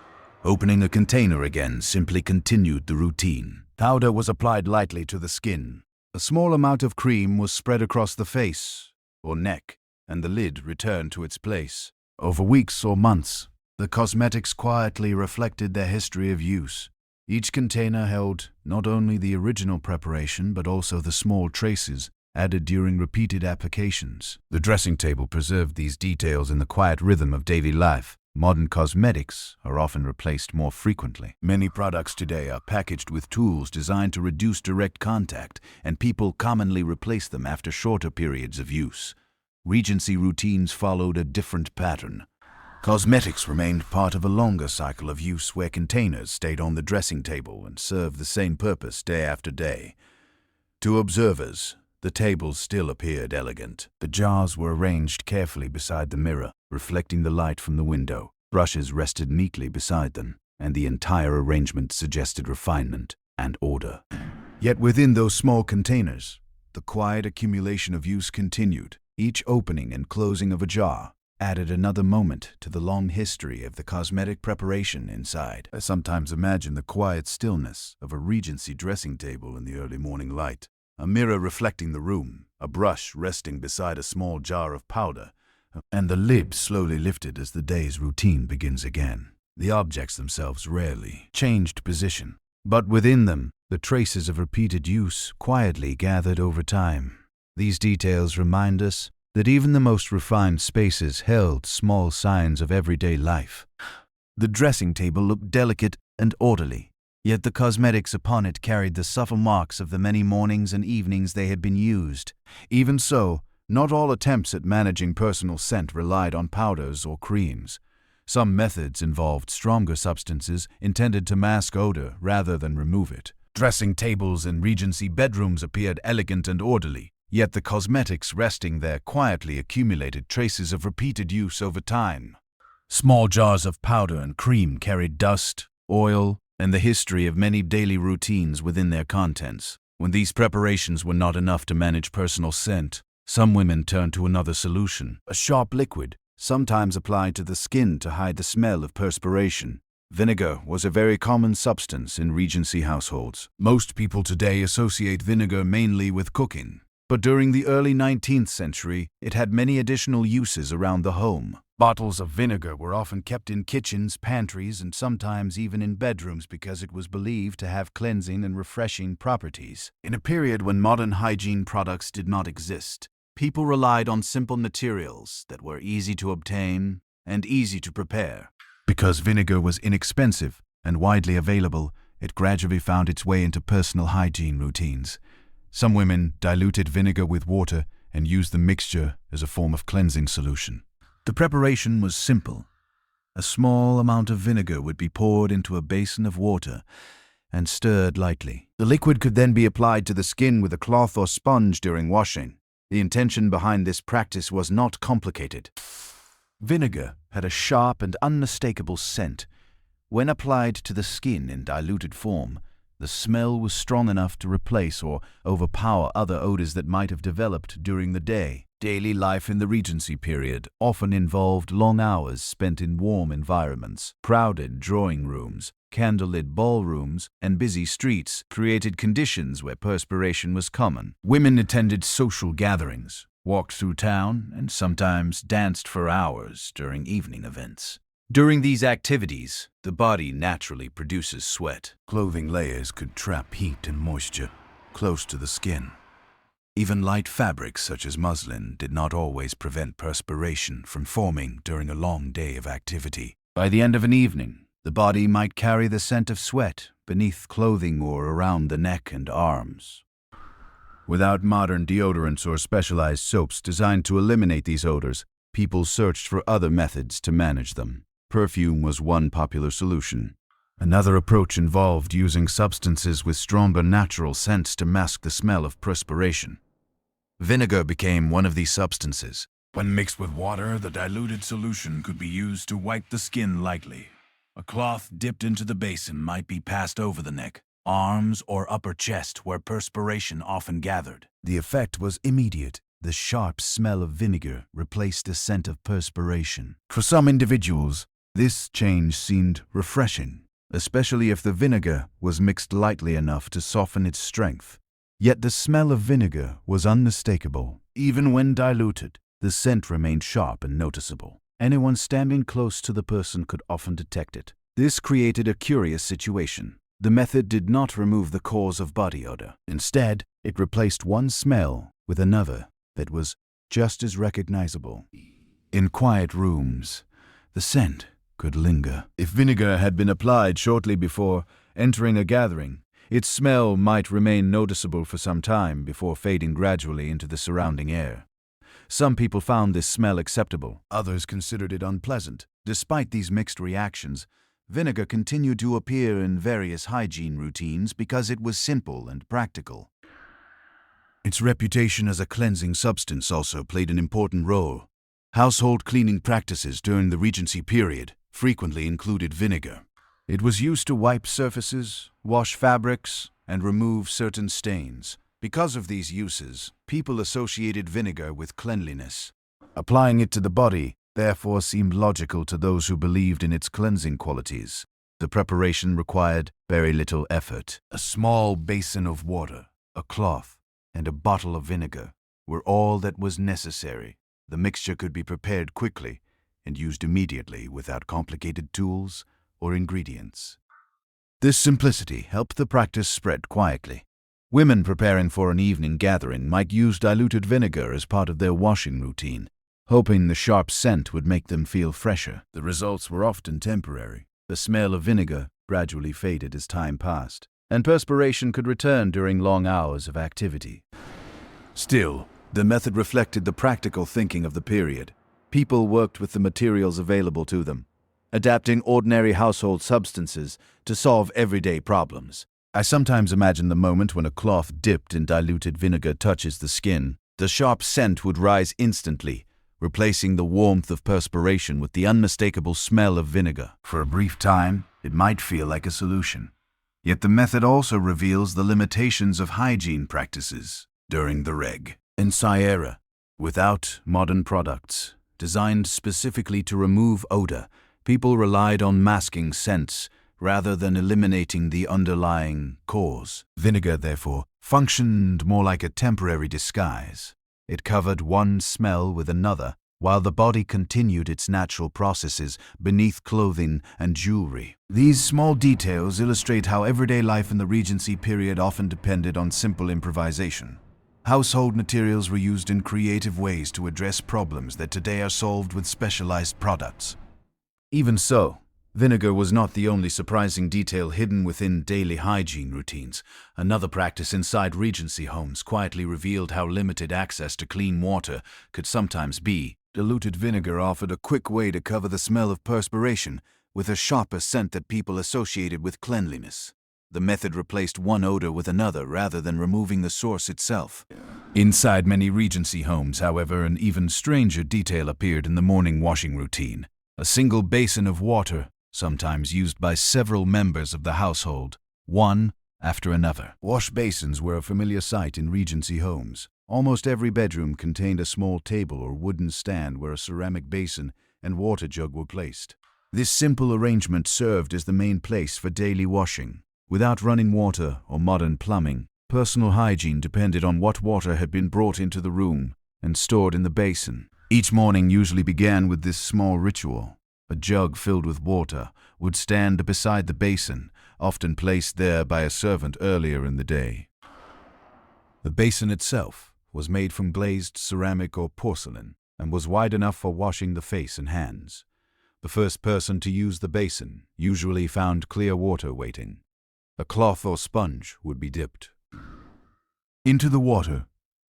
Opening a container again simply continued the routine. Powder was applied lightly to the skin. A small amount of cream was spread across the face or neck, and the lid returned to its place. Over weeks or months, the cosmetics quietly reflected their history of use. Each container held not only the original preparation but also the small traces added during repeated applications. The dressing table preserved these details in the quiet rhythm of daily life. Modern cosmetics are often replaced more frequently. Many products today are packaged with tools designed to reduce direct contact, and people commonly replace them after shorter periods of use. Regency routines followed a different pattern. Cosmetics remained part of a longer cycle of use where containers stayed on the dressing table and served the same purpose day after day. To observers, the tables still appeared elegant. The jars were arranged carefully beside the mirror, reflecting the light from the window. Brushes rested neatly beside them, and the entire arrangement suggested refinement and order. Yet within those small containers, The quiet accumulation of use continued. Each opening and closing of a jar added another moment to the long history of the cosmetic preparation inside. I sometimes imagine the quiet stillness of a Regency dressing table in the early morning light. A mirror reflecting the room, a brush resting beside a small jar of powder, and the lid slowly lifted as the day's routine begins again. The objects themselves rarely changed position, but within them, the traces of repeated use quietly gathered over time. These details remind us that even the most refined spaces held small signs of everyday life. The dressing table looked delicate and orderly, yet the cosmetics upon it carried the subtle marks of the many mornings and evenings they had been used. Even so, not all attempts at managing personal scent relied on powders or creams. Some methods involved stronger substances intended to mask odor rather than remove it. Dressing tables in Regency bedrooms appeared elegant and orderly, yet the cosmetics resting there quietly accumulated traces of repeated use over time. Small jars of powder and cream carried dust, oil, and the history of many daily routines within their contents. When these preparations were not enough to manage personal scent, some women turned to another solution, a sharp liquid, sometimes applied to the skin to hide the smell of perspiration. Vinegar was a very common substance in Regency households. Most people today associate vinegar mainly with cooking, but during the early 19th century, it had many additional uses around the home. Bottles of vinegar were often kept in kitchens, pantries, and sometimes even in bedrooms because it was believed to have cleansing and refreshing properties. In a period when modern hygiene products did not exist, people relied on simple materials that were easy to obtain and easy to prepare. Because vinegar was inexpensive and widely available, it gradually found its way into personal hygiene routines. Some women diluted vinegar with water and used the mixture as a form of cleansing solution. The preparation was simple. A small amount of vinegar would be poured into a basin of water and stirred lightly. The liquid could then be applied to the skin with a cloth or sponge during washing. The intention behind this practice was not complicated. Vinegar had a sharp and unmistakable scent. When applied to the skin in diluted form, the smell was strong enough to replace or overpower other odors that might have developed during the day. Daily life in the Regency period often involved long hours spent in warm environments. Crowded drawing rooms, candlelit ballrooms, and busy streets created conditions where perspiration was common. Women attended social gatherings, walked through town, and sometimes danced for hours during evening events. During these activities, the body naturally produces sweat. Clothing layers could trap heat and moisture close to the skin. Even light fabrics such as muslin did not always prevent perspiration from forming during a long day of activity. By the end of an evening, the body might carry the scent of sweat beneath clothing or around the neck and arms. Without modern deodorants or specialized soaps designed to eliminate these odors, people searched for other methods to manage them. Perfume was one popular solution. Another approach involved using substances with stronger natural scents to mask the smell of perspiration. Vinegar became one of these substances. When mixed with water, the diluted solution could be used to wipe the skin lightly. A cloth dipped into the basin might be passed over the neck, arms, or upper chest where perspiration often gathered. The effect was immediate. The sharp smell of vinegar replaced the scent of perspiration. For some individuals, this change seemed refreshing, especially if the vinegar was mixed lightly enough to soften its strength. Yet the smell of vinegar was unmistakable. Even when diluted, the scent remained sharp and noticeable. Anyone standing close to the person could often detect it. This created a curious situation. The method did not remove the cause of body odor. Instead, it replaced one smell with another that was just as recognizable. In quiet rooms, the scent could linger. If vinegar had been applied shortly before entering a gathering, its smell might remain noticeable for some time before fading gradually into the surrounding air. Some people found this smell acceptable. Others considered it unpleasant. Despite these mixed reactions, vinegar continued to appear in various hygiene routines because it was simple and practical. Its reputation as a cleansing substance also played an important role. Household cleaning practices during the Regency period frequently included vinegar. It was used to wipe surfaces, wash fabrics, and remove certain stains. Because of these uses, people associated vinegar with cleanliness. Applying it to the body, therefore, seemed logical to those who believed in its cleansing qualities. The preparation required very little effort. A small basin of water, a cloth, and a bottle of vinegar were all that was necessary. The mixture could be prepared quickly and used immediately without complicated tools or ingredients. This simplicity helped the practice spread quietly. Women preparing for an evening gathering might use diluted vinegar as part of their washing routine, hoping the sharp scent would make them feel fresher. The results were often temporary. The smell of vinegar gradually faded as time passed, and perspiration could return during long hours of activity. Still, the method reflected the practical thinking of the period. People worked with the materials available to them, adapting ordinary household substances to solve everyday problems. I sometimes imagine the moment when a cloth dipped in diluted vinegar touches the skin. The sharp scent would rise instantly, replacing the warmth of perspiration with the unmistakable smell of vinegar. For a brief time, it might feel like a solution. Yet the method also reveals the limitations of hygiene practices during the Regency era. Without modern products, designed specifically to remove odor, people relied on masking scents rather than eliminating the underlying cause. Vinegar, therefore, functioned more like a temporary disguise. It covered one smell with another, while the body continued its natural processes beneath clothing and jewelry. These small details illustrate how everyday life in the Regency period often depended on simple improvisation. Household materials were used in creative ways to address problems that today are solved with specialized products. Even so, vinegar was not the only surprising detail hidden within daily hygiene routines. Another practice inside Regency homes quietly revealed how limited access to clean water could sometimes be. Diluted vinegar offered a quick way to cover the smell of perspiration with a sharper scent that people associated with cleanliness. The method replaced one odor with another rather than removing the source itself. Inside many Regency homes, however, an even stranger detail appeared in the morning washing routine. A single basin of water, sometimes used by several members of the household, one after another. Wash basins were a familiar sight in Regency homes. Almost every bedroom contained a small table or wooden stand where a ceramic basin and water jug were placed. This simple arrangement served as the main place for daily washing. Without running water or modern plumbing, personal hygiene depended on what water had been brought into the room and stored in the basin. Each morning usually began with this small ritual. A jug filled with water would stand beside the basin, often placed there by a servant earlier in the day. The basin itself was made from glazed ceramic or porcelain and was wide enough for washing the face and hands. The first person to use the basin usually found clear water waiting. A cloth or sponge would be dipped into the water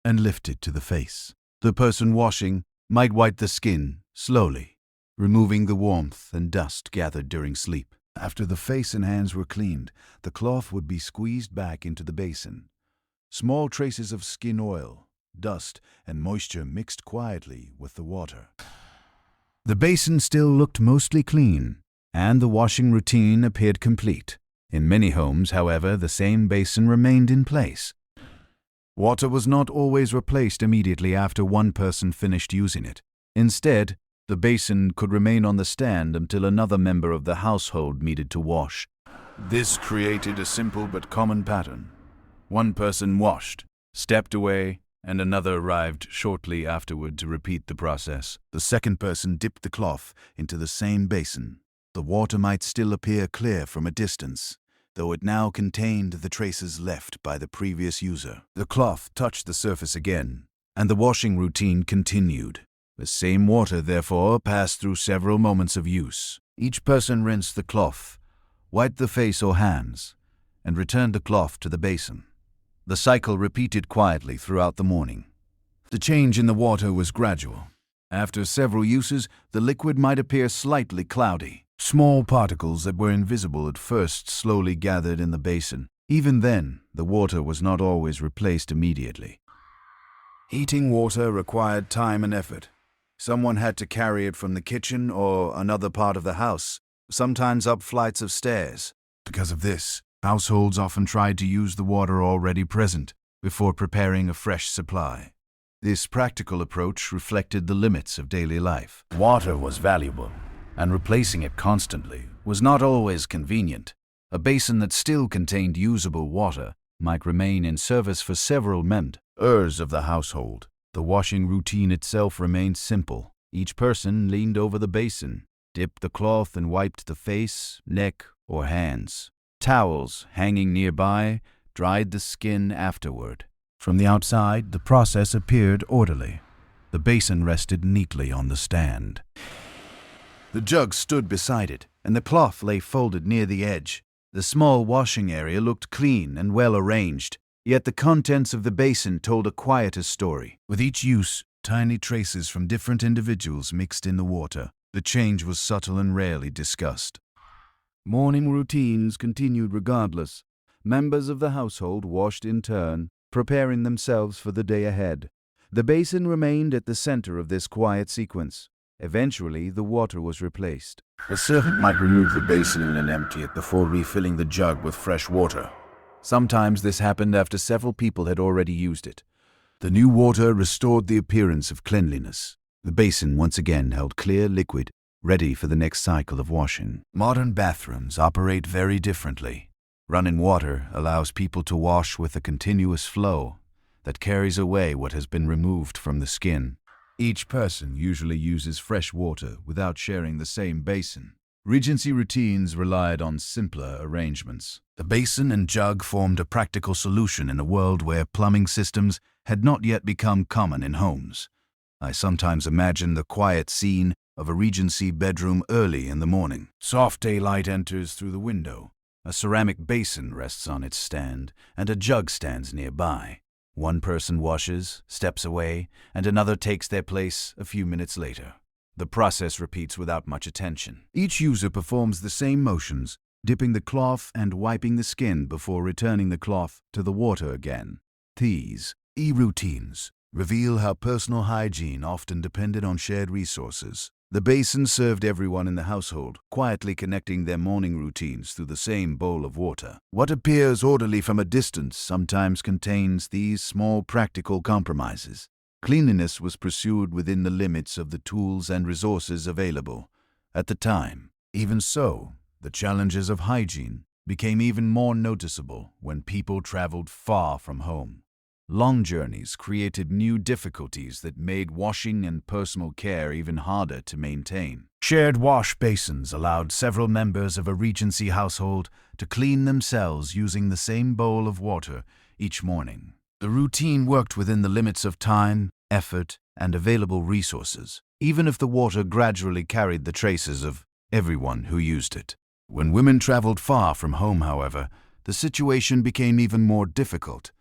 and lifted to the face. The person washing might wipe the skin slowly, removing the warmth and dust gathered during sleep. After the face and hands were cleaned, the cloth would be squeezed back into the basin. Small traces of skin oil, dust, and moisture mixed quietly with the water. The basin still looked mostly clean, and the washing routine appeared complete. In many homes, however, the same basin remained in place. Water was not always replaced immediately after one person finished using it. Instead, the basin could remain on the stand until another member of the household needed to wash. This created a simple but common pattern. One person washed, stepped away, and another arrived shortly afterward to repeat the process. The second person dipped the cloth into the same basin. The water might still appear clear from a distance, though it now contained the traces left by the previous user. The cloth touched the surface again, and the washing routine continued. The same water, therefore, passed through several moments of use. Each person rinsed the cloth, wiped the face or hands, and returned the cloth to the basin. The cycle repeated quietly throughout the morning. The change in the water was gradual. After several uses, the liquid might appear slightly cloudy. Small particles that were invisible at first slowly gathered in the basin. Even then, the water was not always replaced immediately. Heating water required time and effort. Someone had to carry it from the kitchen or another part of the house, sometimes up flights of stairs. Because of this, households often tried to use the water already present, before preparing a fresh supply. This practical approach reflected the limits of daily life. Water was valuable, and replacing it constantly was not always convenient. A basin that still contained usable water might remain in service for several members of the household. The washing routine itself remained simple. Each person leaned over the basin, dipped the cloth and wiped the face, neck, or hands. Towels hanging nearby dried the skin afterward. From the outside, the process appeared orderly. The basin rested neatly on the stand. The jug stood beside it, and the cloth lay folded near the edge. The small washing area looked clean and well arranged, yet the contents of the basin told a quieter story. With each use, tiny traces from different individuals mixed in the water. The change was subtle and rarely discussed. Morning routines continued regardless. Members of the household washed in turn, preparing themselves for the day ahead. The basin remained at the center of this quiet sequence. Eventually, the water was replaced. A servant might remove the basin and empty it before refilling the jug with fresh water. Sometimes this happened after several people had already used it. The new water restored the appearance of cleanliness. The basin once again held clear liquid, ready for the next cycle of washing. Modern bathrooms operate very differently. Running water allows people to wash with a continuous flow that carries away what has been removed from the skin. Each person usually uses fresh water without sharing the same basin. Regency routines relied on simpler arrangements. The basin and jug formed a practical solution in a world where plumbing systems had not yet become common in homes. I sometimes imagine the quiet scene of a Regency bedroom early in the morning. Soft daylight enters through the window. A ceramic basin rests on its stand, and a jug stands nearby. One person washes, steps away, and another takes their place a few minutes later. The process repeats without much attention. Each user performs the same motions, dipping the cloth and wiping the skin before returning the cloth to the water again. These routines reveal how personal hygiene often depended on shared resources. The basin served everyone in the household, quietly connecting their morning routines through the same bowl of water. What appears orderly from a distance sometimes contains these small practical compromises. Cleanliness was pursued within the limits of the tools and resources available at the time. Even so, the challenges of hygiene became even more noticeable when people traveled far from home. Long journeys created new difficulties that made washing and personal care even harder to maintain. Shared wash basins allowed several members of a Regency household to clean themselves using the same bowl of water each morning. The routine worked within the limits of time, effort, and available resources, even if the water gradually carried the traces of everyone who used it. When women traveled far from home, however, the situation became even more difficult,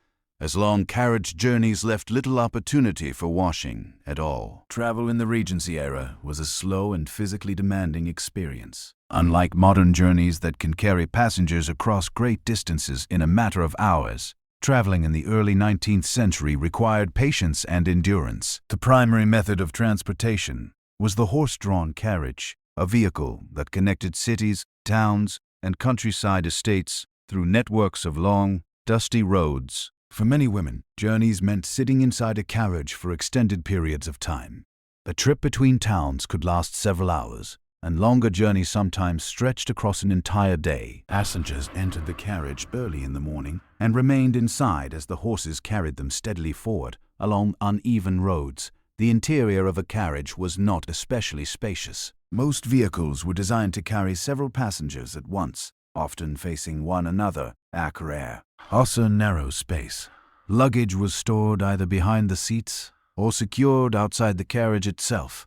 as long carriage journeys left little opportunity for washing at all. Travel in the Regency era was a slow and physically demanding experience. Unlike modern journeys that can carry passengers across great distances in a matter of hours, traveling in the early 19th century required patience and endurance. The primary method of transportation was the horse-drawn carriage, a vehicle that connected cities, towns, and countryside estates through networks of long, dusty roads. For many women, journeys meant sitting inside a carriage for extended periods of time. A trip between towns could last several hours, and longer journeys sometimes stretched across an entire day. Passengers entered the carriage early in the morning and remained inside as the horses carried them steadily forward along uneven roads. The interior of a carriage was not especially spacious. Most vehicles were designed to carry several passengers at once, often facing one another, rare. Also narrow space. Luggage was stored either behind the seats or secured outside the carriage itself.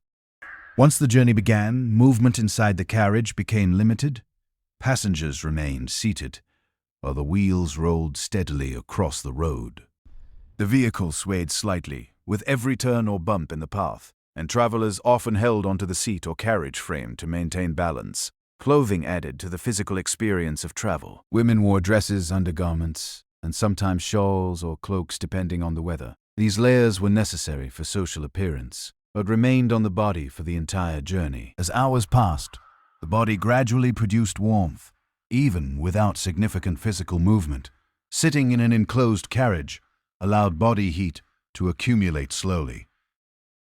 Once the journey began, movement inside the carriage became limited. Passengers remained seated, while the wheels rolled steadily across the road. The vehicle swayed slightly, with every turn or bump in the path, and travelers often held onto the seat or carriage frame to maintain balance. Clothing added to the physical experience of travel. Women wore dresses, undergarments, and sometimes shawls or cloaks depending on the weather. These layers were necessary for social appearance, but remained on the body for the entire journey. As hours passed, the body gradually produced warmth, even without significant physical movement. Sitting in an enclosed carriage allowed body heat to accumulate slowly.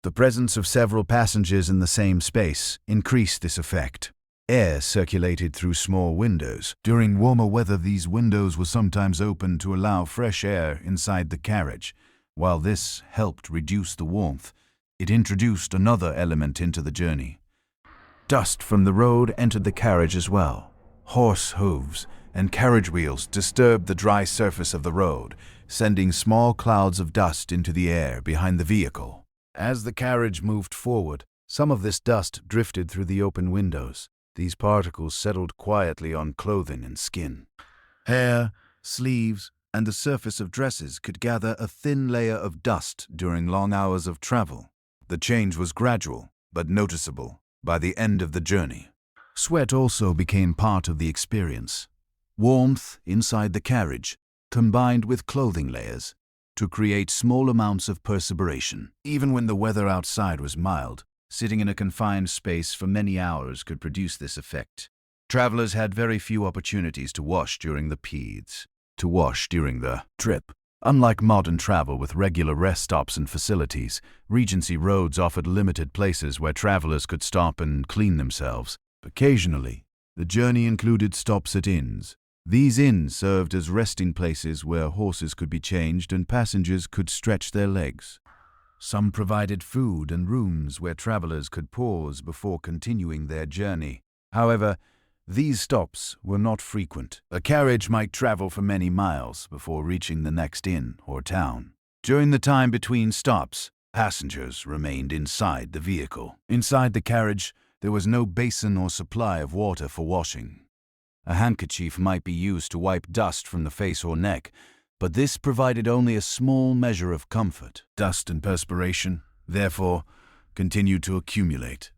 The presence of several passengers in the same space increased this effect. Air circulated through small windows. During warmer weather, these windows were sometimes opened to allow fresh air inside the carriage. While this helped reduce the warmth, it introduced another element into the journey. Dust from the road entered the carriage as well. Horse hooves and carriage wheels disturbed the dry surface of the road, sending small clouds of dust into the air behind the vehicle. As the carriage moved forward, some of this dust drifted through the open windows. These particles settled quietly on clothing and skin. Hair, sleeves, and the surface of dresses could gather a thin layer of dust during long hours of travel. The change was gradual, but noticeable by the end of the journey. Sweat also became part of the experience. Warmth inside the carriage combined with clothing layers to create small amounts of perspiration. Even when the weather outside was mild, sitting in a confined space for many hours could produce this effect. Travelers had very few opportunities to wash during the trip. Unlike modern travel with regular rest stops and facilities, Regency roads offered limited places where travelers could stop and clean themselves. Occasionally, the journey included stops at inns. These inns served as resting places where horses could be changed and passengers could stretch their legs. Some provided food and rooms where travelers could pause before continuing their journey. However, these stops were not frequent. A carriage might travel for many miles before reaching the next inn or town. During the time between stops, passengers remained inside the vehicle. Inside the carriage, there was no basin or supply of water for washing. A handkerchief might be used to wipe dust from the face or neck, but this provided only a small measure of comfort. Dust and perspiration, therefore, continued to accumulate.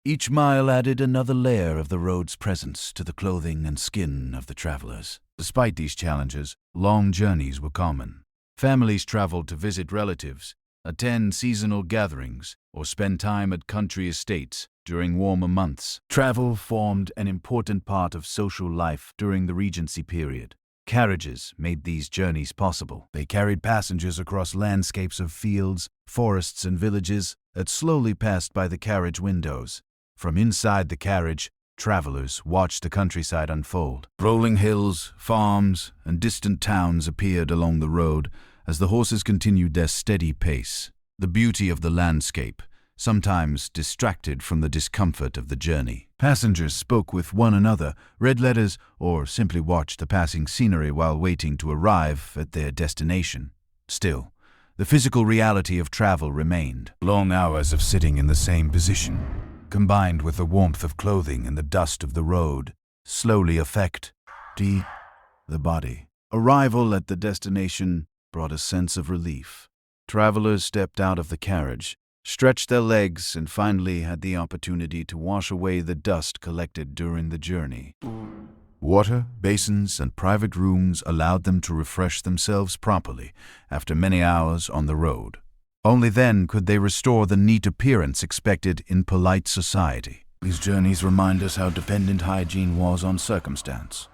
Each mile added another layer of the road's presence to the clothing and skin of the travelers. Despite these challenges, long journeys were common. Families traveled to visit relatives, attend seasonal gatherings, or spend time at country estates during warmer months. Travel formed an important part of social life during the Regency period. Carriages made these journeys possible. They carried passengers across landscapes of fields, forests, and villages that slowly passed by the carriage windows. From inside the carriage, travelers watched the countryside unfold. Rolling hills, farms, and distant towns appeared along the road as the horses continued their steady pace. The beauty of the landscape sometimes distracted from the discomfort of the journey. Passengers spoke with one another, read letters, or simply watched the passing scenery while waiting to arrive at their destination. Still, the physical reality of travel remained. Long hours of sitting in the same position, combined with the warmth of clothing and the dust of the road, slowly affect the body. Arrival at the destination brought a sense of relief. Travelers stepped out of the carriage, stretched their legs, and finally had the opportunity to wash away the dust collected during the journey. Water, basins, and private rooms allowed them to refresh themselves properly after many hours on the road. Only then could they restore the neat appearance expected in polite society. These journeys remind us how dependent hygiene was on circumstance.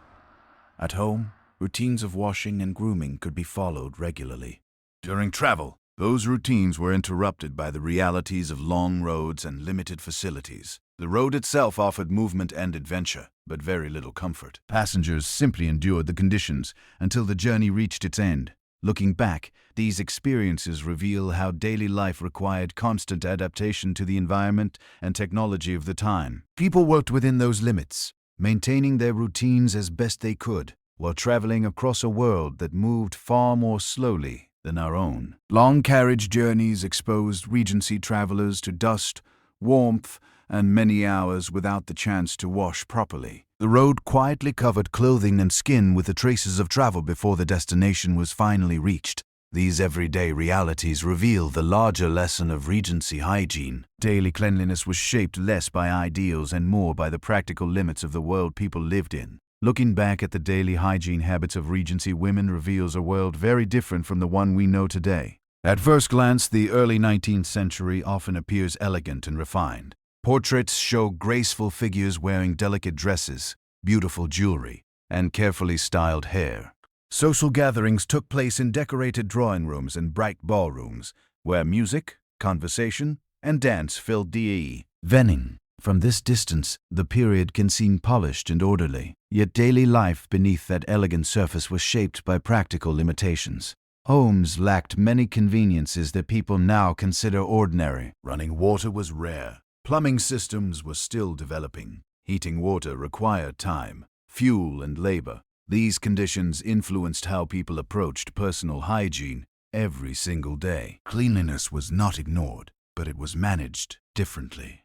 At home, routines of washing and grooming could be followed regularly. During travel, those routines were interrupted by the realities of long roads and limited facilities. The road itself offered movement and adventure, but very little comfort. Passengers simply endured the conditions until the journey reached its end. Looking back, these experiences reveal how daily life required constant adaptation to the environment and technology of the time. People worked within those limits, maintaining their routines as best they could, while traveling across a world that moved far more slowly than our own. Long carriage journeys exposed Regency travelers to dust, warmth, and many hours without the chance to wash properly. The road quietly covered clothing and skin with the traces of travel before the destination was finally reached. These everyday realities reveal the larger lesson of Regency hygiene. Daily cleanliness was shaped less by ideals and more by the practical limits of the world people lived in. Looking back at the daily hygiene habits of Regency women reveals a world very different from the one we know today. At first glance, the early 19th century often appears elegant and refined. Portraits show graceful figures wearing delicate dresses, beautiful jewelry, and carefully styled hair. Social gatherings took place in decorated drawing rooms and bright ballrooms, where music, conversation, and dance filled the venue. From this distance, the period can seem polished and orderly, yet daily life beneath that elegant surface was shaped by practical limitations. Homes lacked many conveniences that people now consider ordinary. Running water was rare. Plumbing systems were still developing. Heating water required time, fuel, and labor. These conditions influenced how people approached personal hygiene every single day. Cleanliness was not ignored, but it was managed differently.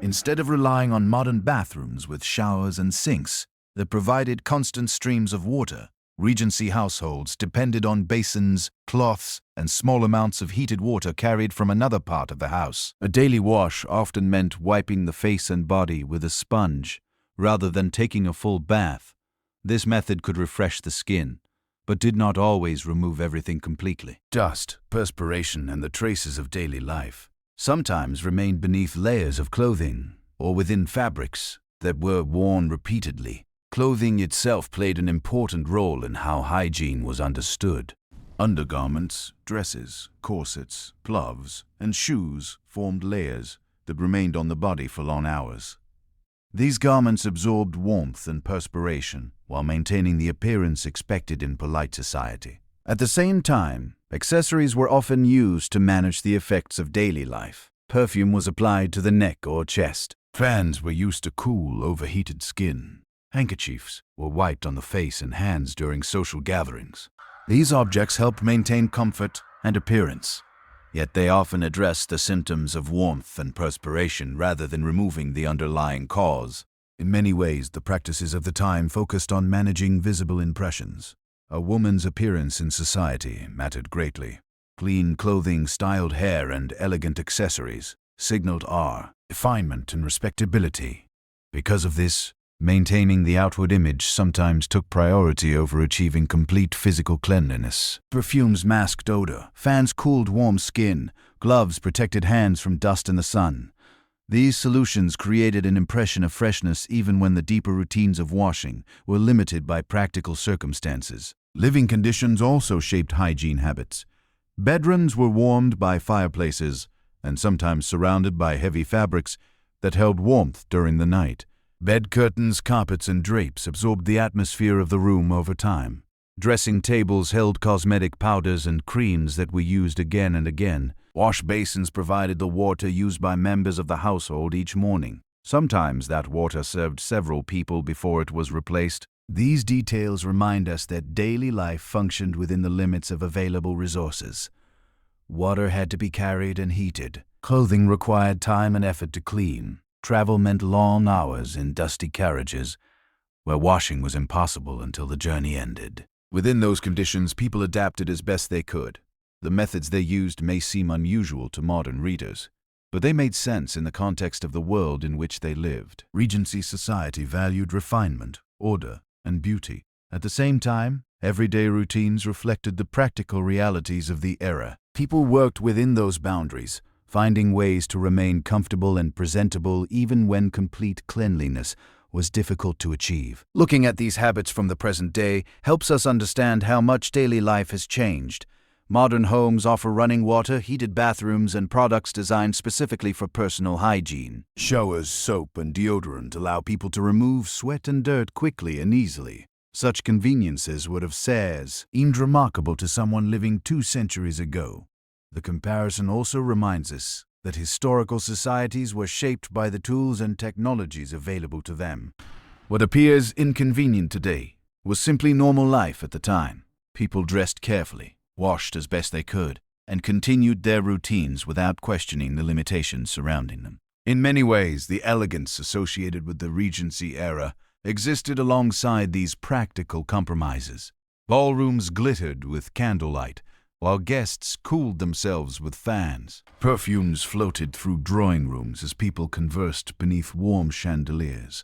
Instead of relying on modern bathrooms with showers and sinks that provided constant streams of water, Regency households depended on basins, cloths, and small amounts of heated water carried from another part of the house. A daily wash often meant wiping the face and body with a sponge rather than taking a full bath. This method could refresh the skin, but did not always remove everything completely. Dust, perspiration, and the traces of daily life sometimes remained beneath layers of clothing or within fabrics that were worn repeatedly. Clothing itself played an important role in how hygiene was understood. Undergarments, dresses, corsets, gloves, and shoes formed layers that remained on the body for long hours. These garments absorbed warmth and perspiration while maintaining the appearance expected in polite society. At the same time, accessories were often used to manage the effects of daily life. Perfume was applied to the neck or chest. Fans were used to cool overheated skin. Handkerchiefs were wiped on the face and hands during social gatherings. These objects helped maintain comfort and appearance, yet they often addressed the symptoms of warmth and perspiration rather than removing the underlying cause. In many ways, the practices of the time focused on managing visible impressions. A woman's appearance in society mattered greatly. Clean clothing, styled hair, and elegant accessories signaled refinement and respectability. Because of this, maintaining the outward image sometimes took priority over achieving complete physical cleanliness. Perfumes masked odor, fans cooled warm skin, gloves protected hands from dust and the sun. These solutions created an impression of freshness even when the deeper routines of washing were limited by practical circumstances. Living conditions also shaped hygiene habits. Bedrooms were warmed by fireplaces and sometimes surrounded by heavy fabrics that held warmth during the night. Bed curtains, carpets, and drapes absorbed the atmosphere of the room over time. Dressing tables held cosmetic powders and creams that were used again and again. Wash basins provided the water used by members of the household each morning. Sometimes that water served several people before it was replaced. These details remind us that daily life functioned within the limits of available resources. Water had to be carried and heated. Clothing required time and effort to clean. Travel meant long hours in dusty carriages, where washing was impossible until the journey ended. Within those conditions, people adapted as best they could. The methods they used may seem unusual to modern readers, but they made sense in the context of the world in which they lived. Regency society valued refinement, order, and beauty. At the same time, everyday routines reflected the practical realities of the era. People worked within those boundaries, finding ways to remain comfortable and presentable even when complete cleanliness was difficult to achieve. Looking at these habits from the present day helps us understand how much daily life has changed. Modern homes offer running water, heated bathrooms, and products designed specifically for personal hygiene. Showers, soap, and deodorant allow people to remove sweat and dirt quickly and easily. Such conveniences would have seemed remarkable to someone living 2 centuries ago. The comparison also reminds us that historical societies were shaped by the tools and technologies available to them. What appears inconvenient today was simply normal life at the time. People dressed carefully, washed as best they could, and continued their routines without questioning the limitations surrounding them. In many ways, the elegance associated with the Regency era existed alongside these practical compromises. Ballrooms glittered with candlelight, while guests cooled themselves with fans. Perfumes floated through drawing rooms as people conversed beneath warm chandeliers.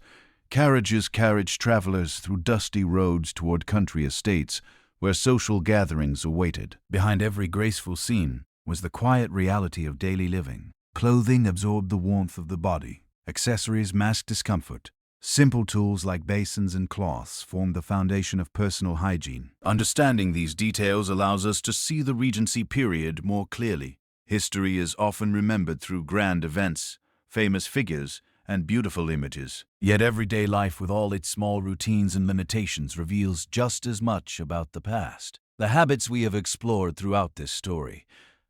Carriages carried travelers through dusty roads toward country estates, where social gatherings awaited. Behind every graceful scene was the quiet reality of daily living. Clothing absorbed the warmth of the body. Accessories masked discomfort, Simple tools like basins and cloths form the foundation of personal hygiene. Understanding these details allows us to see the Regency period more clearly. History is often remembered through grand events, famous figures, and beautiful images. Yet everyday life with all its small routines and limitations reveals just as much about the past. The habits we have explored throughout this story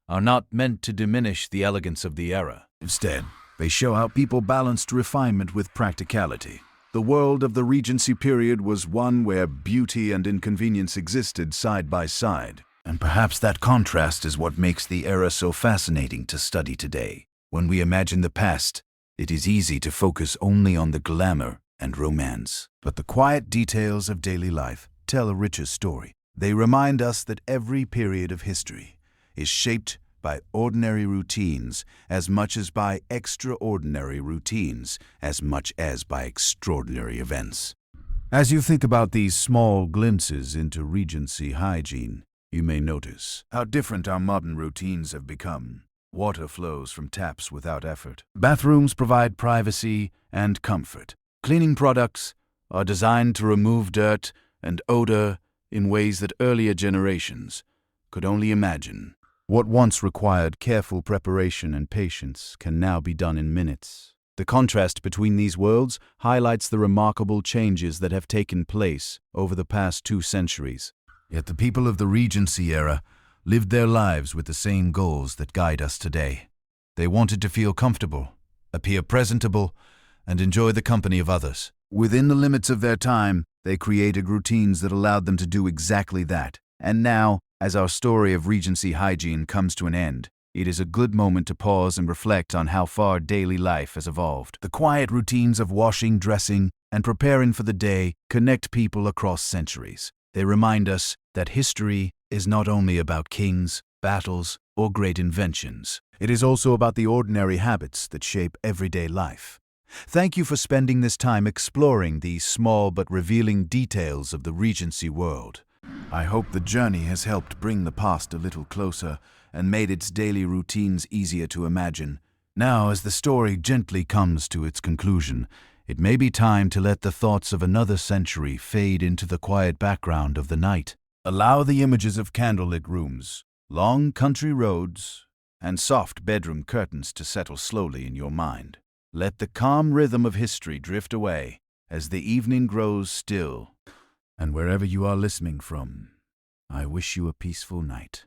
are not meant to diminish the elegance of the era. Instead, they show how people balanced refinement with practicality. The world of the Regency period was one where beauty and inconvenience existed side by side. And perhaps that contrast is what makes the era so fascinating to study today. When we imagine the past, it is easy to focus only on the glamour and romance. But the quiet details of daily life tell a richer story. They remind us that every period of history is shaped by ordinary routines as much as by extraordinary routines, as much as by extraordinary events. As you think about these small glimpses into Regency hygiene, you may notice how different our modern routines have become. Water flows from taps without effort. Bathrooms provide privacy and comfort. Cleaning products are designed to remove dirt and odor in ways that earlier generations could only imagine. What once required careful preparation and patience can now be done in minutes. The contrast between these worlds highlights the remarkable changes that have taken place over the past 2 centuries. Yet the people of the Regency era lived their lives with the same goals that guide us today. They wanted to feel comfortable, appear presentable, and enjoy the company of others. Within the limits of their time, they created routines that allowed them to do exactly that. And now, as our story of Regency hygiene comes to an end, it is a good moment to pause and reflect on how far daily life has evolved. The quiet routines of washing, dressing, and preparing for the day connect people across centuries. They remind us that history is not only about kings, battles, or great inventions. It is also about the ordinary habits that shape everyday life. Thank you for spending this time exploring these small but revealing details of the Regency world. I hope the journey has helped bring the past a little closer and made its daily routines easier to imagine. Now, as the story gently comes to its conclusion, it may be time to let the thoughts of another century fade into the quiet background of the night. Allow the images of candlelit rooms, long country roads, and soft bedroom curtains to settle slowly in your mind. Let the calm rhythm of history drift away as the evening grows still. And wherever you are listening from, I wish you a peaceful night.